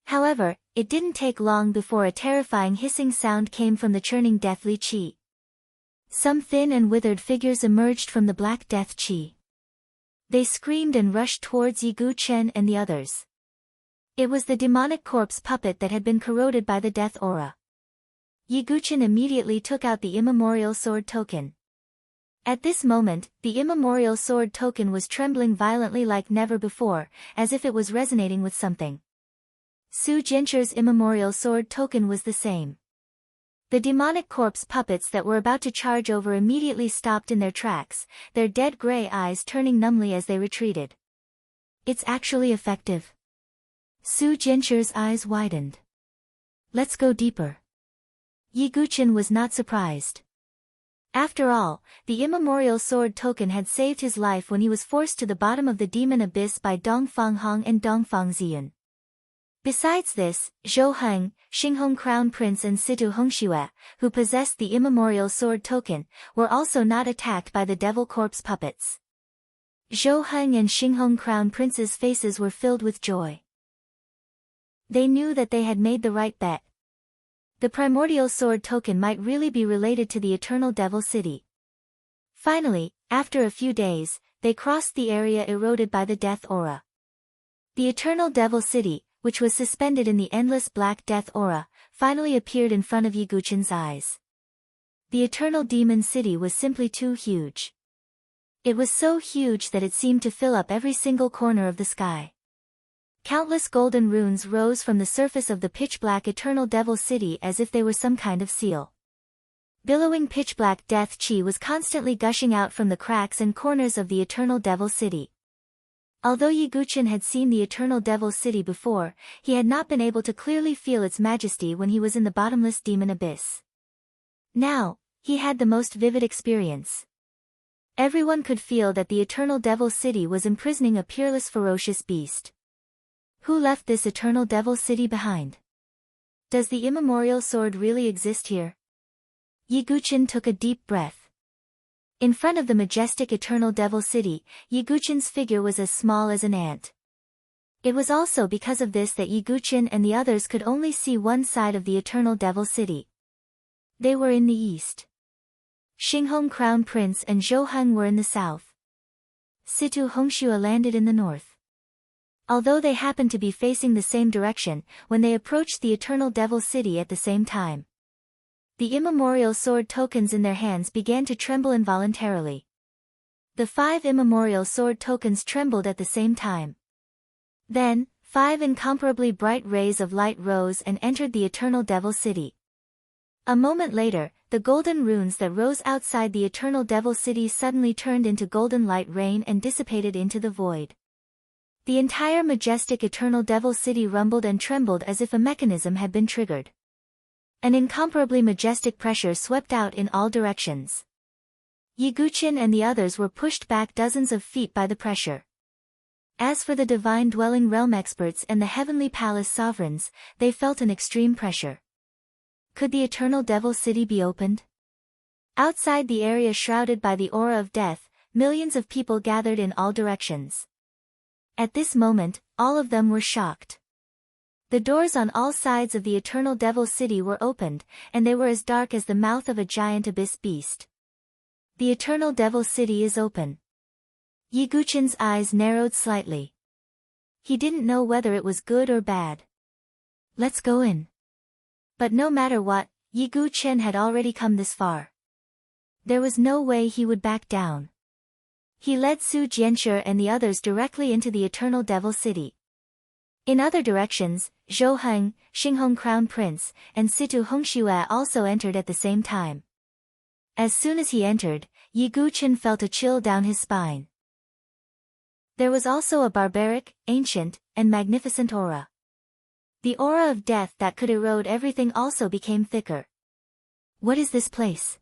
However, it didn't take long before a terrifying hissing sound came from the churning deathly Chi. Some thin and withered figures emerged from the black death Chi. They screamed and rushed towards Yi Guqin and the others. It was the demonic corpse puppet that had been corroded by the death aura. Yi Guqin immediately took out the immemorial sword token. At this moment, the immemorial sword token was trembling violently like never before, as if it was resonating with something. Su Jianshi's immemorial sword token was the same. The demonic corpse puppets that were about to charge over immediately stopped in their tracks, their dead gray eyes turning numbly as they retreated. It's actually effective. Su Jianche's eyes widened. Let's go deeper. Yi Guqin was not surprised. After all, the immemorial sword token had saved his life when he was forced to the bottom of the demon abyss by Dongfang Hong and Dongfang Ziyun. Besides this, Zhou Heng, Xinghong Crown Prince and Situ Hongxue, who possessed the immemorial sword token, were also not attacked by the devil corpse puppets. Zhou Heng and Xinghong Crown Prince's faces were filled with joy. They knew that they had made the right bet. The primordial sword token might really be related to the Eternal Devil City. Finally, after a few days, they crossed the area eroded by the death aura. The Eternal Devil City, which was suspended in the endless black death aura, finally appeared in front of Yi Guqin's eyes. The Eternal Demon City was simply too huge. It was so huge that it seemed to fill up every single corner of the sky. Countless golden runes rose from the surface of the pitch-black Eternal Devil City as if they were some kind of seal. Billowing pitch-black death chi was constantly gushing out from the cracks and corners of the Eternal Devil City. Although Yi Guqin had seen the Eternal Devil City before, he had not been able to clearly feel its majesty when he was in the bottomless demon abyss. Now, he had the most vivid experience. Everyone could feel that the Eternal Devil City was imprisoning a peerless ferocious beast. Who left this Eternal Devil City behind? Does the immemorial sword really exist here? Yi Guqin took a deep breath. In front of the majestic Eternal Devil City, Yi Guqin's figure was as small as an ant. It was also because of this that Yi Guqin and the others could only see one side of the Eternal Devil City. They were in the east. Xinghong Crown Prince and Zhou Heng were in the south. Situ Hongxue landed in the north. Although they happened to be facing the same direction, when they approached the Eternal Devil City at the same time, the immemorial sword tokens in their hands began to tremble involuntarily. The 5 immemorial sword tokens trembled at the same time. Then, 5 incomparably bright rays of light rose and entered the Eternal Devil City. A moment later, the golden runes that rose outside the Eternal Devil City suddenly turned into golden light rain and dissipated into the void. The entire majestic Eternal Devil City rumbled and trembled as if a mechanism had been triggered. An incomparably majestic pressure swept out in all directions. Yi Guqin and the others were pushed back dozens of feet by the pressure. As for the Divine Dwelling Realm experts and the Heavenly Palace sovereigns, they felt an extreme pressure. Could the Eternal Devil City be opened? Outside the area shrouded by the aura of death, millions of people gathered in all directions. At this moment, all of them were shocked. The doors on all sides of the Eternal Devil City were opened, and they were as dark as the mouth of a giant abyss beast. The Eternal Devil City is open. Yi Guqin's eyes narrowed slightly. He didn't know whether it was good or bad. Let's go in. But no matter what, Yi Guqin had already come this far. There was no way he would back down. He led Su Jianche and the others directly into the Eternal Devil City. In other directions, Zhou Heng, Xinghong Crown Prince, and Situ Hongxue also entered at the same time. As soon as he entered, Yi Guqin felt a chill down his spine. There was also a barbaric, ancient, and magnificent aura. The aura of death that could erode everything also became thicker. What is this place?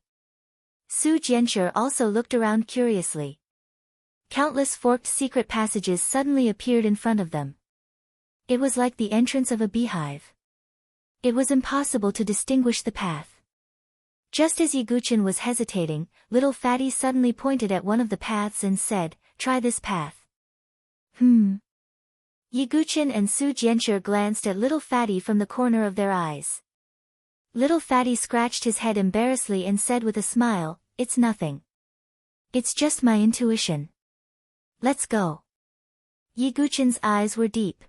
Su Jianche also looked around curiously. Countless forked secret passages suddenly appeared in front of them. It was like the entrance of a beehive. It was impossible to distinguish the path. Just as Yi Guqin was hesitating, Little Fatty suddenly pointed at one of the paths and said, "Try this path." Yi Guqin and Su Jianche glanced at Little Fatty from the corner of their eyes. Little Fatty scratched his head embarrassedly and said with a smile, "It's nothing. It's just my intuition. Let's go." Yi Guqin's eyes were deep.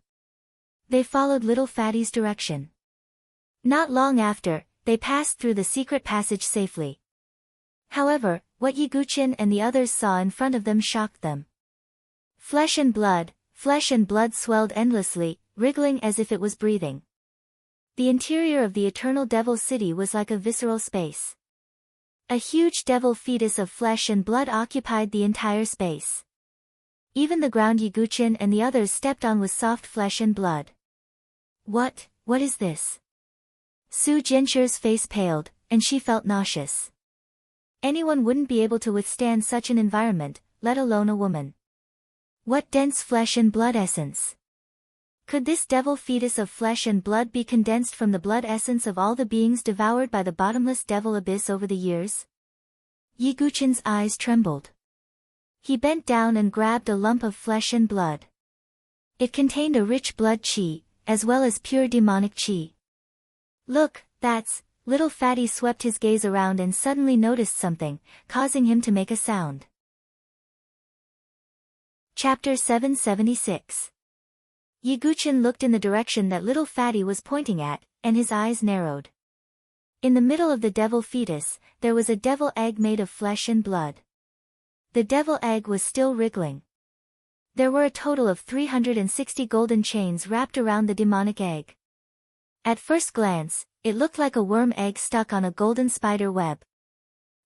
They followed Little Fatty's direction. Not long after, they passed through the secret passage safely. However, what Yi Guqin and the others saw in front of them shocked them. Flesh and blood swelled endlessly, wriggling as if it was breathing. The interior of the eternal devil city was like a visceral space. A huge devil fetus of flesh and blood occupied the entire space. Even the ground Yiguchen and the others stepped on was soft flesh and blood. What is this? Su Jinshi's face paled, and she felt nauseous. Anyone wouldn't be able to withstand such an environment, let alone a woman. What dense flesh and blood essence? Could this devil fetus of flesh and blood be condensed from the blood essence of all the beings devoured by the bottomless devil abyss over the years? Yiguchen's eyes trembled. He bent down and grabbed a lump of flesh and blood. It contained a rich blood qi, as well as pure demonic qi. Look, that's... Little Fatty swept his gaze around and suddenly noticed something, causing him to make a sound. Chapter 776. Yiguchen looked in the direction that little Fatty was pointing at, and his eyes narrowed. In the middle of the devil fetus, there was a devil egg made of flesh and blood. The devil egg was still wriggling. There were a total of 360 golden chains wrapped around the demonic egg. At first glance, it looked like a worm egg stuck on a golden spider web.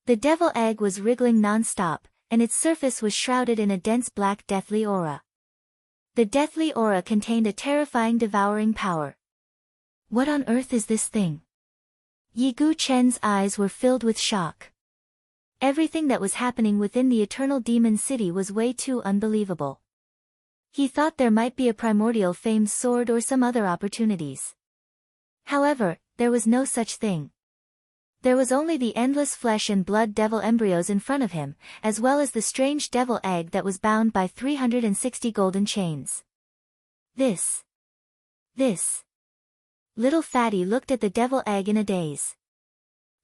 The devil egg was wriggling non-stop, and its surface was shrouded in a dense black deathly aura. The deathly aura contained a terrifying devouring power. What on earth is this thing? Yiguchen's eyes were filled with shock. Everything that was happening within the eternal demon city was way too unbelievable. He thought there might be a primordial famed sword or some other opportunities. However, there was no such thing. There was only the endless flesh and blood devil embryos in front of him, as well as the strange devil egg that was bound by 360 golden chains. This. Little Fatty looked at the devil egg in a daze.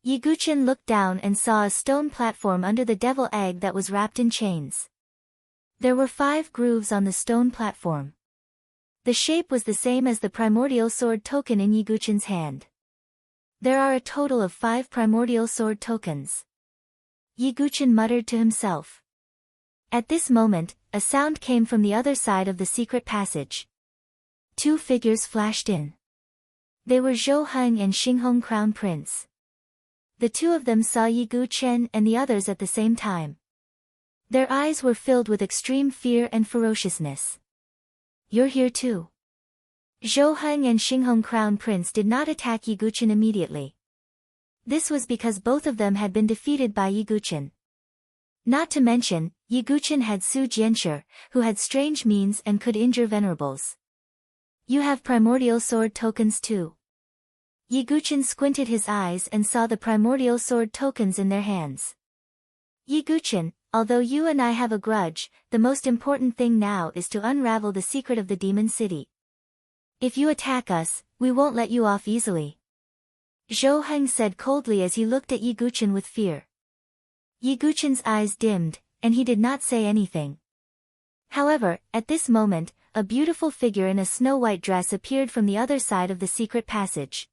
Yiguchen looked down and saw a stone platform under the devil egg that was wrapped in chains. There were 5 grooves on the stone platform. The shape was the same as the primordial sword token in Yiguchen's hand. There are a total of 5 primordial sword tokens. Yiguchen muttered to himself. At this moment, a sound came from the other side of the secret passage. 2 figures flashed in. They were Zhou Heng and Xinghong Crown Prince. The 2 of them saw Yiguchen and the others at the same time. Their eyes were filled with extreme fear and ferociousness. You're here too. Zhou Heng and Xinghong Crown Prince did not attack Yiguchen immediately. This was because both of them had been defeated by Yiguchen. Not to mention, Yiguchen had Su Jianshi, who had strange means and could injure venerables. You have primordial sword tokens too. Yiguchen squinted his eyes and saw the primordial sword tokens in their hands. Yiguchen, although you and I have a grudge, the most important thing now is to unravel the secret of the demon city. If you attack us, we won't let you off easily. Zhou Heng said coldly as he looked at Yiguchen with fear. Yiguchen's eyes dimmed, and he did not say anything. However, at this moment, a beautiful figure in a snow-white dress appeared from the other side of the secret passage.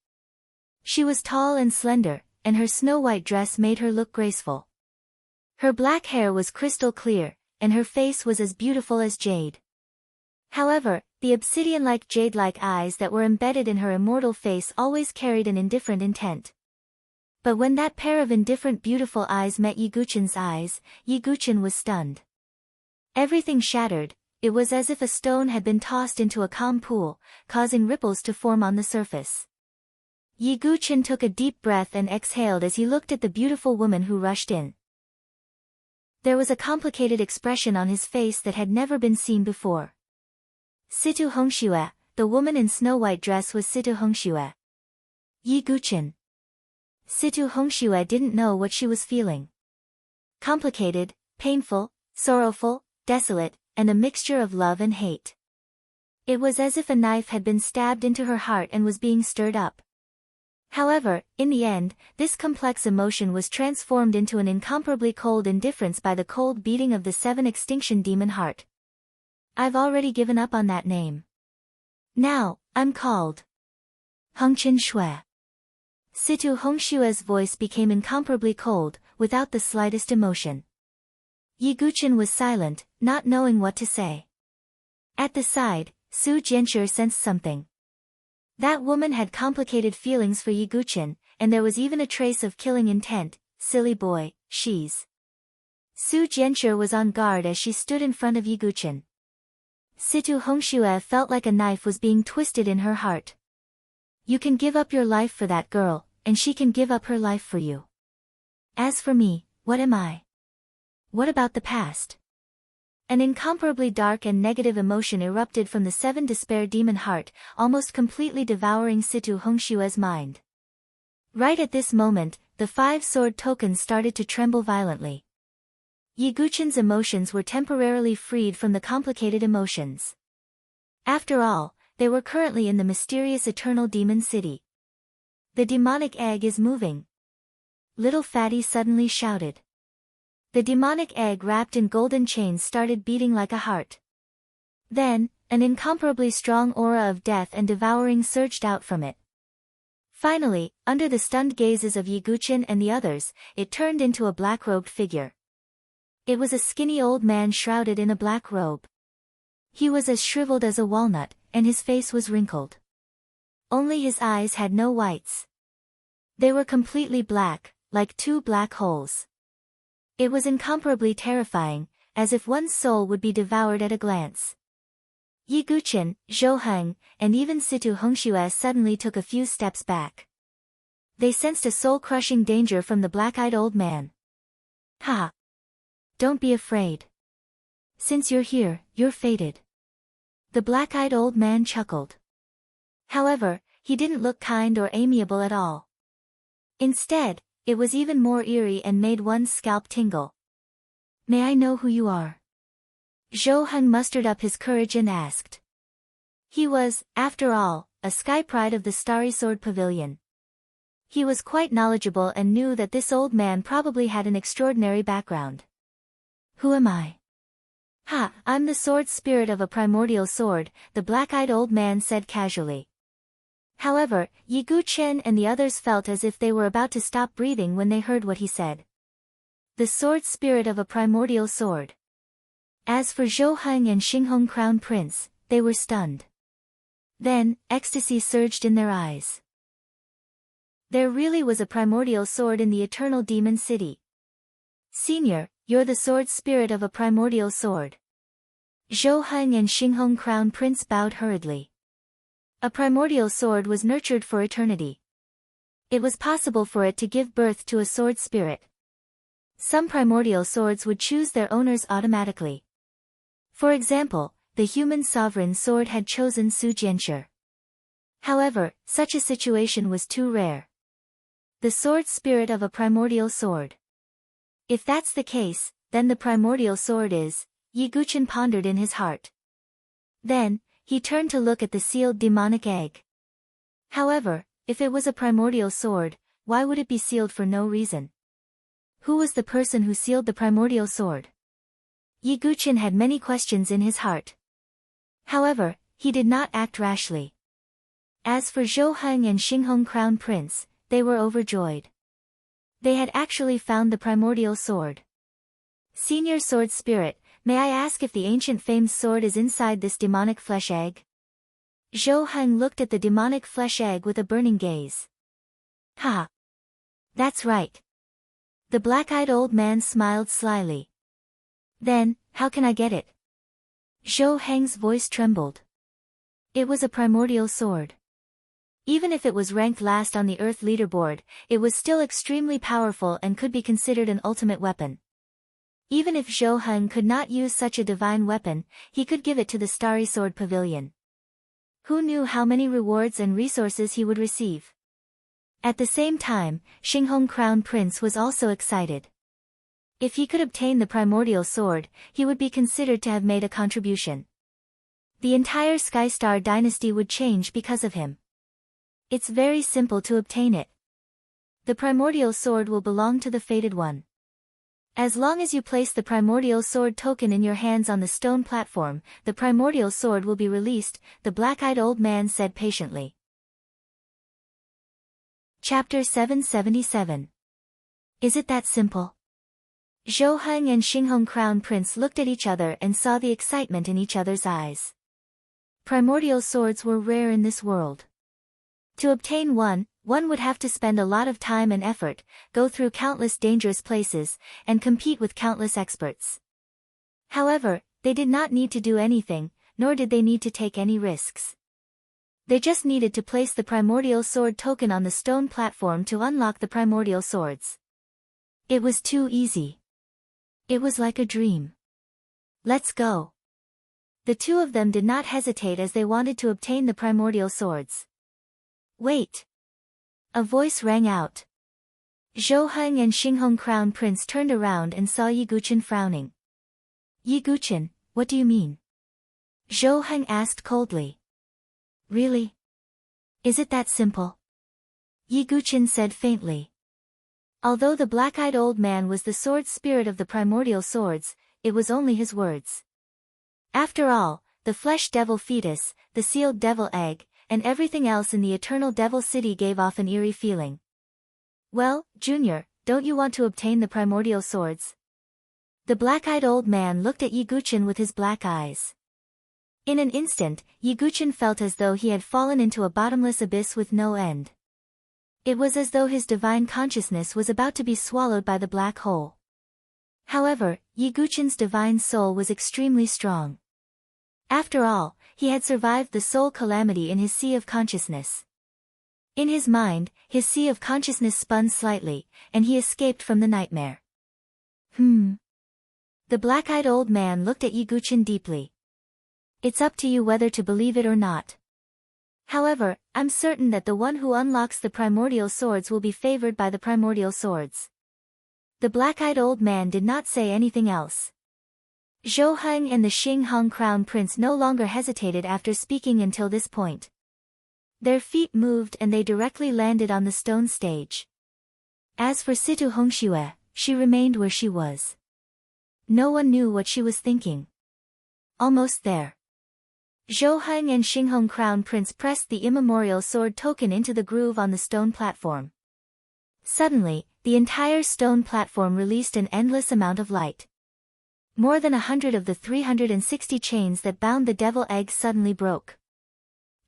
She was tall and slender, and her snow-white dress made her look graceful. Her black hair was crystal clear, and her face was as beautiful as jade. However, the obsidian-like jade-like eyes that were embedded in her immortal face always carried an indifferent intent. But when that pair of indifferent beautiful eyes met Yiguchen's eyes, Yiguchen was stunned. Everything shattered. It was as if a stone had been tossed into a calm pool, causing ripples to form on the surface. Yiguchen took a deep breath and exhaled as he looked at the beautiful woman who rushed in. There was a complicated expression on his face that had never been seen before. Situ Hongxue, the woman in snow-white dress was Situ Hongxue. Yiguchen. Situ Hongxue didn't know what she was feeling. Complicated, painful, sorrowful, desolate, and a mixture of love and hate. It was as if a knife had been stabbed into her heart and was being stirred up. However, in the end, this complex emotion was transformed into an incomparably cold indifference by the cold beating of the 7 extinction demon heart. I've already given up on that name. Now, I'm called Hongchen Shui. Situ Hongshue's voice became incomparably cold, without the slightest emotion. Yiguchen was silent, not knowing what to say. At the side, Su Jianshi sensed something. That woman had complicated feelings for Yiguchen, and there was even a trace of killing intent. Silly boy, she's. Su Jianxue was on guard as she stood in front of Yiguchen. Situ Hongxue felt like a knife was being twisted in her heart. You can give up your life for that girl, and she can give up her life for you. As for me, what am I? What about the past? An incomparably dark and negative emotion erupted from the seven despair demon heart, almost completely devouring Situ Hongshue's mind. Right at this moment, the five-sword token started to tremble violently. Yiguchen's emotions were temporarily freed from the complicated emotions. After all, they were currently in the mysterious Eternal Demon City. The demonic egg is moving. Little Fatty suddenly shouted. The demonic egg wrapped in golden chains started beating like a heart. Then, an incomparably strong aura of death and devouring surged out from it. Finally, under the stunned gazes of Yiguchen and the others, it turned into a black-robed figure. It was a skinny old man shrouded in a black robe. He was as shriveled as a walnut, and his face was wrinkled. Only his eyes had no whites. They were completely black, like two black holes. It was incomparably terrifying, as if one's soul would be devoured at a glance. Yiguchen, Zhou Heng, and even Situ Hongxue suddenly took a few steps back. They sensed a soul-crushing danger from the black-eyed old man. Ha! Don't be afraid. Since you're here, you're fated. The black-eyed old man chuckled. However, he didn't look kind or amiable at all. Instead, it was even more eerie and made one's scalp tingle. May I know who you are? Zhou Heng mustered up his courage and asked. He was, after all, a sky pride of the Starry Sword Pavilion. He was quite knowledgeable and knew that this old man probably had an extraordinary background. Who am I? Ha, I'm the sword spirit of a primordial sword, the black-eyed old man said casually. However, Yiguchen and the others felt as if they were about to stop breathing when they heard what he said. The sword spirit of a primordial sword. As for Zhou Heng and Xinghong Crown Prince, they were stunned. Then, ecstasy surged in their eyes. There really was a primordial sword in the Eternal Demon City. Senior, you're the sword spirit of a primordial sword. Zhou Heng and Xinghong Crown Prince bowed hurriedly. A primordial sword was nurtured for eternity. It was possible for it to give birth to a sword spirit. Some primordial swords would choose their owners automatically. For example, the human sovereign sword had chosen Su Jianxue. However, such a situation was too rare. The sword spirit of a primordial sword. If that's the case, then the primordial sword is, Yiguchen pondered in his heart. Then, he turned to look at the sealed demonic egg. However, if it was a primordial sword, why would it be sealed for no reason? Who was the person who sealed the primordial sword? Yiguchen had many questions in his heart. However, he did not act rashly. As for Zhou Heng and Xinghong Crown Prince, they were overjoyed. They had actually found the primordial sword. Senior Sword Spirit, may I ask if the ancient famed sword is inside this demonic flesh egg? Zhou Heng looked at the demonic flesh egg with a burning gaze. Ha! That's right. The black-eyed old man smiled slyly. Then, how can I get it? Zhou Heng's voice trembled. It was a primordial sword. Even if it was ranked last on the Earth leaderboard, it was still extremely powerful and could be considered an ultimate weapon. Even if Zhou Heng could not use such a divine weapon, he could give it to the Starry Sword Pavilion. Who knew how many rewards and resources he would receive? At the same time, Xinghong Crown Prince was also excited. If he could obtain the primordial sword, he would be considered to have made a contribution. The entire Skystar dynasty would change because of him. It's very simple to obtain it. The primordial sword will belong to the fated one. As long as you place the primordial sword token in your hands on the stone platform, the primordial sword will be released, the black-eyed old man said patiently. Chapter 777. Is it that simple? Zhou Heng and Xinghong Crown Prince looked at each other and saw the excitement in each other's eyes. Primordial swords were rare in this world. To obtain one would have to spend a lot of time and effort, go through countless dangerous places, and compete with countless experts. However, they did not need to do anything, nor did they need to take any risks. They just needed to place the primordial sword token on the stone platform to unlock the primordial swords. It was too easy. It was like a dream. Let's go. The two of them did not hesitate as they wanted to obtain the primordial swords. Wait. A voice rang out. Zhou Heng and Xinghong Crown Prince turned around and saw Yi Guqin frowning. Yi Guqin, what do you mean? Zhou Heng asked coldly. Really? Is it that simple? Yi Guqin said faintly. Although the black-eyed old man was the sword spirit of the primordial swords, it was only his words. After all, the flesh devil fetus, the sealed devil egg, and everything else in the eternal devil city gave off an eerie feeling. Well, Junior, don't you want to obtain the primordial swords? The black-eyed old man looked at Yi Guqin with his black eyes. In an instant, Yi Guqin felt as though he had fallen into a bottomless abyss with no end. It was as though his divine consciousness was about to be swallowed by the black hole. However, Yi Guqin's divine soul was extremely strong. After all, he had survived the soul calamity in his sea of consciousness. In his mind, his sea of consciousness spun slightly, and he escaped from the nightmare. The black-eyed old man looked at Yi Guqin deeply. It's up to you whether to believe it or not. However, I'm certain that the one who unlocks the primordial swords will be favored by the primordial swords. The black-eyed old man did not say anything else. Zhou Heng and the Xinghong Crown Prince no longer hesitated after speaking until this point. Their feet moved and they directly landed on the stone stage. As for Situ Hongxue, she remained where she was. No one knew what she was thinking. Almost there. Zhou Heng and Xinghong Crown Prince pressed the immemorial sword token into the groove on the stone platform. Suddenly, the entire stone platform released an endless amount of light. More than 100 of the 360 chains that bound the devil egg suddenly broke.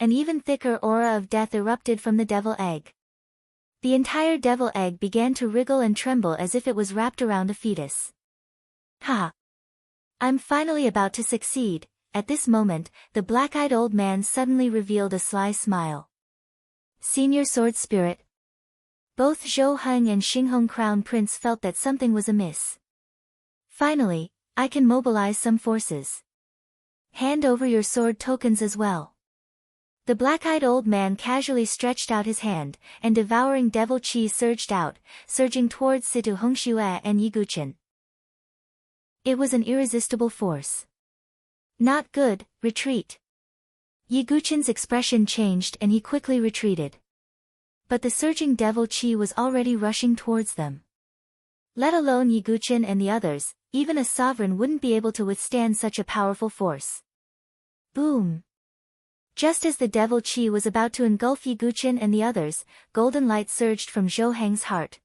An even thicker aura of death erupted from the devil egg. The entire devil egg began to wriggle and tremble as if it was wrapped around a fetus. Ha! I'm finally about to succeed. At this moment, the black-eyed old man suddenly revealed a sly smile. Senior Sword Spirit. Both Zhou Heng and Xinghong Crown Prince felt that something was amiss. Finally, I can mobilize some forces. Hand over your sword tokens as well. The black-eyed old man casually stretched out his hand, and devouring devil chi surged out, surging towards Situ Hongxue and Yi Guqin. It was an irresistible force. Not good, retreat. Yi Guqin's expression changed and he quickly retreated. But the surging devil chi was already rushing towards them. Let alone Yi Guqin and the others, even a sovereign wouldn't be able to withstand such a powerful force. Boom! Just as the devil chi was about to engulf Yi Guqin and the others, golden light surged from Zhou Heng's heart.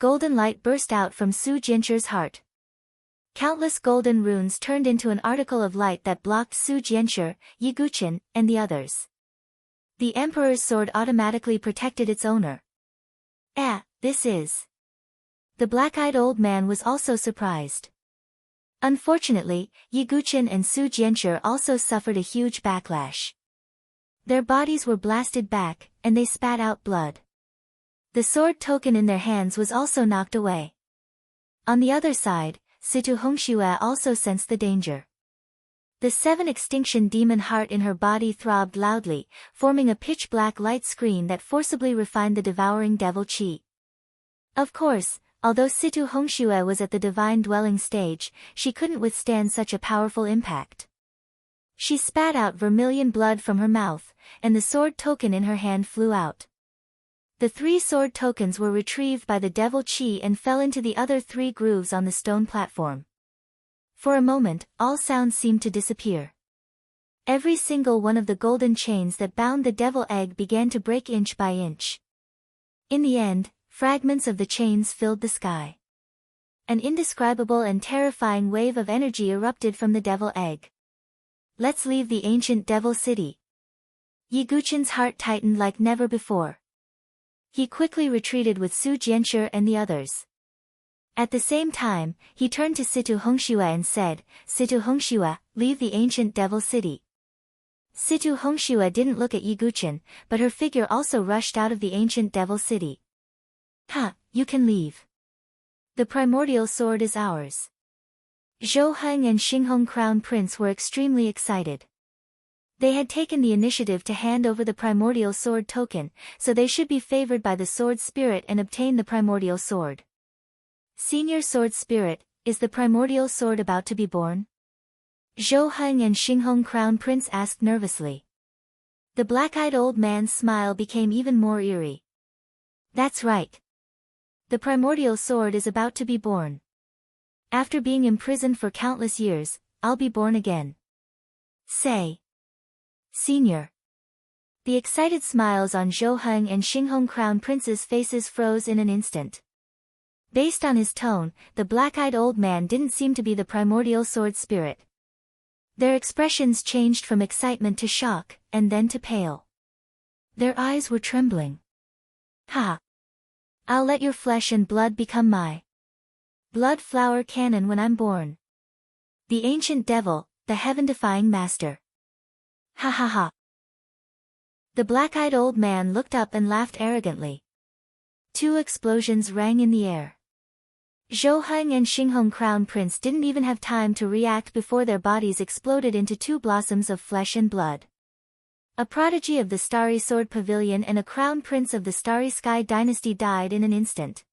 Golden light burst out from Su Jianchu's heart. Countless golden runes turned into an article of light that blocked Su Jianchu, Yi Guqin, and the others. The Emperor's sword automatically protected its owner. This is... The black-eyed old man was also surprised. Unfortunately, Yi Guqin and Su Jianchu also suffered a huge backlash. Their bodies were blasted back, and they spat out blood. The sword token in their hands was also knocked away. On the other side, Situ Hongxue also sensed the danger. The 7 extinction demon heart in her body throbbed loudly, forming a pitch-black light screen that forcibly refined the devouring devil chi. Of course, although Situ Hongxue was at the divine dwelling stage, she couldn't withstand such a powerful impact. She spat out vermilion blood from her mouth, and the sword token in her hand flew out. The 3 sword tokens were retrieved by the devil chi and fell into the other 3 grooves on the stone platform. For a moment, all sounds seemed to disappear. Every single one of the golden chains that bound the devil egg began to break inch by inch. In the end, fragments of the chains filled the sky. An indescribable and terrifying wave of energy erupted from the devil egg. Let's leave the ancient devil city. Yi Guqin's heart tightened like never before. He quickly retreated with Su Jianshi and the others. At the same time, he turned to Situ Hongxue and said, Situ Hongxue, leave the ancient devil city. Situ Hongxue didn't look at Yi Guqin, but her figure also rushed out of the ancient devil city. You can leave. The primordial sword is ours. Zhou Heng and Xinghong Crown Prince were extremely excited. They had taken the initiative to hand over the primordial sword token, so they should be favored by the sword spirit and obtain the primordial sword. Senior Sword Spirit, is the primordial sword about to be born? Zhou Heng and Xinghong Crown Prince asked nervously. The black-eyed old man's smile became even more eerie. That's right. The primordial sword is about to be born. After being imprisoned for countless years, I'll be born again. Say. Senior. The excited smiles on Zhou Heng and Xinghong Crown Prince's faces froze in an instant. Based on his tone, the black-eyed old man didn't seem to be the primordial sword spirit. Their expressions changed from excitement to shock, and then to pale. Their eyes were trembling. I'll let your flesh and blood become my blood flower cannon when I'm born. The ancient devil, the heaven-defying master. The black-eyed old man looked up and laughed arrogantly. Two explosions rang in the air. Zhou Heng and Xinghong Crown Prince didn't even have time to react before their bodies exploded into two blossoms of flesh and blood. A prodigy of the Starry Sword Pavilion and a crown prince of the Starry Sky Dynasty died in an instant.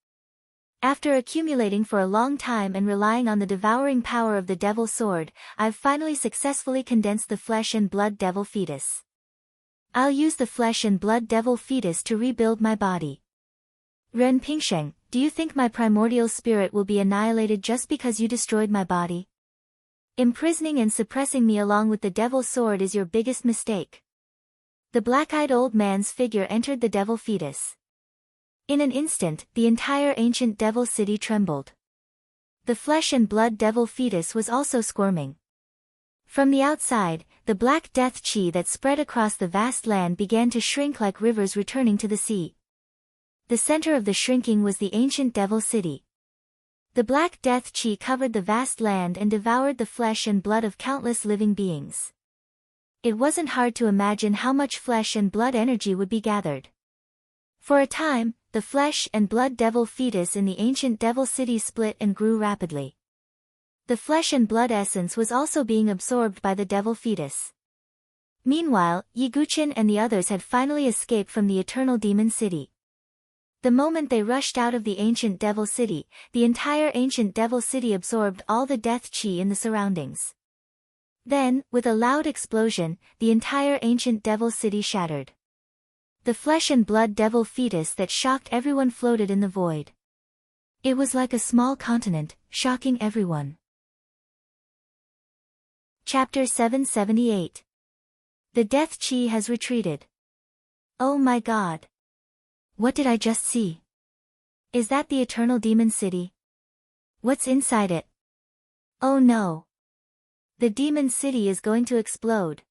After accumulating for a long time and relying on the devouring power of the Devil Sword, I've finally successfully condensed the flesh and blood devil fetus. I'll use the flesh and blood devil fetus to rebuild my body. Ren Pingsheng, do you think my primordial spirit will be annihilated just because you destroyed my body? Imprisoning and suppressing me along with the Devil's Sword is your biggest mistake. The black-eyed old man's figure entered the devil fetus. In an instant, the entire ancient devil city trembled. The flesh and blood devil fetus was also squirming. From the outside, the black death chi that spread across the vast land began to shrink like rivers returning to the sea. The center of the shrinking was the ancient devil city. The black death chi covered the vast land and devoured the flesh and blood of countless living beings. It wasn't hard to imagine how much flesh and blood energy would be gathered. For a time, the flesh and blood devil fetus in the ancient devil city split and grew rapidly. The flesh and blood essence was also being absorbed by the devil fetus. Meanwhile, Yi Guqin and the others had finally escaped from the eternal demon city. The moment they rushed out of the ancient devil city, the entire ancient devil city absorbed all the death chi in the surroundings. Then, with a loud explosion, the entire ancient devil city shattered. The flesh and blood devil fetus that shocked everyone floated in the void. It was like a small continent, shocking everyone. Chapter 778. The death chi has retreated. Oh my god. What did I just see? Is that the eternal demon city? What's inside it? Oh no. The demon city is going to explode.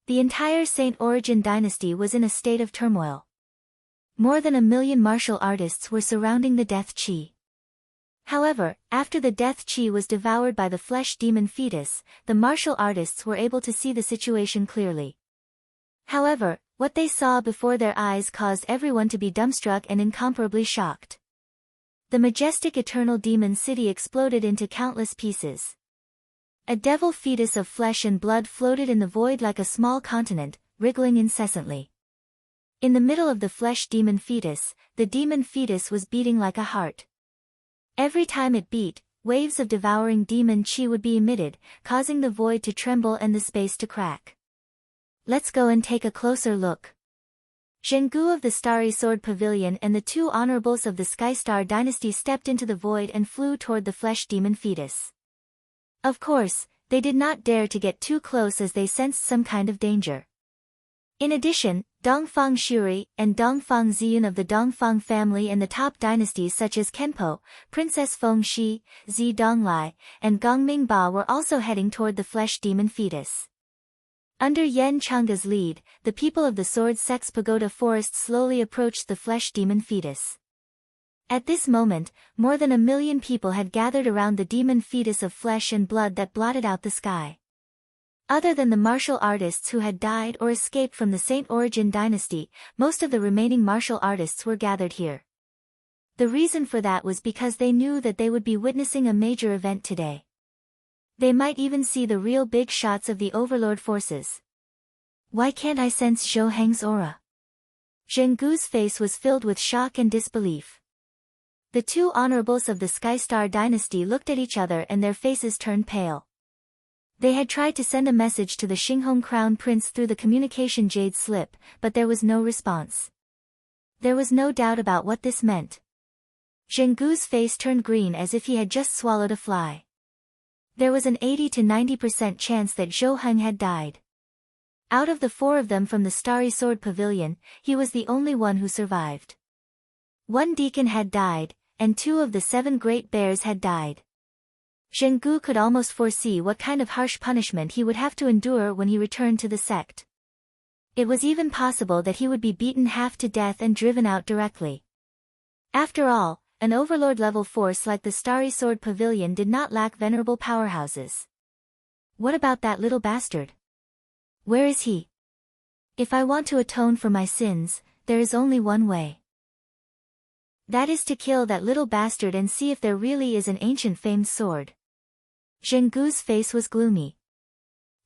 The entire Saint Origin dynasty was in a state of turmoil. More than 1 million martial artists were surrounding the death chi. However, after the death chi was devoured by the flesh demon fetus, the martial artists were able to see the situation clearly. However, what they saw before their eyes caused everyone to be dumbstruck and incomparably shocked. The majestic eternal demon city exploded into countless pieces. A devil fetus of flesh and blood floated in the void like a small continent, wriggling incessantly. In the middle of the flesh demon fetus, the demon fetus was beating like a heart. Every time it beat, waves of devouring demon chi would be emitted, causing the void to tremble and the space to crack. Let's go and take a closer look. Zhenggu of the Starry Sword Pavilion and the two honorables of the Skystar dynasty stepped into the void and flew toward the flesh demon fetus. Of course, they did not dare to get too close as they sensed some kind of danger. In addition, Dongfang Shuri and Dongfang Ziyun of the Dongfang family and the top dynasties such as Kenpo, Princess Feng Shi, Zi Donglai, and Gongming Ba were also heading toward the flesh demon fetus. Under Yen Changa's lead, the people of the Sword Sect's pagoda forest slowly approached the flesh demon fetus. At this moment, more than 1 million people had gathered around the demon fetus of flesh and blood that blotted out the sky. Other than the martial artists who had died or escaped from the Saint Origin dynasty, most of the remaining martial artists were gathered here. The reason for that was because they knew that they would be witnessing a major event today. They might even see the real big shots of the Overlord forces. Why can't I sense Zhou Heng's aura? Zheng Gu's face was filled with shock and disbelief. The two honorables of the Skystar dynasty looked at each other and their faces turned pale. They had tried to send a message to the Xinghong Crown Prince through the communication jade slip, but there was no response. There was no doubt about what this meant. Zheng Gu's face turned green as if he had just swallowed a fly. There was an 80 to 90% chance that Zhou Heng had died. Out of the 4 of them from the Starry Sword Pavilion, he was the only one who survived. 1 deacon had died, and 2 of the 7 great bears had died. Zheng Gu could almost foresee what kind of harsh punishment he would have to endure when he returned to the sect. It was even possible that he would be beaten half to death and driven out directly. After all, an overlord-level force like the Starry Sword Pavilion did not lack venerable powerhouses. What about that little bastard? Where is he? If I want to atone for my sins, there is only one way. That is to kill that little bastard and see if there really is an ancient famed sword. Zheng Gu's face was gloomy.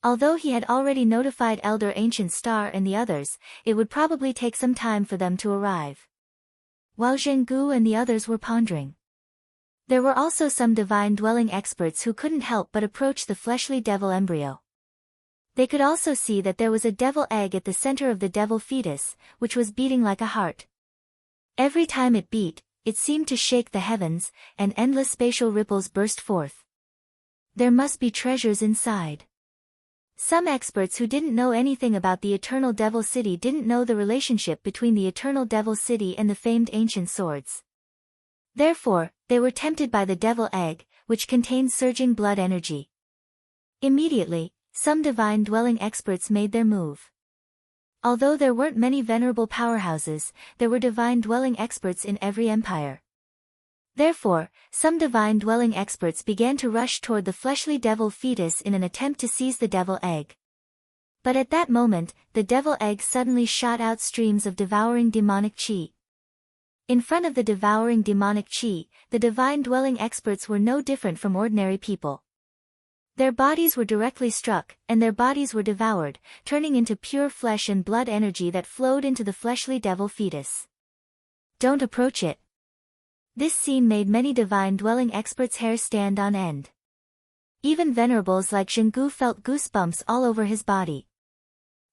Although he had already notified Elder Ancient Star and the others, it would probably take some time for them to arrive. While Zheng Gu and the others were pondering, there were also some divine-dwelling experts who couldn't help but approach the fleshly devil embryo. They could also see that there was a devil egg at the center of the devil fetus, which was beating like a heart. Every time it beat, it seemed to shake the heavens, and endless spatial ripples burst forth. There must be treasures inside. Some experts who didn't know anything about the Eternal Devil City didn't know the relationship between the Eternal Devil City and the famed ancient swords. Therefore, they were tempted by the devil egg, which contained surging blood energy. Immediately, some divine-dwelling experts made their move. Although there weren't many venerable powerhouses, there were divine-dwelling experts in every empire. Therefore, some divine-dwelling experts began to rush toward the fleshly devil fetus in an attempt to seize the devil egg. But at that moment, the devil egg suddenly shot out streams of devouring demonic chi. In front of the devouring demonic chi, the divine-dwelling experts were no different from ordinary people. Their bodies were directly struck, and their bodies were devoured, turning into pure flesh and blood energy that flowed into the fleshly devil fetus. Don't approach it. This scene made many divine-dwelling experts' hair stand on end. Even venerables like Zheng Gu felt goosebumps all over his body.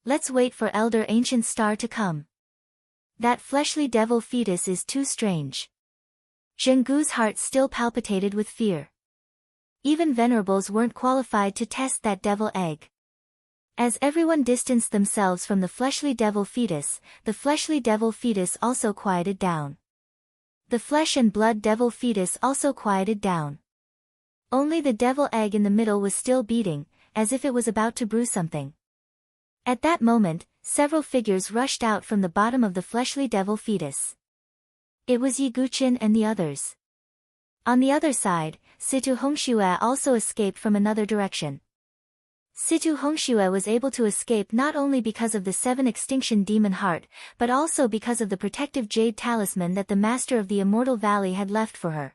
Let's wait for Elder Ancient Star to come. That fleshly devil fetus is too strange. Zheng Gu's heart still palpitated with fear. Even venerables weren't qualified to test that devil egg. As everyone distanced themselves from the fleshly devil fetus, the fleshly devil fetus also quieted down. The flesh and blood devil fetus also quieted down. Only the devil egg in the middle was still beating, as if it was about to brew something. At that moment, several figures rushed out from the bottom of the fleshly devil fetus. It was Yi Guqin and the others. On the other side, Situ Hongxue also escaped from another direction. Situ Hongxue was able to escape not only because of the 7 extinction demon heart, but also because of the protective jade talisman that the master of the Immortal Valley had left for her.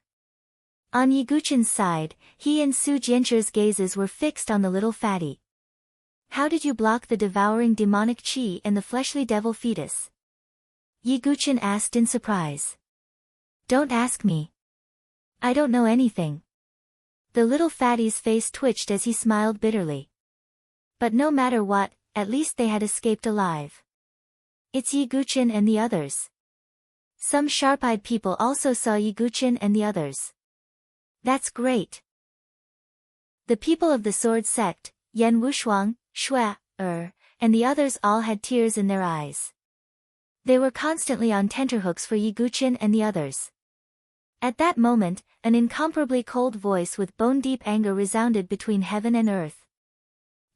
On Yi Guqin's side, he and Su Jianche's gazes were fixed on the little fatty. How did you block the devouring demonic chi and the fleshly devil fetus? Yi Guqin asked in surprise. Don't ask me. I don't know anything. The little fatty's face twitched as he smiled bitterly. But no matter what, at least they had escaped alive. It's Yi Guqin and the others. Some sharp-eyed people also saw Yi Guqin and the others. That's great. The people of the Sword Sect, Yan Wushuang, Shui, and the others all had tears in their eyes. They were constantly on tenterhooks for Yi Guqin and the others. At that moment, an incomparably cold voice with bone-deep anger resounded between heaven and earth.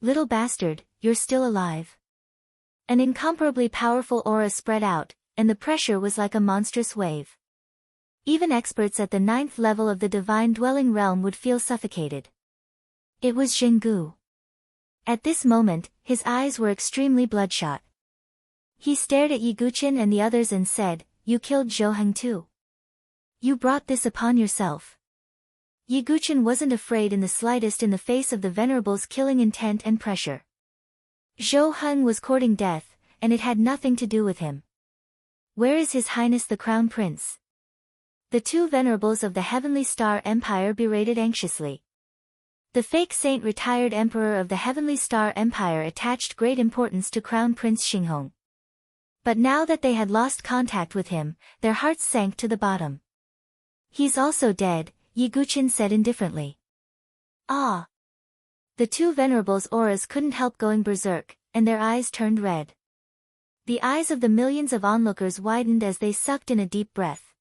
Little bastard, you're still alive. An incomparably powerful aura spread out, and the pressure was like a monstrous wave. Even experts at the 9th level of the divine dwelling realm would feel suffocated. It was Zhenggu. At this moment, his eyes were extremely bloodshot. He stared at Yiguchen and the others and said, "You killed Zhou Heng too. You brought this upon yourself." Yiguchen wasn't afraid in the slightest in the face of the Venerable's killing intent and pressure. Zhou Heng was courting death, and it had nothing to do with him. "Where is His Highness the Crown Prince?" The two Venerables of the Heavenly Star Empire berated anxiously. The fake saint retired Emperor of the Heavenly Star Empire attached great importance to Crown Prince Xinghong. But now that they had lost contact with him, their hearts sank to the bottom. "He's also dead," Yiguchen said indifferently. "Ah." The two Venerables' auras couldn't help going berserk, and their eyes turned red. The eyes of the millions of onlookers widened as they sucked in a deep breath.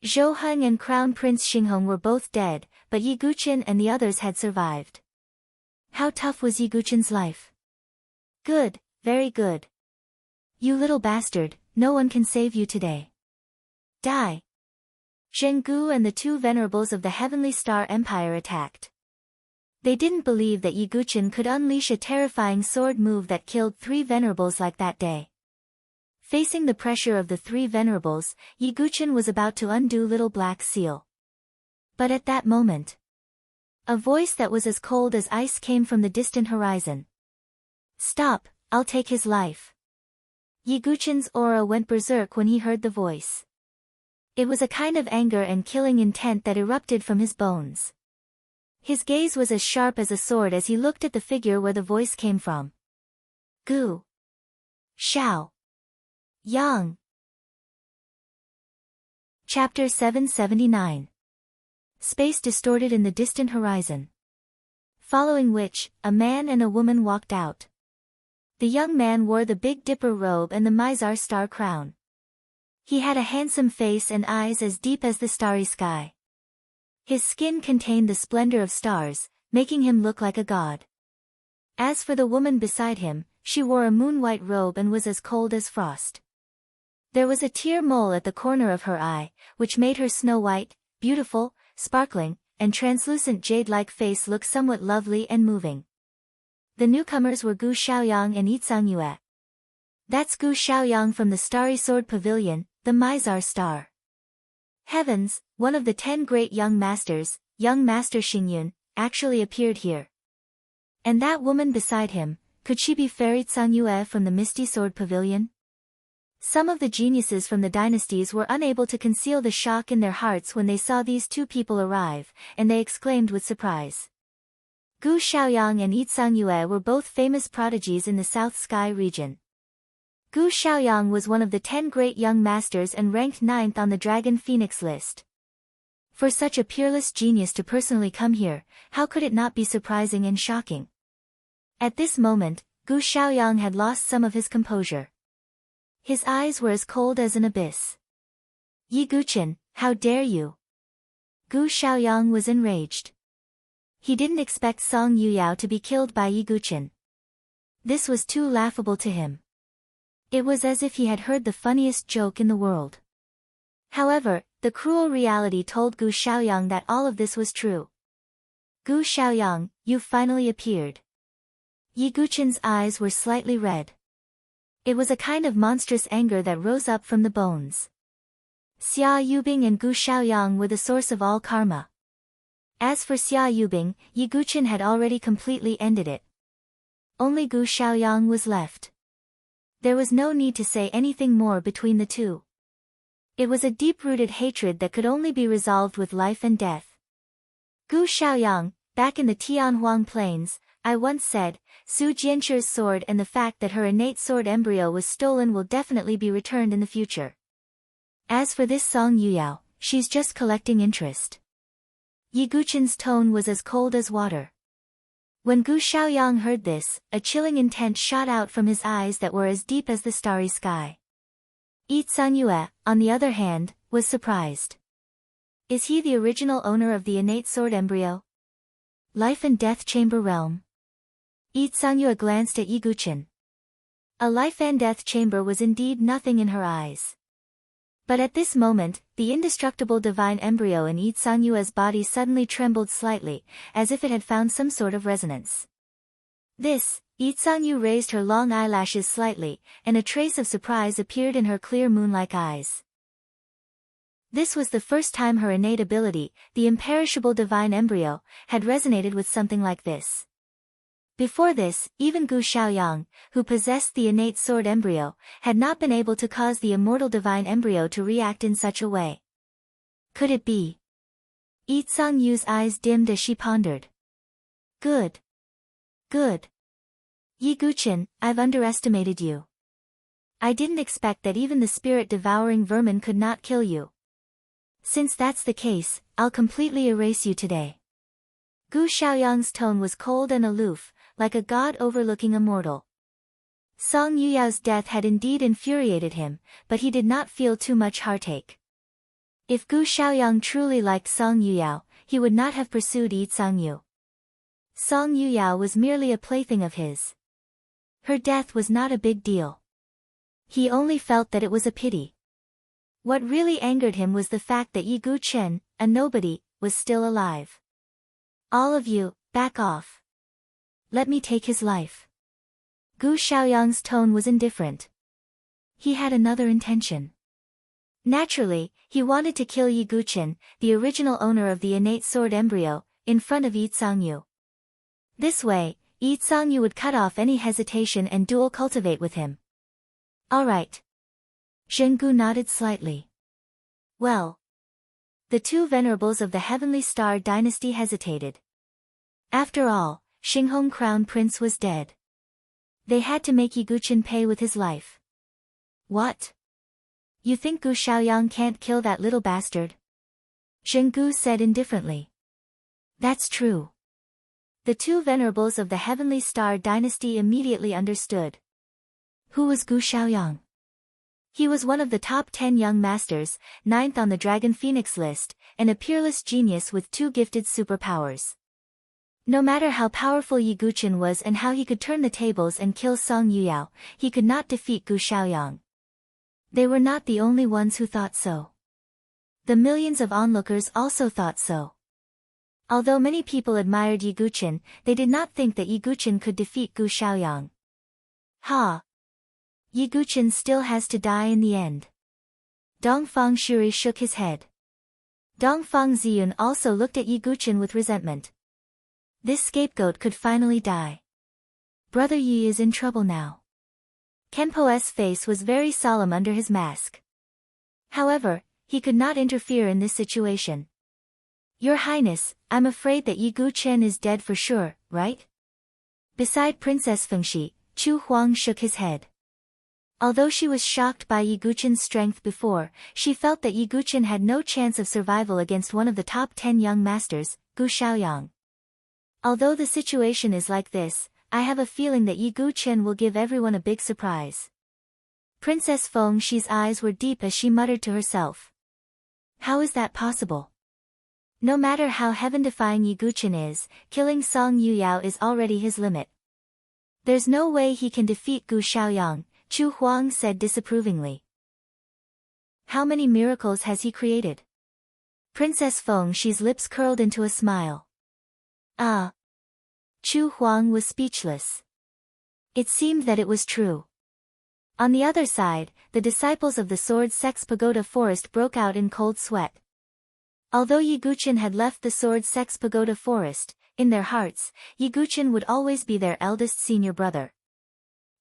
Zhou Heng and Crown Prince Xinghong were both dead, but Yiguchen and the others had survived. How tough was Yiguchen's life? Good, very good. "You little bastard, no one can save you today. Die." Zhenggu and the two Venerables of the Heavenly Star Empire attacked. They didn't believe that Yiguchen could unleash a terrifying sword move that killed 3 Venerables like that day. Facing the pressure of the 3 Venerables, Yiguchen was about to undo Little Black Seal. But at that moment, a voice that was as cold as ice came from the distant horizon. "Stop, I'll take his life." Yiguchen's aura went berserk when he heard the voice. It was a kind of anger and killing intent that erupted from his bones. His gaze was as sharp as a sword as he looked at the figure where the voice came from. Gu Xiao Yang. Chapter 779. Space distorted in the distant horizon. Following which, a man and a woman walked out. The young man wore the Big Dipper robe and the Mizar star crown. He had a handsome face and eyes as deep as the starry sky. His skin contained the splendor of stars, making him look like a god. As for the woman beside him, she wore a moon-white robe and was as cold as frost. There was a tear mole at the corner of her eye, which made her snow-white, beautiful, sparkling, and translucent jade-like face look somewhat lovely and moving. The newcomers were Gu Xiaoyang and Yitsang Yue. "That's Gu Xiaoyang from the Starry Sword Pavilion, the Mizar Star." Heavens, one of the 10 great young masters, young Master Xingyun, actually appeared here. And that woman beside him, could she be Fairy Tsang Yue from the Misty Sword Pavilion? Some of the geniuses from the dynasties were unable to conceal the shock in their hearts when they saw these two people arrive, and they exclaimed with surprise. Gu Xiaoyang and Yitsang Yue were both famous prodigies in the South Sky region. Gu Xiaoyang was one of the 10 great young masters and ranked 9th on the Dragon Phoenix list. For such a peerless genius to personally come here, how could it not be surprising and shocking? At this moment, Gu Xiaoyang had lost some of his composure. His eyes were as cold as an abyss. "Yiguchen, how dare you?" Gu Xiaoyang was enraged. He didn't expect Song Yuyao to be killed by Yiguchen. This was too laughable to him. It was as if he had heard the funniest joke in the world. However, the cruel reality told Gu Xiaoyang that all of this was true. "Gu Xiaoyang, you've finally appeared." Yiguchen's eyes were slightly red. It was a kind of monstrous anger that rose up from the bones. Xia Yubing and Gu Xiaoyang were the source of all karma. As for Xia Yubing, Yiguchen had already completely ended it. Only Gu Xiaoyang was left. There was no need to say anything more between the two. It was a deep-rooted hatred that could only be resolved with life and death. "Gu Xiaoyang, back in the Tianhuang Plains, I once said, Su Jianche's sword and the fact that her innate sword embryo was stolen will definitely be returned in the future. As for this Song Yuyao, she's just collecting interest." Yiguchen's tone was as cold as water. When Gu Xiaoyang heard this, a chilling intent shot out from his eyes that were as deep as the starry sky. Yitsang Yue, on the other hand, was surprised. Is he the original owner of the innate sword embryo? Life and Death Chamber Realm? Yi Sang-yu glanced at Yi Guqin. A life and death chamber was indeed nothing in her eyes. But at this moment, the indestructible divine embryo in Yi Sang-yu's body suddenly trembled slightly, as if it had found some sort of resonance. Yi Sang-yu raised her long eyelashes slightly, and a trace of surprise appeared in her clear moon-like eyes. This was the first time her innate ability, the imperishable divine embryo, had resonated with something like this. Before this, even Gu Xiaoyang, who possessed the innate sword embryo, had not been able to cause the immortal divine embryo to react in such a way. Could it be? Yi Sang-yu's eyes dimmed as she pondered. Good. Yi Guqin, I've underestimated you. I didn't expect that even the spirit-devouring vermin could not kill you. Since that's the case, I'll completely erase you today. Gu Xiaoyang's tone was cold and aloof, like a god overlooking a mortal. Song Yuyao's death had indeed infuriated him, but he did not feel too much heartache. If Gu Xiaoyang truly liked Song Yuyao, he would not have pursued Yi Sang-yu. Song Yuyao was merely a plaything of his. Her death was not a big deal. He only felt that it was a pity. What really angered him was the fact that Yi Guqin, a nobody, was still alive. All of you, back off. Let me take his life. Gu Xiaoyang's tone was indifferent. He had another intention. Naturally, he wanted to kill Yi Guqin, the original owner of the innate sword embryo, in front of Yi Sang-yu. This way, Yi Sang-yu would cut off any hesitation and dual cultivate with him. All right. Zhenggu nodded slightly. Well. The two venerables of the Heavenly Star dynasty hesitated. After all, Xinghong Crown Prince was dead. They had to make Yi Guqin pay with his life. What? You think Gu Xiaoyang can't kill that little bastard? Zhenggu said indifferently. That's true. The two venerables of the Heavenly Star dynasty immediately understood. Who was Gu Xiaoyang? He was one of the top 10 young masters, 9th on the Dragon Phoenix list, and a peerless genius with 2 gifted superpowers. No matter how powerful Yi Guqin was and how he could turn the tables and kill Song Yuyao, he could not defeat Gu Xiaoyang. They were not the only ones who thought so. The millions of onlookers also thought so. Although many people admired Yi Guqin, they did not think that Yi Guqin could defeat Gu Xiaoyang. Ha! Yi Guqin still has to die in the end. Dongfang Shuri shook his head. Dongfang Ziyun also looked at Yi Guqin with resentment. This scapegoat could finally die. Brother Yi is in trouble now. Kenpo's face was very solemn under his mask. However, he could not interfere in this situation. Your Highness, I'm afraid that Yi Guqin is dead for sure, right? Beside Princess Fengxi, Chu Huang shook his head. Although she was shocked by Yi Guqin's strength before, she felt that Yi Guqin had no chance of survival against one of the top 10 young masters, Gu Xiaoyang. Although the situation is like this, I have a feeling that Yi Guqin will give everyone a big surprise. Princess Fengxi's eyes were deep as she muttered to herself. How is that possible? No matter how heaven-defying Yi Guqin is, killing Song Yuyao is already his limit. There's no way he can defeat Gu Xiaoyang, Chu Huang said disapprovingly. How many miracles has he created? Princess Fengxi's lips curled into a smile. Ah! Chu Huang was speechless. It seemed that it was true. On the other side, the disciples of the Sword Sex Pagoda Forest broke out in cold sweat. Although Yi Guqin had left the Sword Sex Pagoda Forest, in their hearts, Yi Guqin would always be their eldest senior brother.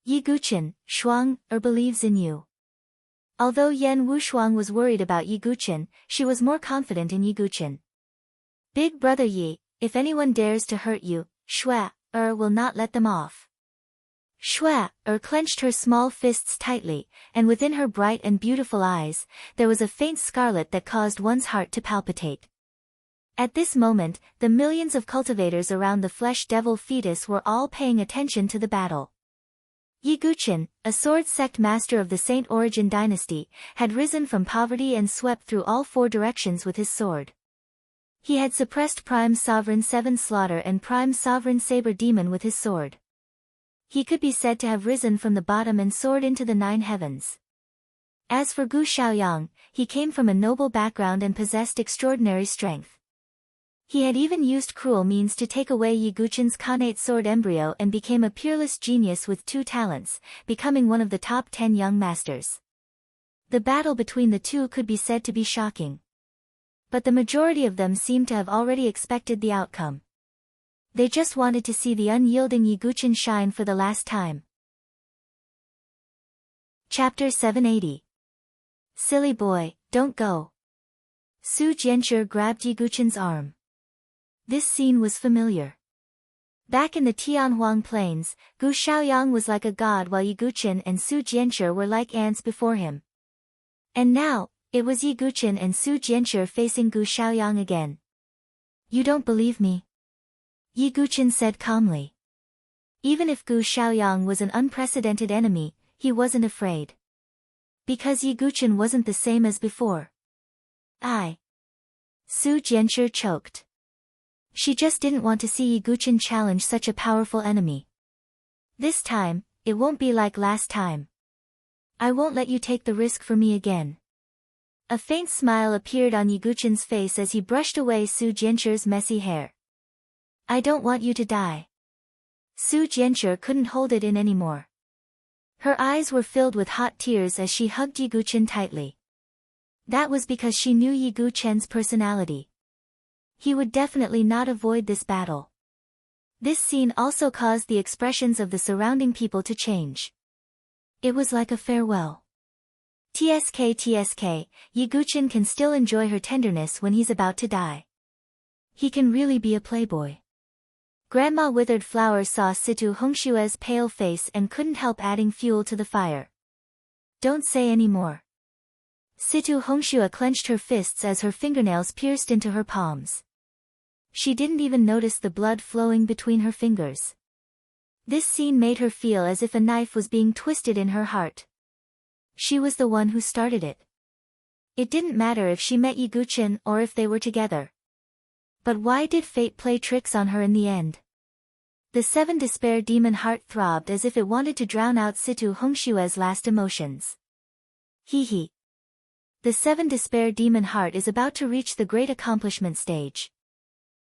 Yi Guqin, Shuang, believes in you. Although Yan Wushuang was worried about Yi Guqin, she was more confident in Yi Guqin. Big brother Yi, if anyone dares to hurt you, Shua, will not let them off. Shua, clenched her small fists tightly, and within her bright and beautiful eyes, there was a faint scarlet that caused one's heart to palpitate. At this moment, the millions of cultivators around the flesh devil fetus were all paying attention to the battle. Yi Guqin, a sword sect master of the Saint Origin dynasty, had risen from poverty and swept through all 4 directions with his sword. He had suppressed Prime Sovereign Seven Slaughter and Prime Sovereign Saber Demon with his sword. He could be said to have risen from the bottom and soared into the 9 heavens. As for Gu Xiaoyang, he came from a noble background and possessed extraordinary strength. He had even used cruel means to take away Yi Guqin's Khanate sword embryo and became a peerless genius with 2 talents, becoming one of the top 10 young masters. The battle between the two could be said to be shocking. But the majority of them seemed to have already expected the outcome. They just wanted to see the unyielding Yi Guqin shine for the last time. Chapter 780. Silly boy, don't go. Su Jianshi grabbed Yi Guqin's arm. This scene was familiar. Back in the Tianhuang Plains, Gu Xiaoyang was like a god while Yi Guqin and Su Jianshi were like ants before him. And now, it was Yi Guqin and Su Jianshi facing Gu Xiaoyang again. You don't believe me? Yi Guqin said calmly. Even if Gu Xiaoyang was an unprecedented enemy, he wasn't afraid. Because Yi Guqin wasn't the same as before. Su Jianshi choked. She just didn't want to see Yi Guqin challenge such a powerful enemy. This time, it won't be like last time. I won't let you take the risk for me again. A faint smile appeared on Yi Guqin's face as he brushed away Su Jianshi's messy hair. I don't want you to die. Su Jianshi couldn't hold it in anymore. Her eyes were filled with hot tears as she hugged Yi Guqin tightly. That was because she knew Yi Guqin's personality. He would definitely not avoid this battle. This scene also caused the expressions of the surrounding people to change. It was like a farewell. TSK, Yi Guqin can still enjoy her tenderness when he's about to die. He can really be a playboy. Grandma Withered Flower saw Situ Hongshue's pale face and couldn't help adding fuel to the fire. Don't say any more. Situ Hongxue clenched her fists as her fingernails pierced into her palms. She didn't even notice the blood flowing between her fingers. This scene made her feel as if a knife was being twisted in her heart. She was the one who started it. It didn't matter if she met Yi Guqin or if they were together. But why did fate play tricks on her in the end? The 7 despair demon heart throbbed as if it wanted to drown out Situ Hongshue's last emotions. The 7 despair demon heart is about to reach the great accomplishment stage.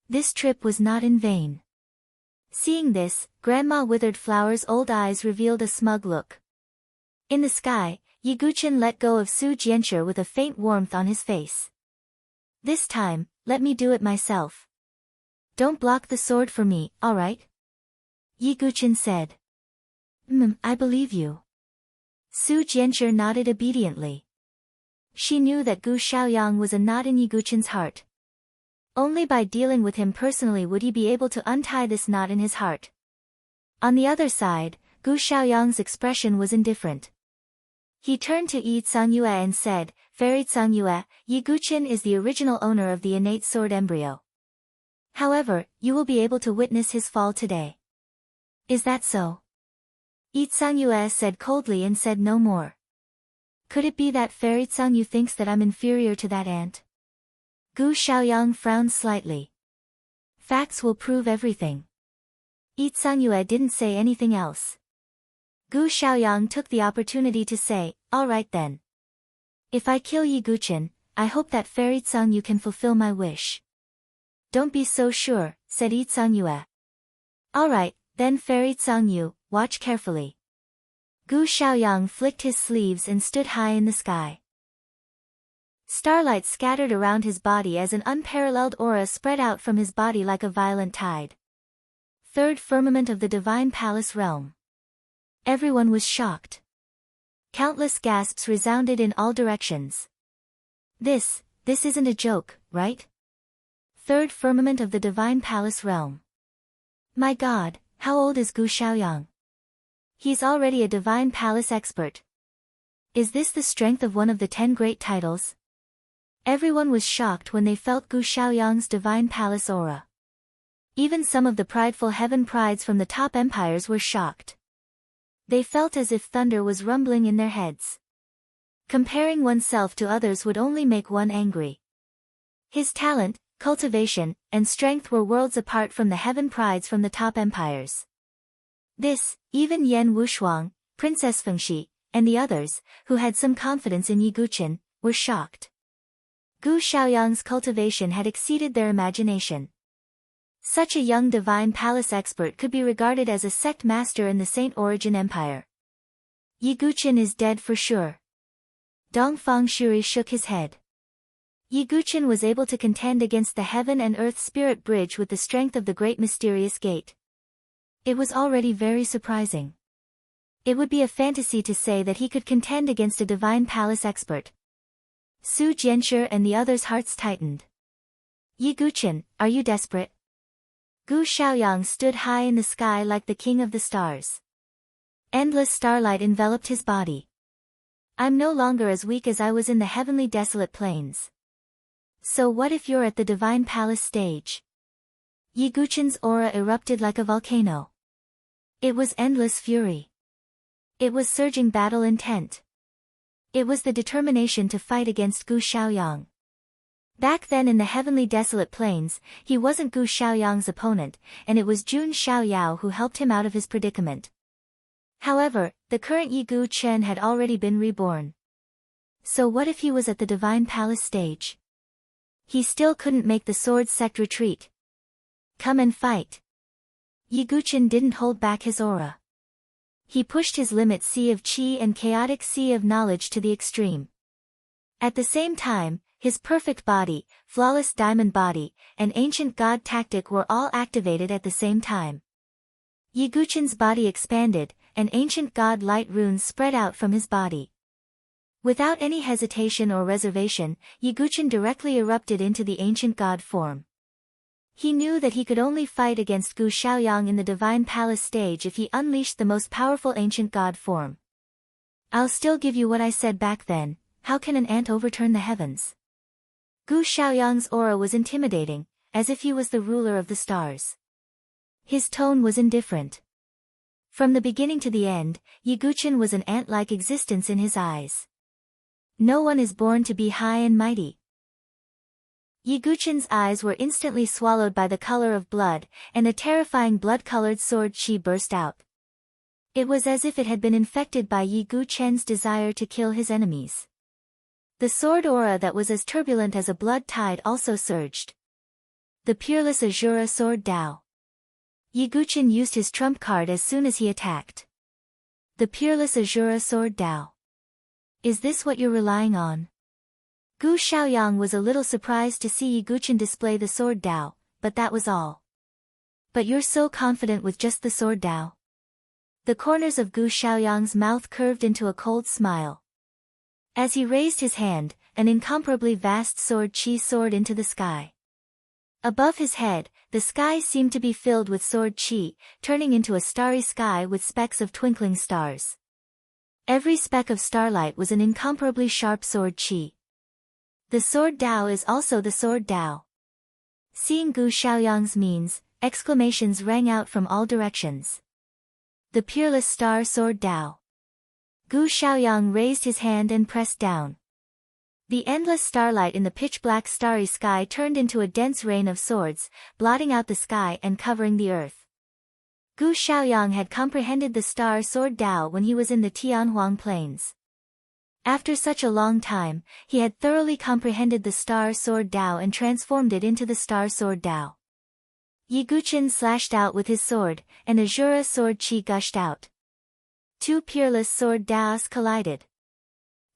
This trip was not in vain. Seeing this, Grandma Withered Flower's old eyes revealed a smug look. In the sky, Yi Guqin let go of Su Jianshi with a faint warmth on his face. This time, let me do it myself. Don't block the sword for me, alright? Yi Guqin said. I believe you. Su Jianshi nodded obediently. She knew that Gu Xiaoyang was a knot in Yi Guqin's heart. Only by dealing with him personally would he be able to untie this knot in his heart. On the other side, Gu Xiaoyang's expression was indifferent. He turned to Yi Cangyu and said, Fairy Cangyu, Yi Guqin is the original owner of the innate sword embryo. However, you will be able to witness his fall today. Is that so? Yi Cangyu said coldly and said no more. Could it be that Fairy Cangyu thinks that I'm inferior to that ant? Gu Xiaoyang frowned slightly. Facts will prove everything. Yi Cangyu didn't say anything else. Gu Xiaoyang took the opportunity to say, alright then. If I kill Yi Guqin, I hope that Fairy Cangyu can fulfill my wish. Don't be so sure, said Yi Cangyu. Alright, then Fairy Cangyu, watch carefully. Gu Xiaoyang flicked his sleeves and stood high in the sky. Starlight scattered around his body as an unparalleled aura spread out from his body like a violent tide. Third firmament of the divine palace realm. Everyone was shocked. Countless gasps resounded in all directions. This isn't a joke, right? Third firmament of the divine palace realm. My God, how old is Gu Xiaoyang? He's already a divine palace expert. Is this the strength of one of the 10 great titles? Everyone was shocked when they felt Gu Xiaoyang's divine palace aura. Even some of the prideful heaven prides from the top empires were shocked. They felt as if thunder was rumbling in their heads. Comparing oneself to others would only make one angry. His talent, cultivation, and strength were worlds apart from the heaven prides from the top empires. This, even Yan Wushuang, Princess Fengxi, and the others, who had some confidence in Yi Guqin, were shocked. Gu Xiaoyang's cultivation had exceeded their imagination. Such a young divine palace expert could be regarded as a sect master in the Saint Origin Empire. Yi Guqin is dead for sure. Dongfang Shuri shook his head. Yi Guqin was able to contend against the heaven and earth spirit bridge with the strength of the great mysterious gate. It was already very surprising. It would be a fantasy to say that he could contend against a divine palace expert. Su Jianshi and the others' hearts tightened. Yi Guqin, are you desperate? Gu Xiaoyang stood high in the sky like the king of the stars. Endless starlight enveloped his body. I'm no longer as weak as I was in the heavenly desolate plains. So what if you're at the divine palace stage? Yi Guqin's aura erupted like a volcano. It was endless fury. It was surging battle intent. It was the determination to fight against Gu Xiaoyang. Back then in the heavenly desolate plains, he wasn't Gu Xiaoyang's opponent, and it was Jun Xiaoyao who helped him out of his predicament. However, the current Yi Guqin had already been reborn. So what if he was at the divine palace stage? He still couldn't make the sword sect retreat. Come and fight. Yi Guqin didn't hold back his aura. He pushed his limit sea of qi and chaotic sea of knowledge to the extreme. At the same time, his perfect body, flawless diamond body, and ancient god tactic were all activated at the same time. Yi Guqin's body expanded, and ancient god light runes spread out from his body. Without any hesitation or reservation, Yi Guqin directly erupted into the ancient god form. He knew that he could only fight against Gu Xiaoyang in the divine palace stage if he unleashed the most powerful ancient god form. I'll still give you what I said back then, how can an ant overturn the heavens? Gu Xiaoyang's aura was intimidating, as if he was the ruler of the stars. His tone was indifferent. From the beginning to the end, Yi Guqin was an ant-like existence in his eyes. No one is born to be high and mighty. Yi Guqin's eyes were instantly swallowed by the color of blood, and a terrifying blood-colored sword qi burst out. It was as if it had been infected by Yi Guqin's desire to kill his enemies. The sword aura that was as turbulent as a blood tide also surged. The peerless Azura sword Dao. Yi Guqin used his trump card as soon as he attacked. The peerless Azura sword Dao. Is this what you're relying on? Gu Xiaoyang was a little surprised to see Yi Guqin display the sword Dao, but that was all. But you're so confident with just the sword Dao? The corners of Gu Xiaoyang's mouth curved into a cold smile. As he raised his hand, an incomparably vast sword qi soared into the sky. Above his head, the sky seemed to be filled with sword qi, turning into a starry sky with specks of twinkling stars. Every speck of starlight was an incomparably sharp sword qi. The sword Dao is also the sword Dao. Seeing Gu Xiaoyang's means, exclamations rang out from all directions. The peerless star sword Dao. Gu Xiaoyang raised his hand and pressed down. The endless starlight in the pitch-black starry sky turned into a dense rain of swords, blotting out the sky and covering the earth. Gu Xiaoyang had comprehended the star sword Dao when he was in the Tianhuang Plains. After such a long time, he had thoroughly comprehended the star sword Dao and transformed it into the star sword Dao. Yi Guqin slashed out with his sword, and Azura sword qi gushed out. Two peerless sword Daos collided.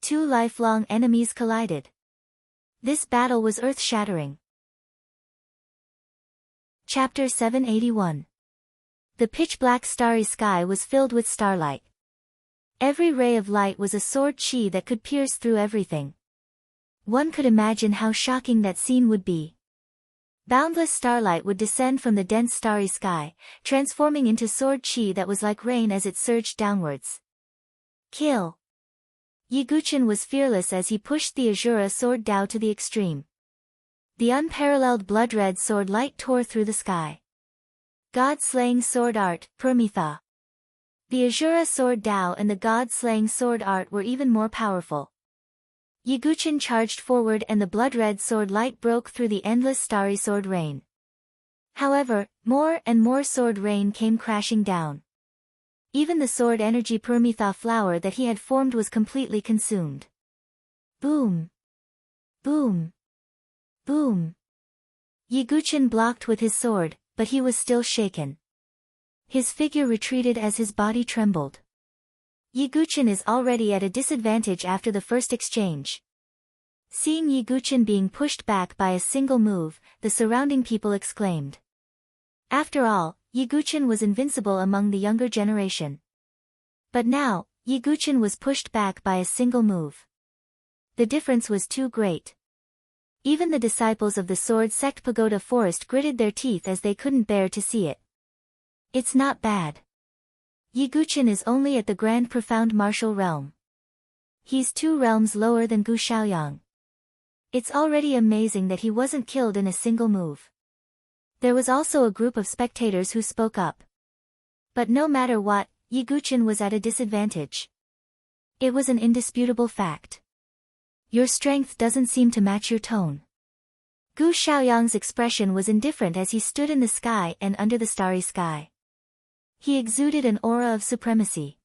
Two lifelong enemies collided. This battle was earth-shattering. Chapter 781. The pitch-black starry sky was filled with starlight. Every ray of light was a sword qi that could pierce through everything. One could imagine how shocking that scene would be. Boundless starlight would descend from the dense starry sky, transforming into sword qi that was like rain as it surged downwards. Kill! Yi Guqin was fearless as he pushed the Azura sword Dao to the extreme. The unparalleled blood-red sword light tore through the sky. God-slaying sword art, Permitha. The Azura sword Dao and the god-slaying sword art were even more powerful. Yi Guqin charged forward and the blood-red sword light broke through the endless starry sword rain. However, more and more sword rain came crashing down. Even the sword energy Permetha flower that he had formed was completely consumed. Boom! Boom! Boom! Yiguchin blocked with his sword, but he was still shaken. His figure retreated as his body trembled. Yiguchin is already at a disadvantage after the first exchange. Seeing Yiguchin being pushed back by a single move, the surrounding people exclaimed. After all, Yiguchin was invincible among the younger generation. But now, Yiguchin was pushed back by a single move. The difference was too great. Even the disciples of the Sword Sect Pagoda Forest gritted their teeth as they couldn't bear to see it. It's not bad. Yiguchin is only at the Grand Profound Martial Realm. He's 2 realms lower than Gu Xiaoyang. It's already amazing that he wasn't killed in a single move. There was also a group of spectators who spoke up. But no matter what, Yiguchin was at a disadvantage. It was an indisputable fact. Your strength doesn't seem to match your tone. Gu Xiaoyang's expression was indifferent as he stood in the sky and under the starry sky. He exuded an aura of supremacy.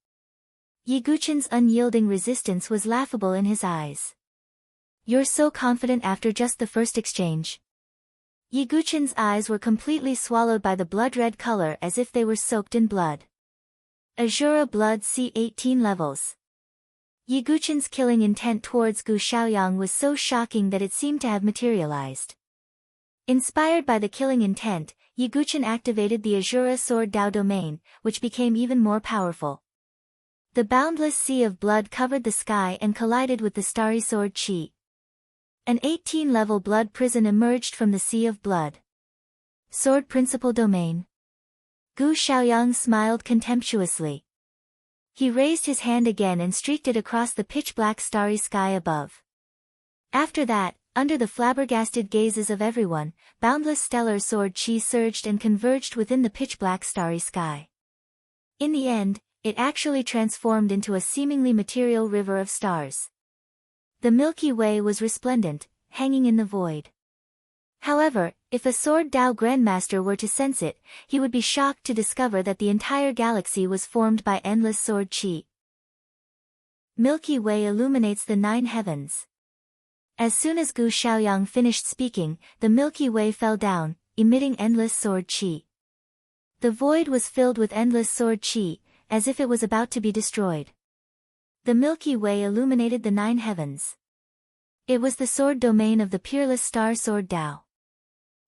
Yiguchin's unyielding resistance was laughable in his eyes. You're so confident after just the first exchange. Yiguchin's eyes were completely swallowed by the blood-red color as if they were soaked in blood. Azura blood C18 levels. Yiguchin's killing intent towards Gu Xiaoyang was so shocking that it seemed to have materialized. Inspired by the killing intent, Yiguchin activated the Azura Sword Dao domain, which became even more powerful. The boundless sea of blood covered the sky and collided with the starry sword Qi. An 18-level blood prison emerged from the sea of blood. Sword Principal Domain. Gu Xiaoyang smiled contemptuously. He raised his hand again and streaked it across the pitch-black starry sky above. After that, under the flabbergasted gazes of everyone, boundless stellar sword Qi surged and converged within the pitch-black starry sky. In the end, it actually transformed into a seemingly material river of stars. The Milky Way was resplendent, hanging in the void. However, if a Sword Dao Grandmaster were to sense it, he would be shocked to discover that the entire galaxy was formed by endless sword Qi. Milky Way illuminates the 9 heavens. As soon as Gu Xiaoyang finished speaking, the Milky Way fell down, emitting endless sword Qi. The void was filled with endless sword Qi, as if it was about to be destroyed. The Milky Way illuminated the 9 heavens. It was the sword domain of the peerless Star Sword Dao.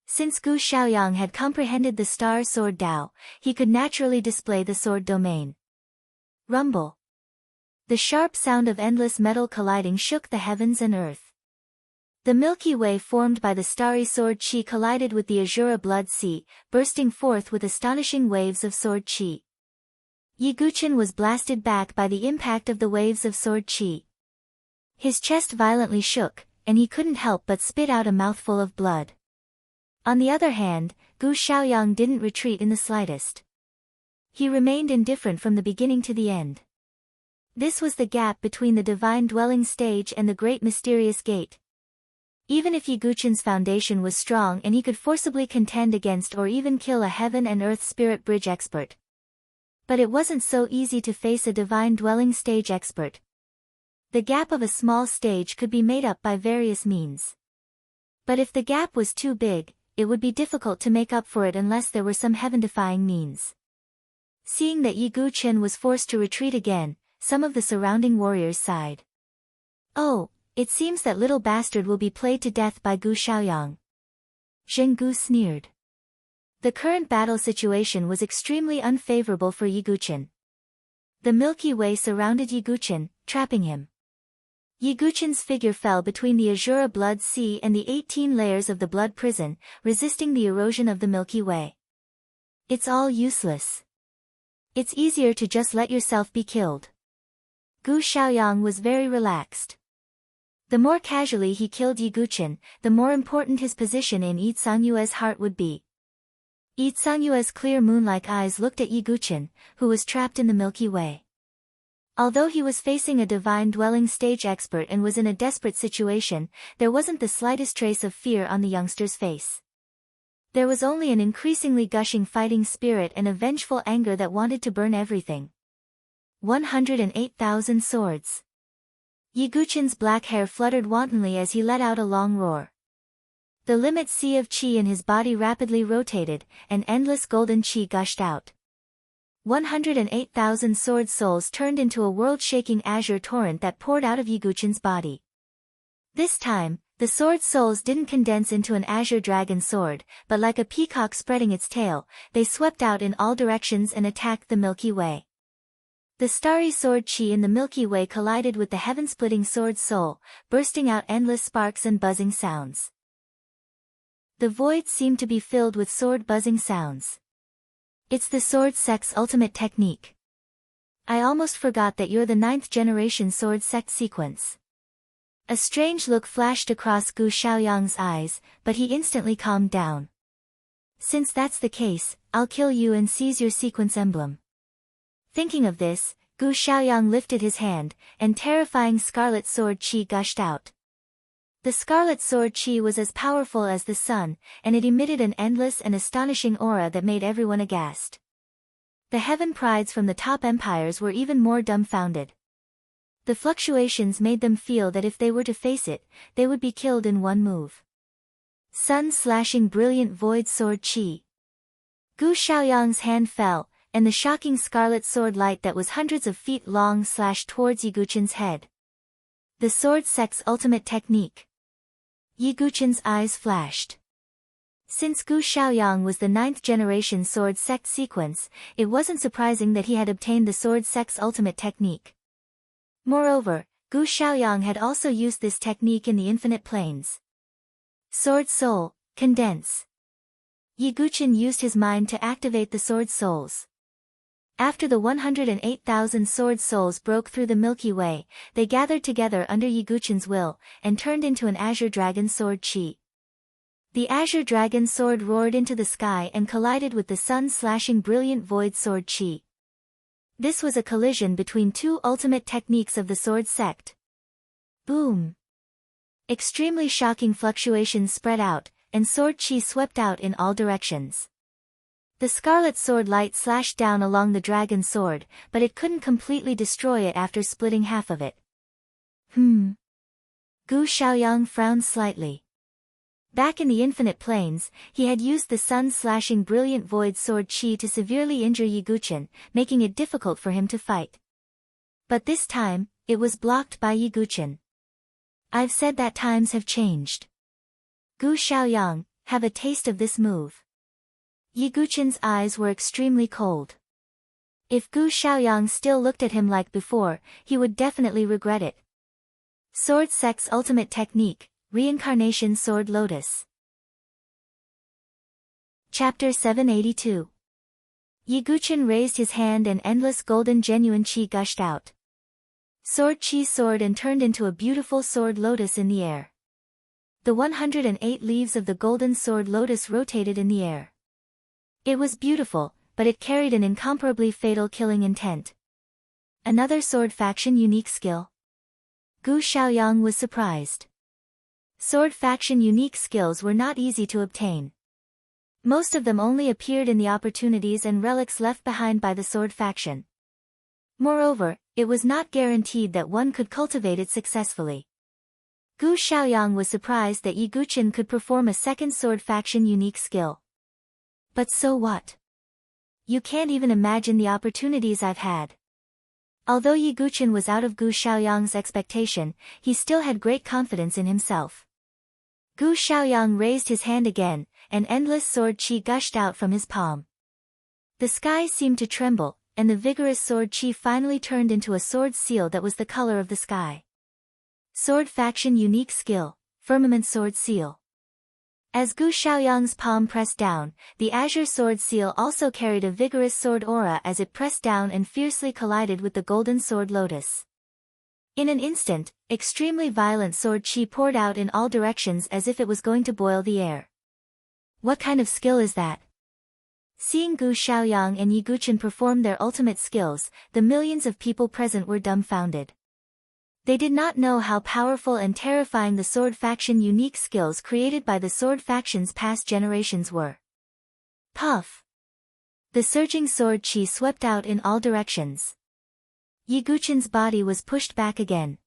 Since Gu Xiaoyang had comprehended the Star Sword Dao, he could naturally display the sword domain. Rumble. The sharp sound of endless metal colliding shook the heavens and earth. The Milky Way formed by the starry sword Qi collided with the Azura blood sea, bursting forth with astonishing waves of sword Qi. Yiguchin was blasted back by the impact of the waves of sword Qi. His chest violently shook, and he couldn't help but spit out a mouthful of blood. On the other hand, Gu Xiaoyang didn't retreat in the slightest. He remained indifferent from the beginning to the end. This was the gap between the divine dwelling stage and the great mysterious gate. Even if Yiguchin's foundation was strong and he could forcibly contend against or even kill a heaven and earth spirit bridge expert. But it wasn't so easy to face a divine dwelling stage expert. The gap of a small stage could be made up by various means. But if the gap was too big, it would be difficult to make up for it unless there were some heaven-defying means. Seeing that Yiguchin was forced to retreat again, some of the surrounding warriors sighed. Oh, it seems that little bastard will be played to death by Gu Xiaoyang. Zhenggu sneered. The current battle situation was extremely unfavorable for Yiguchin. The Milky Way surrounded Yiguchin, trapping him. Yiguchin's figure fell between the Azura blood sea and the 18 layers of the blood prison, resisting the erosion of the Milky Way. It's all useless. It's easier to just let yourself be killed. Gu Xiaoyang was very relaxed. The more casually he killed Yiguchin, the more important his position in Yi Cangyue's heart would be. Yi Cangyue's clear moon-like eyes looked at Yiguchin, who was trapped in the Milky Way. Although he was facing a divine dwelling stage expert and was in a desperate situation, there wasn't the slightest trace of fear on the youngster's face. There was only an increasingly gushing fighting spirit and a vengeful anger that wanted to burn everything. 108,000 swords. Yiguchen's black hair fluttered wantonly as he let out a long roar. The limit sea of qi in his body rapidly rotated, and endless golden qi gushed out. 108,000 sword souls turned into a world-shaking azure torrent that poured out of Yiguchen's body. This time, the sword souls didn't condense into an azure dragon sword, but like a peacock spreading its tail, they swept out in all directions and attacked the Milky Way. The starry sword qi in the Milky Way collided with the heaven-splitting sword soul, bursting out endless sparks and buzzing sounds. The void seemed to be filled with sword buzzing sounds. It's the sword sect's ultimate technique. I almost forgot that you're the 9th generation sword sect sequence. A strange look flashed across Gu Xiaoyang's eyes, but he instantly calmed down. Since that's the case, I'll kill you and seize your sequence emblem. Thinking of this, Gu Xiaoyang lifted his hand, and terrifying scarlet sword qi gushed out. The scarlet sword qi was as powerful as the sun, and it emitted an endless and astonishing aura that made everyone aghast. The heaven prides from the top empires were even more dumbfounded. The fluctuations made them feel that if they were to face it, they would be killed in one move. Sun-slashing brilliant void sword qi. Gu Xiaoyang's hand fell, and the shocking scarlet sword light that was hundreds of feet long slashed towards Yiguchen's head. The sword sect's ultimate technique. Yiguchen's eyes flashed. Since Gu Xiaoyang was the 9th generation sword sect sequence, it wasn't surprising that he had obtained the sword sect's ultimate technique. Moreover, Gu Xiaoyang had also used this technique in the infinite planes. Sword Soul, condense. Yiguchen used his mind to activate the sword souls. After the 108,000 sword souls broke through the Milky Way, they gathered together under Yiguchen's will, and turned into an azure dragon sword qi. The azure dragon sword roared into the sky and collided with the sun-slashing brilliant void sword qi. This was a collision between two ultimate techniques of the sword sect. Boom! Extremely shocking fluctuations spread out, and sword qi swept out in all directions. The scarlet sword light slashed down along the dragon sword, but it couldn't completely destroy it after splitting half of it. Gu Xiaoyang frowned slightly. Back in the infinite planes, he had used the sun-slashing brilliant void sword qi to severely injure Yiguchen, making it difficult for him to fight. But this time, it was blocked by Yiguchen. I've said that times have changed. Gu Xiaoyang, have a taste of this move. Yiguchen's eyes were extremely cold. If Gu Xiaoyang still looked at him like before, he would definitely regret it. Sword sect's ultimate technique. Reincarnation Sword Lotus. Chapter 782. Yiguchen raised his hand and endless golden genuine qi gushed out. Sword qi soared and turned into a beautiful sword lotus in the air. The 108 leaves of the golden sword lotus rotated in the air. It was beautiful, but it carried an incomparably fatal killing intent. Another sword faction unique skill. Gu Xiaoyang was surprised. Sword faction unique skills were not easy to obtain. Most of them only appeared in the opportunities and relics left behind by the sword faction. Moreover, it was not guaranteed that one could cultivate it successfully. Gu Xiaoyang was surprised that Yiguchen could perform a second sword faction unique skill. But so what? You can't even imagine the opportunities I've had. Although Yiguchen was out of Gu Xiaoyang's expectation, he still had great confidence in himself. Gu Xiaoyang raised his hand again, and endless sword qi gushed out from his palm. The sky seemed to tremble, and the vigorous sword qi finally turned into a sword seal that was the color of the sky. Sword faction unique skill, Firmament Sword Seal. As Gu Xiaoyang's palm pressed down, the azure sword seal also carried a vigorous sword aura as it pressed down and fiercely collided with the golden sword lotus. In an instant, extremely violent sword qi poured out in all directions as if it was going to boil the air. What kind of skill is that? Seeing Gu Xiaoyang and Yiguchen perform their ultimate skills, the millions of people present were dumbfounded. They did not know how powerful and terrifying the sword faction unique skills created by the sword faction's past generations were. Puff! The surging sword qi swept out in all directions. Yiguchen's body was pushed back again.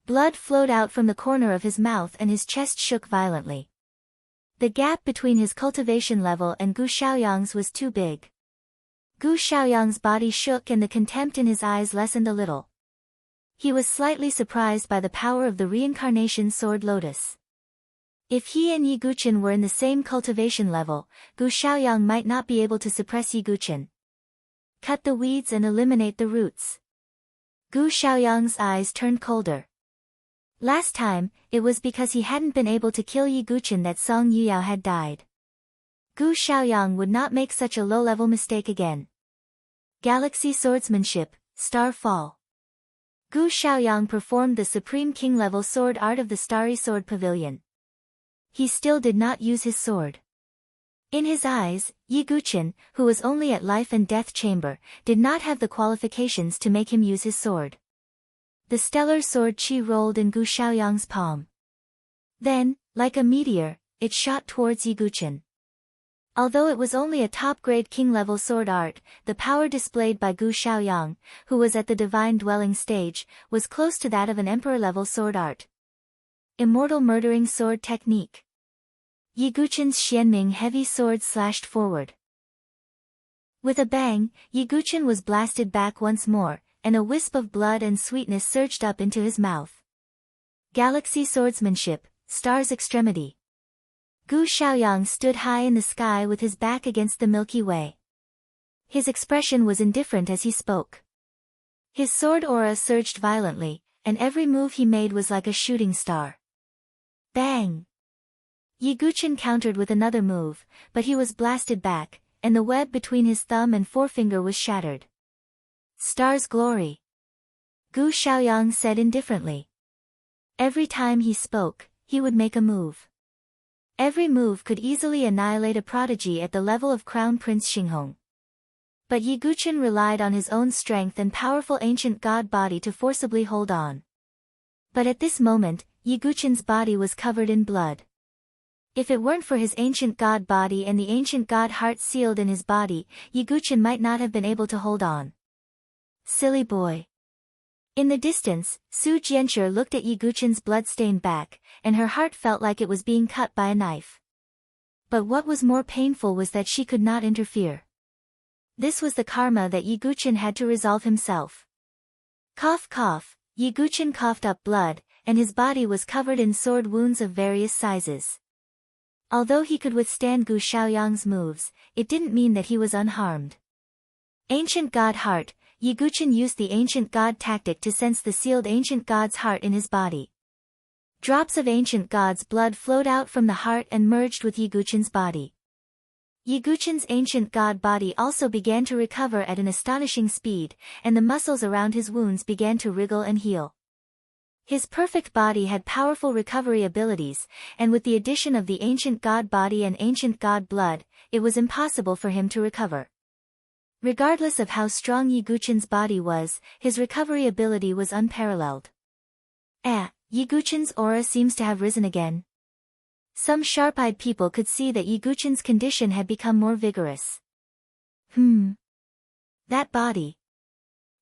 Blood flowed out from the corner of his mouth and his chest shook violently. The gap between his cultivation level and Gu Xiaoyang's was too big. Gu Xiaoyang's body shook and the contempt in his eyes lessened a little. He was slightly surprised by the power of the reincarnation sword lotus. If he and Yiguchen were in the same cultivation level, Gu Xiaoyang might not be able to suppress Yiguchen. Cut the weeds and eliminate the roots. Gu Xiaoyang's eyes turned colder. Last time, it was because he hadn't been able to kill Yiguchen that Song Yuyao had died. Gu Xiaoyang would not make such a low-level mistake again. Galaxy Swordsmanship, Star Fall. Gu Xiaoyang performed the Supreme King-level sword art of the Starry Sword Pavilion. He still did not use his sword. In his eyes, Yiguchen, who was only at life and death chamber, did not have the qualifications to make him use his sword. The stellar sword qi rolled in Gu Xiaoyang's palm. Then, like a meteor, it shot towards Yiguchen. Although it was only a top-grade king-level sword art, the power displayed by Gu Xiaoyang, who was at the divine dwelling stage, was close to that of an emperor-level sword art. Immortal murdering sword technique. Yiguchen's Xianming heavy sword slashed forward. With a bang, Yiguchen was blasted back once more, and a wisp of blood and sweetness surged up into his mouth. Galaxy Swordsmanship, Star's Extremity. Gu Xiaoyang stood high in the sky with his back against the Milky Way. His expression was indifferent as he spoke. His sword aura surged violently, and every move he made was like a shooting star. Bang! Yiguchen countered with another move, but he was blasted back, and the web between his thumb and forefinger was shattered. Star's glory. Gu Xiaoyang said indifferently. Every time he spoke, he would make a move. Every move could easily annihilate a prodigy at the level of Crown Prince Xinghong. But Yiguchen relied on his own strength and powerful ancient god body to forcibly hold on. But at this moment, Yiguchen's body was covered in blood. If it weren't for his ancient god body and the ancient god heart sealed in his body, Yiguchen might not have been able to hold on. Silly boy. In the distance, Su Jianshi looked at Yiguchen's blood-stained back, and her heart felt like it was being cut by a knife. But what was more painful was that she could not interfere. This was the karma that Yiguchen had to resolve himself. Cough cough, Yiguchen coughed up blood, and his body was covered in sword wounds of various sizes. Although he could withstand Gu Xiaoyang's moves, it didn't mean that he was unharmed. Ancient God Heart, Yiguchen used the ancient god tactic to sense the sealed ancient god's heart in his body. Drops of ancient god's blood flowed out from the heart and merged with Yiguchen's body. Yiguchen's ancient god body also began to recover at an astonishing speed, and the muscles around his wounds began to wriggle and heal. His perfect body had powerful recovery abilities, and with the addition of the ancient god body and ancient god blood, it was impossible for him to recover. Regardless of how strong Yiguchen's body was, his recovery ability was unparalleled. Yiguchen's aura seems to have risen again. Some sharp-eyed people could see that Yiguchen's condition had become more vigorous. That body.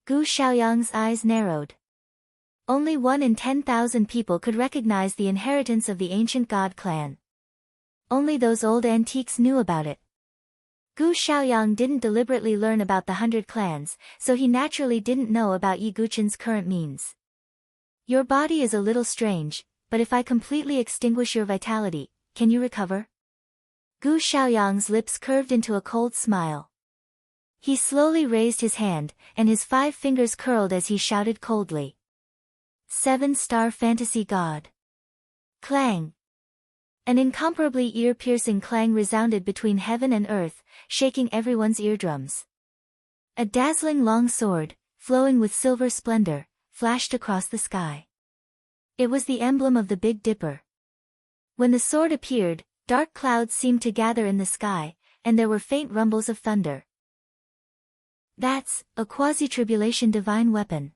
Gu Xiaoyang's eyes narrowed. Only 1 in 10,000 people could recognize the inheritance of the ancient god clan. Only those old antiques knew about it. Gu Xiaoyang didn't deliberately learn about the 100 clans, so he naturally didn't know about Yiguchen's current means. Your body is a little strange, but if I completely extinguish your vitality, can you recover? Gu Xiaoyang's lips curved into a cold smile. He slowly raised his hand, and his 5 fingers curled as he shouted coldly. 7-star fantasy god. Clang. An incomparably ear-piercing clang resounded between heaven and earth, shaking everyone's eardrums. A dazzling long sword, flowing with silver splendor, flashed across the sky. It was the emblem of the Big Dipper. When the sword appeared, dark clouds seemed to gather in the sky, and there were faint rumbles of thunder. That's a quasi-tribulation divine weapon.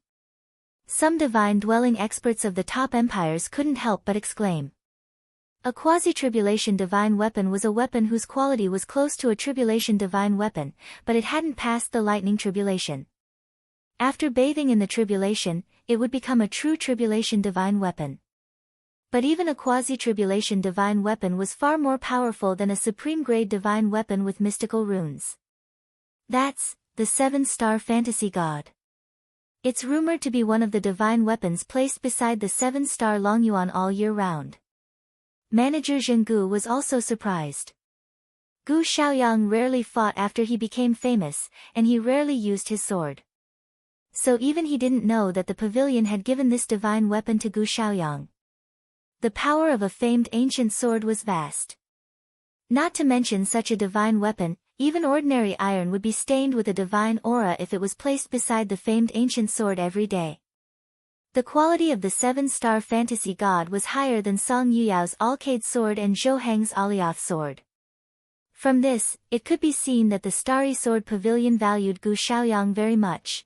Some divine-dwelling experts of the top empires couldn't help but exclaim. A quasi-tribulation divine weapon was a weapon whose quality was close to a tribulation divine weapon, but it hadn't passed the lightning tribulation. After bathing in the tribulation, it would become a true tribulation divine weapon. But even a quasi-tribulation divine weapon was far more powerful than a supreme-grade divine weapon with mystical runes. That's the 7-star fantasy god. It's rumored to be one of the divine weapons placed beside the 7-star Longyuan all year round. Manager Zheng Gu was also surprised. Gu Xiaoyang rarely fought after he became famous, and he rarely used his sword. So even he didn't know that the pavilion had given this divine weapon to Gu Xiaoyang. The power of a famed ancient sword was vast. Not to mention such a divine weapon, even ordinary iron would be stained with a divine aura if it was placed beside the famed ancient sword every day. The quality of the 7-star fantasy god was higher than Song Yuyao's Alcade sword and Zhou Heng's Alioth sword. From this, it could be seen that the Starry Sword Pavilion valued Gu Xiaoyang very much.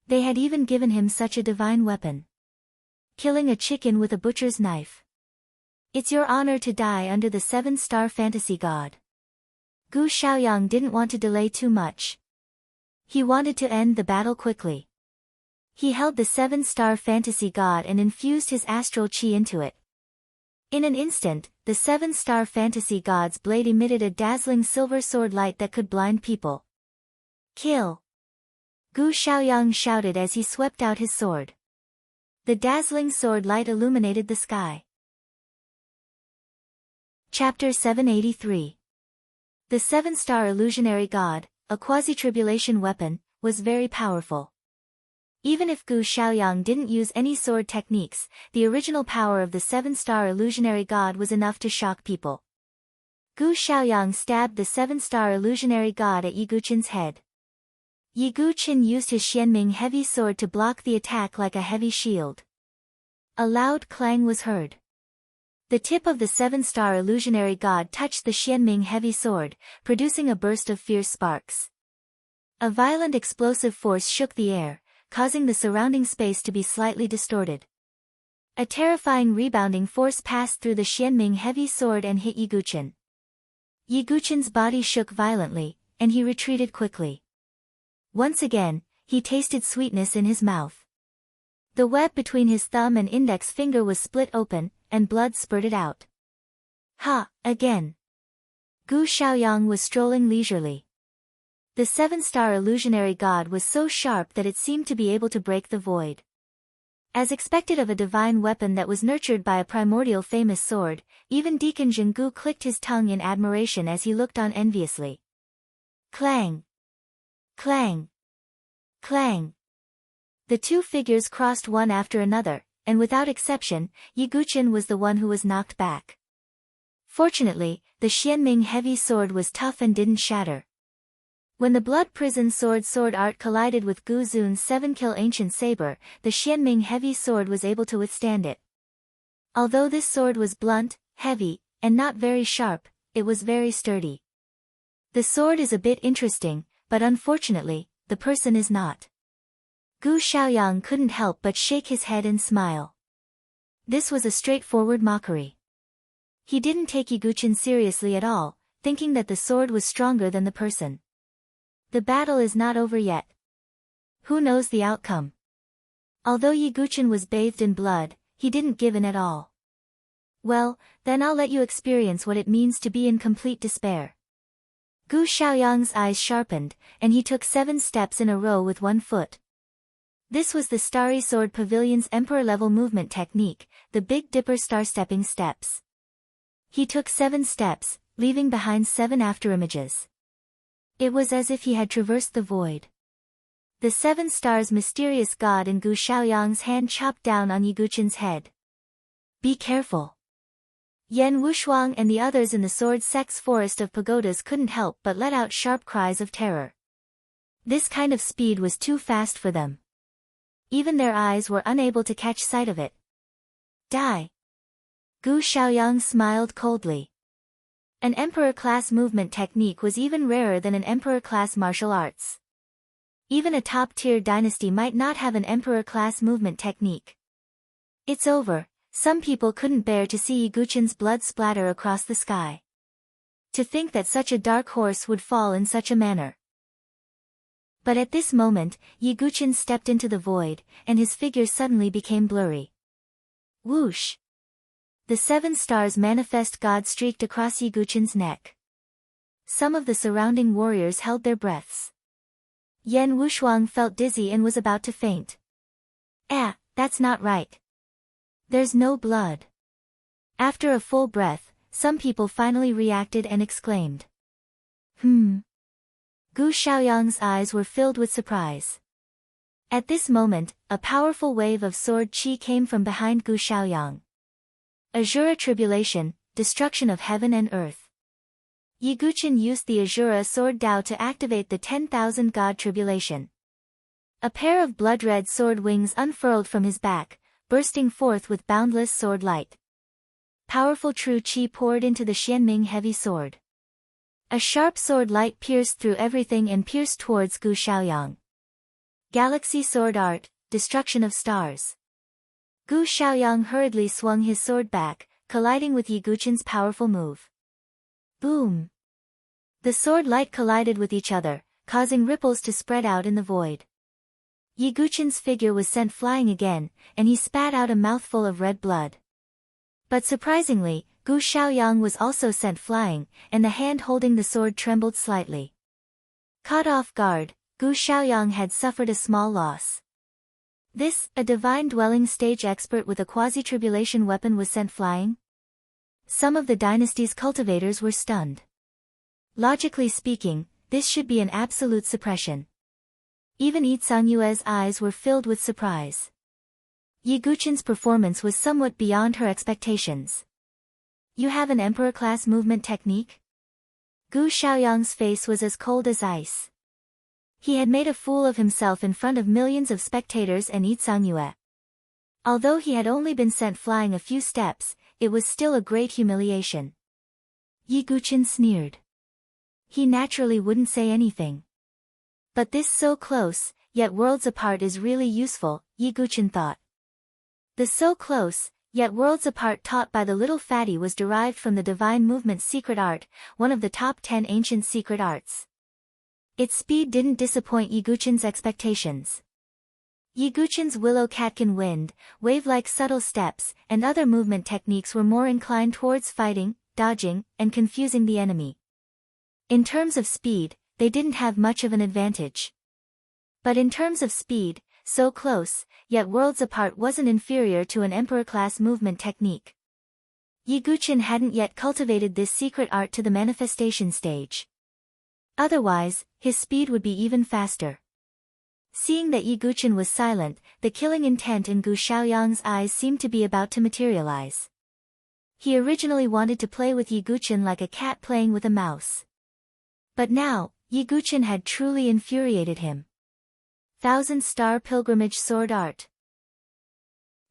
They had even given him such a divine weapon. Killing a chicken with a butcher's knife. It's your honor to die under the 7-star fantasy god. Gu Xiaoyang didn't want to delay too much. He wanted to end the battle quickly. He held the 7-star fantasy god and infused his astral chi into it. In an instant, the 7-star fantasy god's blade emitted a dazzling silver sword light that could blind people. Kill! Gu Xiaoyang shouted as he swept out his sword. The dazzling sword light illuminated the sky. Chapter 783. The 7-star illusionary god, a quasi-tribulation weapon, was very powerful. Even if Gu Xiaoyang didn't use any sword techniques, the original power of the 7-star illusionary god was enough to shock people. Gu Xiaoyang stabbed the 7-star illusionary god at Yi Guqin's head. Yi Guqin used his Xianming heavy sword to block the attack like a heavy shield. A loud clang was heard. The tip of the 7-star illusionary god touched the Xianming heavy sword, producing a burst of fierce sparks. A violent explosive force shook the air, causing the surrounding space to be slightly distorted. A terrifying rebounding force passed through the Xianming heavy sword and hit Yi Guqin. Yi Guqin's body shook violently, and he retreated quickly. Once again, he tasted sweetness in his mouth. The web between his thumb and index finger was split open, and blood spurted out. Ha! Again! Gu Xiaoyang was strolling leisurely. The 7-star illusionary god was so sharp that it seemed to be able to break the void. As expected of a divine weapon that was nurtured by a primordial famous sword, even Deacon Zhenggu clicked his tongue in admiration as he looked on enviously. Clang! Clang! Clang! The two figures crossed one after another, and without exception, Yi Guqin was the one who was knocked back. Fortunately, the Xianming heavy sword was tough and didn't shatter. When the blood prison sword art collided with Gu Zun's 7-kill ancient saber, the Xianming heavy sword was able to withstand it. Although this sword was blunt, heavy, and not very sharp, it was very sturdy. The sword is a bit interesting, but unfortunately, the person is not. Gu Xiaoyang couldn't help but shake his head and smile. This was a straightforward mockery. He didn't take Yi Guqin seriously at all, thinking that the sword was stronger than the person. The battle is not over yet. Who knows the outcome? Although Yi Guqin was bathed in blood, he didn't give in at all. Well, then I'll let you experience what it means to be in complete despair. Gu Xiaoyang's eyes sharpened, and he took 7 steps in a row with one foot. This was the Starry Sword Pavilion's emperor-level movement technique, the Big Dipper star-stepping steps. He took 7 steps, leaving behind 7 afterimages. It was as if he had traversed the void. The 7 stars mysterious god in Gu Xiaoyang's hand chopped down on Yi Guqin's head. Be careful. Yan Wushuang and the others in the Sword Sect's forest of pagodas couldn't help but let out sharp cries of terror. This kind of speed was too fast for them. Even their eyes were unable to catch sight of it. Die. Gu Xiaoyang smiled coldly. An emperor-class movement technique was even rarer than an emperor-class martial arts. Even a top-tier dynasty might not have an emperor-class movement technique. It's over. Some people couldn't bear to see Yi Guqin's blood splatter across the sky. To think that such a dark horse would fall in such a manner. But at this moment, Yi Guqin stepped into the void, and his figure suddenly became blurry. Whoosh! The 7 stars manifest god streaked across Yi Guqin's neck. Some of the surrounding warriors held their breaths. Yan Wushuang felt dizzy and was about to faint. That's not right. There's no blood. After a full breath, some people finally reacted and exclaimed. Gu Xiaoyang's eyes were filled with surprise. At this moment, a powerful wave of sword qi came from behind Gu Xiaoyang. Azura Tribulation, destruction of heaven and earth. Yi Guqin used the Azura sword Dao to activate the 10,000 god tribulation. A pair of blood-red sword wings unfurled from his back, bursting forth with boundless sword light. Powerful true qi poured into the Xianming heavy sword. A sharp sword light pierced through everything and pierced towards Gu Xiaoyang. Galaxy Sword Art, Destruction of Stars. Gu Xiaoyang hurriedly swung his sword back, colliding with Yi Guqin's powerful move. Boom! The sword light collided with each other, causing ripples to spread out in the void. Yi Guqin's figure was sent flying again, and he spat out a mouthful of red blood. But surprisingly, Gu Xiaoyang was also sent flying, and the hand holding the sword trembled slightly. Caught off guard, Gu Xiaoyang had suffered a small loss. A divine dwelling stage expert with a quasi-tribulation weapon was sent flying? Some of the dynasty's cultivators were stunned. Logically speaking, this should be an absolute suppression. Even Yi Cangyue's eyes were filled with surprise. Yi Guqin's performance was somewhat beyond her expectations. You have an emperor-class movement technique? Gu Xiaoyang's face was as cold as ice. He had made a fool of himself in front of millions of spectators and Yi Cangyue. Although he had only been sent flying a few steps, it was still a great humiliation. Yi Guqin sneered. He naturally wouldn't say anything. But this so close, yet worlds apart is really useful, Yi Guqin thought. The so close, yet worlds apart taught by the little fatty was derived from the Divine Movement's secret art, one of the top 10 ancient secret arts. Its speed didn't disappoint Yi Guqin's expectations. Yi Guqin's willow catkin wind, wave-like subtle steps, and other movement techniques were more inclined towards fighting, dodging, and confusing the enemy. In terms of speed, they didn't have much of an advantage. But in terms of speed, so close, yet worlds apart wasn't inferior to an emperor-class movement technique. Yi Guqin hadn't yet cultivated this secret art to the manifestation stage. Otherwise, his speed would be even faster. Seeing that Yi Guqin was silent, the killing intent in Gu Xiaoyang's eyes seemed to be about to materialize. He originally wanted to play with Yi Guqin like a cat playing with a mouse. But now, Yi Guqin had truly infuriated him. 1,000-star pilgrimage sword art.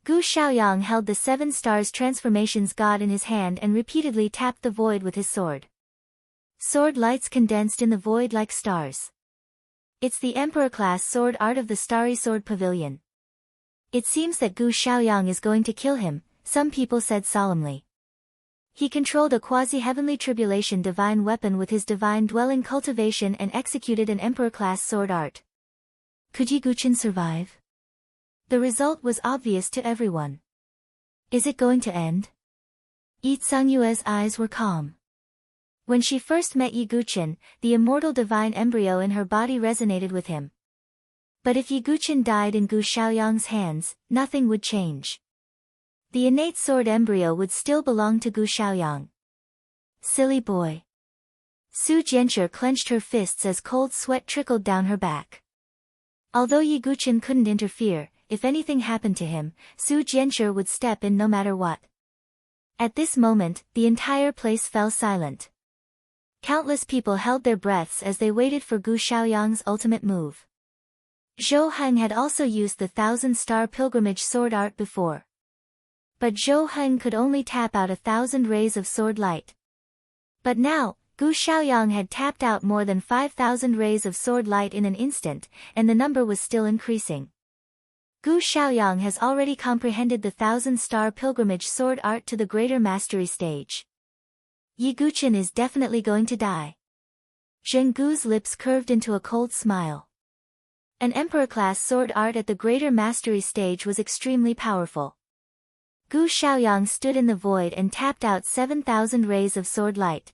Gu Xiaoyang held the 7 stars transformations god in his hand and repeatedly tapped the void with his sword. Sword lights condensed in the void like stars. It's the emperor-class sword art of the Starry Sword Pavilion. It seems that Gu Xiaoyang is going to kill him, some people said solemnly. He controlled a quasi-heavenly tribulation divine weapon with his divine dwelling cultivation and executed an emperor-class sword art. Could Yi Guqin survive? The result was obvious to everyone. Is it going to end? Yi Cangyue's eyes were calm. When she first met Yi Guqin, the immortal divine embryo in her body resonated with him. But if Yi Guqin died in Gu Xiaoyang's hands, nothing would change. The innate sword embryo would still belong to Gu Xiaoyang. Silly boy. Su Jianshi clenched her fists as cold sweat trickled down her back. Although Yi Guqin couldn't interfere, if anything happened to him, Su Jianshi would step in no matter what. At this moment, the entire place fell silent. Countless people held their breaths as they waited for Gu Xiaoyang's ultimate move. Zhou Heng had also used the 1,000-star pilgrimage sword art before. But Zhou Heng could only tap out 1,000 rays of sword light. But now, Gu Xiaoyang had tapped out more than 5,000 rays of sword light in an instant, and the number was still increasing. Gu Xiaoyang has already comprehended the 1,000-star pilgrimage sword art to the greater mastery stage. Yi Guqin is definitely going to die. Zheng Gu's lips curved into a cold smile. An emperor-class sword art at the greater mastery stage was extremely powerful. Gu Xiaoyang stood in the void and tapped out 7,000 rays of sword light.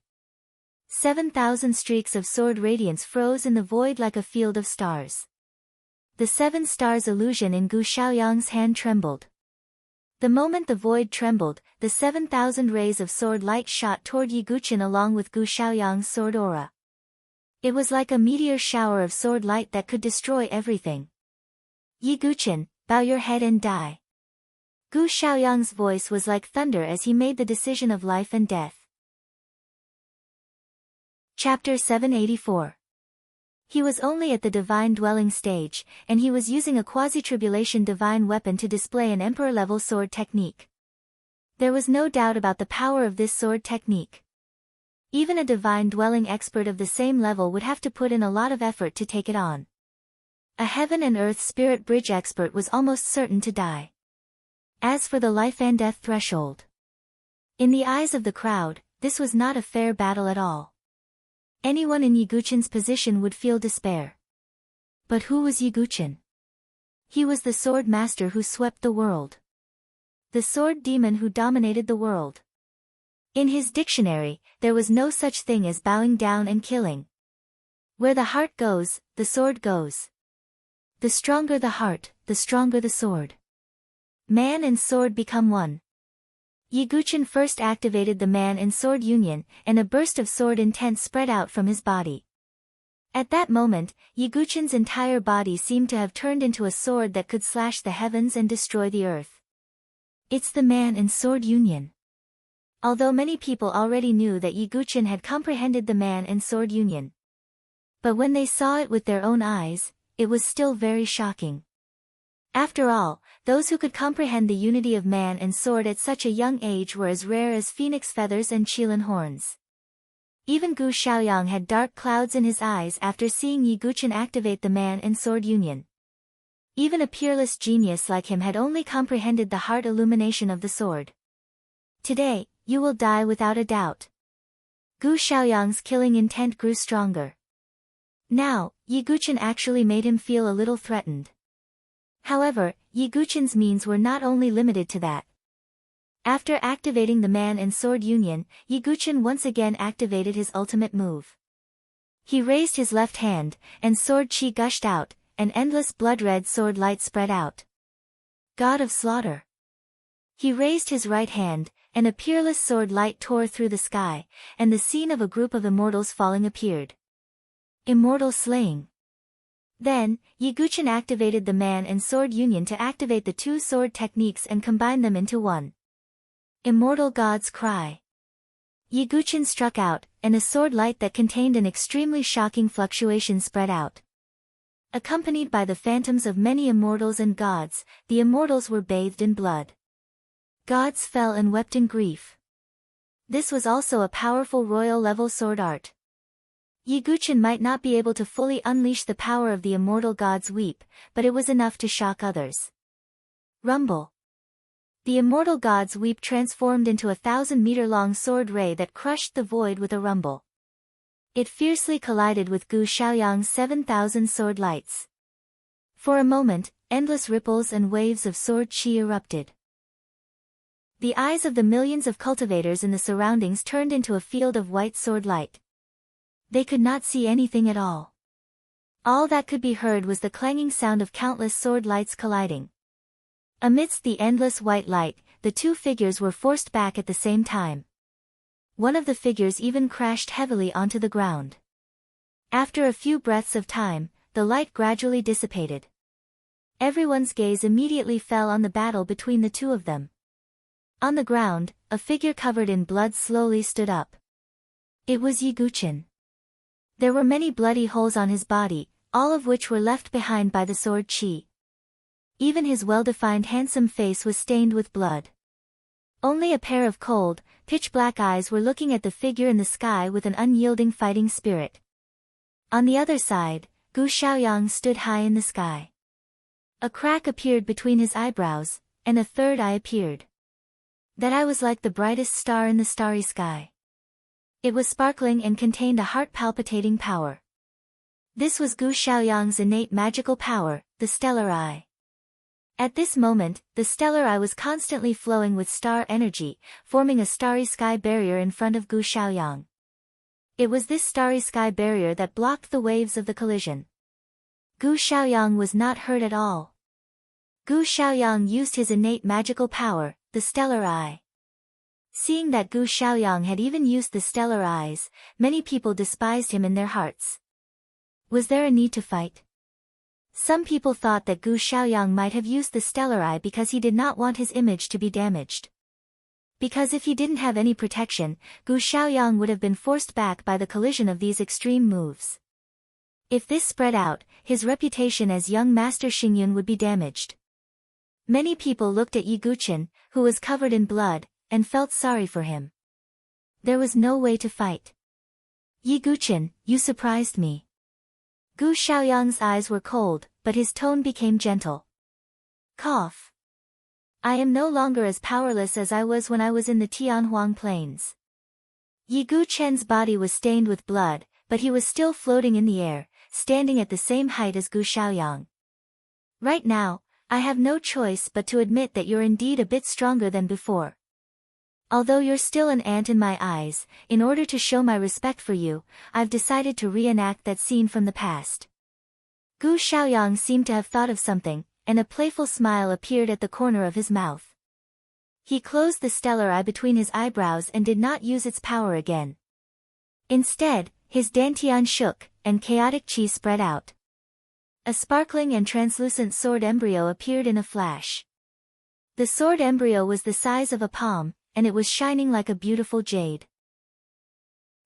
7,000 streaks of sword radiance froze in the void like a field of stars. The 7 stars illusion in Gu Xiaoyang's hand trembled. The moment the void trembled, the 7,000 rays of sword light shot toward Yi Guqin along with Gu Xiaoyang's sword aura. It was like a meteor shower of sword light that could destroy everything. Yi Guqin, bow your head and die. Gu Xiaoyang's voice was like thunder as he made the decision of life and death. Chapter 784. He was only at the divine dwelling stage, and he was using a quasi-tribulation divine weapon to display an emperor-level sword technique. There was no doubt about the power of this sword technique. Even a divine dwelling expert of the same level would have to put in a lot of effort to take it on. A heaven and earth spirit bridge expert was almost certain to die. As for the life and death threshold, in the eyes of the crowd, this was not a fair battle at all. Anyone in Yi Guqin's position would feel despair. But who was Yi Guqin? He was the sword master who swept the world. The sword demon who dominated the world. In his dictionary, there was no such thing as bowing down and killing. Where the heart goes, the sword goes. The stronger the heart, the stronger the sword. Man and sword become one. Yi Guqin first activated the man and sword union, and a burst of sword intent spread out from his body. At that moment, Yi Guqin's entire body seemed to have turned into a sword that could slash the heavens and destroy the earth. It's the man and sword union. Although many people already knew that Yi Guqin had comprehended the man and sword union. But when they saw it with their own eyes, it was still very shocking. After all, those who could comprehend the unity of man and sword at such a young age were as rare as phoenix feathers and qilin horns. Even Gu Xiaoyang had dark clouds in his eyes after seeing Yi Guqin activate the man and sword union. Even a peerless genius like him had only comprehended the heart illumination of the sword. Today, you will die without a doubt. Gu Xiaoyang's killing intent grew stronger. Now, Yi Guqin actually made him feel a little threatened. However, Yi Guqin's means were not only limited to that. After activating the man and sword union, Yi Guqin once again activated his ultimate move. He raised his left hand, and sword qi gushed out, an endless blood-red sword light spread out. God of slaughter. He raised his right hand, and a peerless sword light tore through the sky, and the scene of a group of immortals falling appeared. Immortal slaying. Then, Yi Guqin activated the man and sword union to activate the 2 sword techniques and combine them into one. Immortal God's Cry. Yi Guqin struck out, and a sword light that contained an extremely shocking fluctuation spread out. Accompanied by the phantoms of many immortals and gods, the immortals were bathed in blood. Gods fell and wept in grief. This was also a powerful royal-level sword art. Yi Guqin might not be able to fully unleash the power of the immortal gods weep, but it was enough to shock others. Rumble. The immortal gods weep transformed into a 1,000-meter-long sword ray that crushed the void with a rumble. It fiercely collided with Gu Xiaoyang's 7,000 sword lights. For a moment, endless ripples and waves of sword qi erupted. The eyes of the millions of cultivators in the surroundings turned into a field of white sword light. They could not see anything at all. All that could be heard was the clanging sound of countless sword lights colliding. Amidst the endless white light, the 2 figures were forced back at the same time. One of the figures even crashed heavily onto the ground. After a few breaths of time, the light gradually dissipated. Everyone's gaze immediately fell on the battle between the 2 of them. On the ground, a figure covered in blood slowly stood up. It was Yi Guqin. There were many bloody holes on his body, all of which were left behind by the sword qi. Even his well-defined handsome face was stained with blood. Only a pair of cold, pitch-black eyes were looking at the figure in the sky with an unyielding fighting spirit. On the other side, Gu Xiaoyang stood high in the sky. A crack appeared between his eyebrows, and a third eye appeared. That eye was like the brightest star in the starry sky. It was sparkling and contained a heart-palpitating power. This was Gu Xiaoyang's innate magical power, the stellar eye. At this moment, the stellar eye was constantly flowing with star energy, forming a starry sky barrier in front of Gu Xiaoyang. It was this starry sky barrier that blocked the waves of the collision. Gu Xiaoyang was not hurt at all. Gu Xiaoyang used his innate magical power, the stellar eye. Seeing that Gu Xiaoyang had even used the stellar eyes, many people despised him in their hearts. Was there a need to fight? Some people thought that Gu Xiaoyang might have used the stellar eye because he did not want his image to be damaged. Because if he didn't have any protection, Gu Xiaoyang would have been forced back by the collision of these extreme moves. If this spread out, his reputation as young Master Xingyun would be damaged. Many people looked at Yi Guqin, who was covered in blood, and felt sorry for him. There was no way to fight. Yi Guqin, you surprised me. Gu Xiaoyang's eyes were cold, but his tone became gentle. Cough. I am no longer as powerless as I was when I was in the Tianhuang Plains. Yi Guqin's body was stained with blood, but he was still floating in the air, standing at the same height as Gu Xiaoyang. Right now, I have no choice but to admit that you're indeed a bit stronger than before. Although you're still an ant in my eyes, in order to show my respect for you, I've decided to reenact that scene from the past. Gu Xiaoyang seemed to have thought of something, and a playful smile appeared at the corner of his mouth. He closed the stellar eye between his eyebrows and did not use its power again. Instead, his dantian shook, and chaotic qi spread out. A sparkling and translucent sword embryo appeared in a flash. The sword embryo was the size of a palm, and it was shining like a beautiful jade.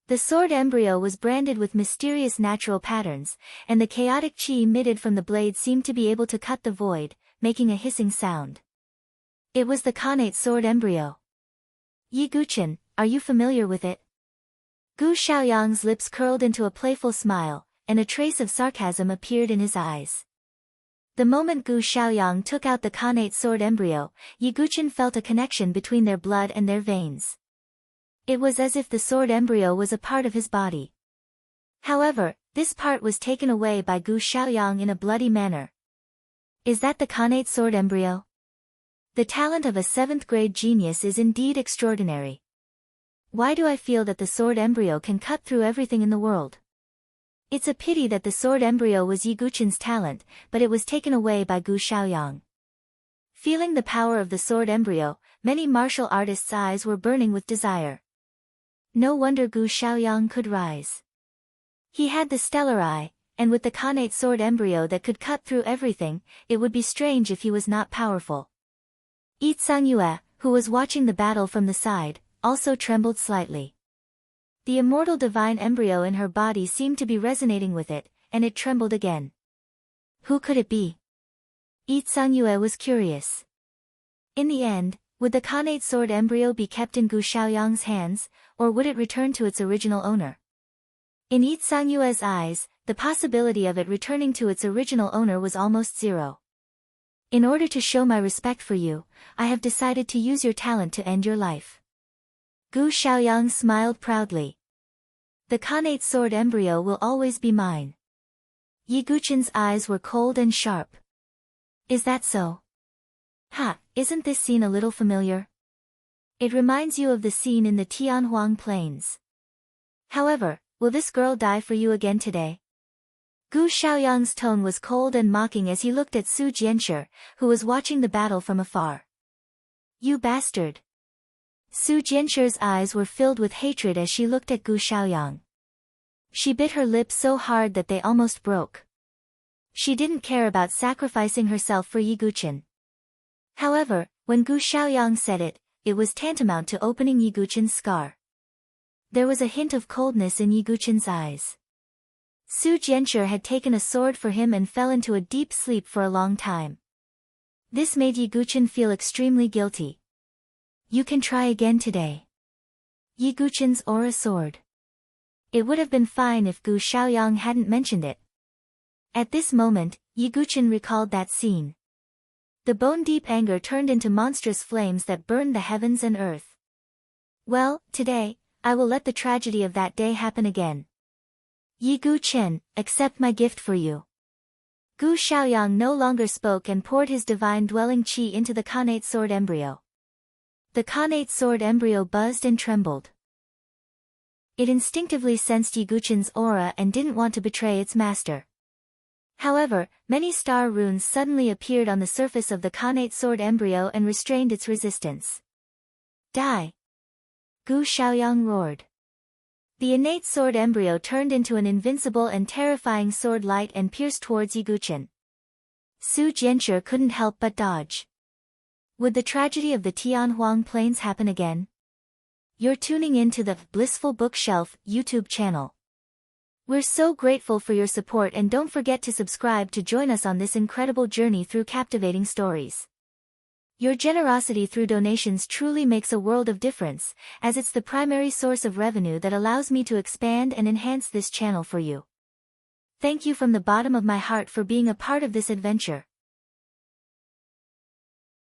The sword embryo was branded with mysterious natural patterns, and the chaotic qi emitted from the blade seemed to be able to cut the void, making a hissing sound. It was the Khanate sword embryo. Yi Guqin, are you familiar with it? Gu Xiaoyang's lips curled into a playful smile, and a trace of sarcasm appeared in his eyes. The moment Gu Xiaoyang took out the Khanate sword embryo, Yi Guqin felt a connection between their blood and their veins. It was as if the sword embryo was a part of his body. However, this part was taken away by Gu Xiaoyang in a bloody manner. Is that the Khanate sword embryo? The talent of a 7th-grade genius is indeed extraordinary. Why do I feel that the sword embryo can cut through everything in the world? It's a pity that the sword embryo was Yi Guqin's talent, but it was taken away by Gu Xiaoyang. Feeling the power of the sword embryo, many martial artists' eyes were burning with desire. No wonder Gu Xiaoyang could rise. He had the stellar eye, and with the Khanate sword embryo that could cut through everything, it would be strange if he was not powerful. Yi Tsangyue, who was watching the battle from the side, also trembled slightly. The immortal divine embryo in her body seemed to be resonating with it, and it trembled again. Who could it be? Yi Tsangyue was curious. In the end, would the Khanate sword embryo be kept in Gu Xiaoyang's hands, or would it return to its original owner? In Yi Tsangyue's eyes, the possibility of it returning to its original owner was almost zero. In order to show my respect for you, I have decided to use your talent to end your life. Gu Xiaoyang smiled proudly. The Khanate sword embryo will always be mine. Yi Guqin's eyes were cold and sharp. Is that so? Ha, isn't this scene a little familiar? It reminds you of the scene in the Tianhuang Plains. However, will this girl die for you again today? Gu Xiaoyang's tone was cold and mocking as he looked at Su Jianshi, who was watching the battle from afar. You bastard! Su Jianshi's eyes were filled with hatred as she looked at Gu Xiaoyang. She bit her lips so hard that they almost broke. She didn't care about sacrificing herself for Yi Guqin. However, when Gu Xiaoyang said it, it was tantamount to opening Yi Guqin's scar. There was a hint of coldness in Yi Guqin's eyes. Su Jianshi had taken a sword for him and fell into a deep sleep for a long time. This made Yi Guqin feel extremely guilty. You can try again today. Yi Guqin's aura sword. It would have been fine if Gu Xiaoyang hadn't mentioned it. At this moment, Yi Guqin recalled that scene. The bone-deep anger turned into monstrous flames that burned the heavens and earth. Well, today, I will let the tragedy of that day happen again. Yi Gu Chen, accept my gift for you. Gu Xiaoyang no longer spoke and poured his divine dwelling qi into the Khanate sword embryo. The Khanate sword embryo buzzed and trembled. It instinctively sensed Yi Guchen's aura and didn't want to betray its master. However, many star runes suddenly appeared on the surface of the Khanate sword embryo and restrained its resistance. Die! Gu Xiaoyang roared. The innate sword embryo turned into an invincible and terrifying sword light and pierced towards Yi Guchen. Su Jianshi couldn't help but dodge. Would the tragedy of the Tianhuang Plains happen again? You're tuning in to the Blissful Bookshelf YouTube channel. We're so grateful for your support, and don't forget to subscribe to join us on this incredible journey through captivating stories. Your generosity through donations truly makes a world of difference, as it's the primary source of revenue that allows me to expand and enhance this channel for you. Thank you from the bottom of my heart for being a part of this adventure.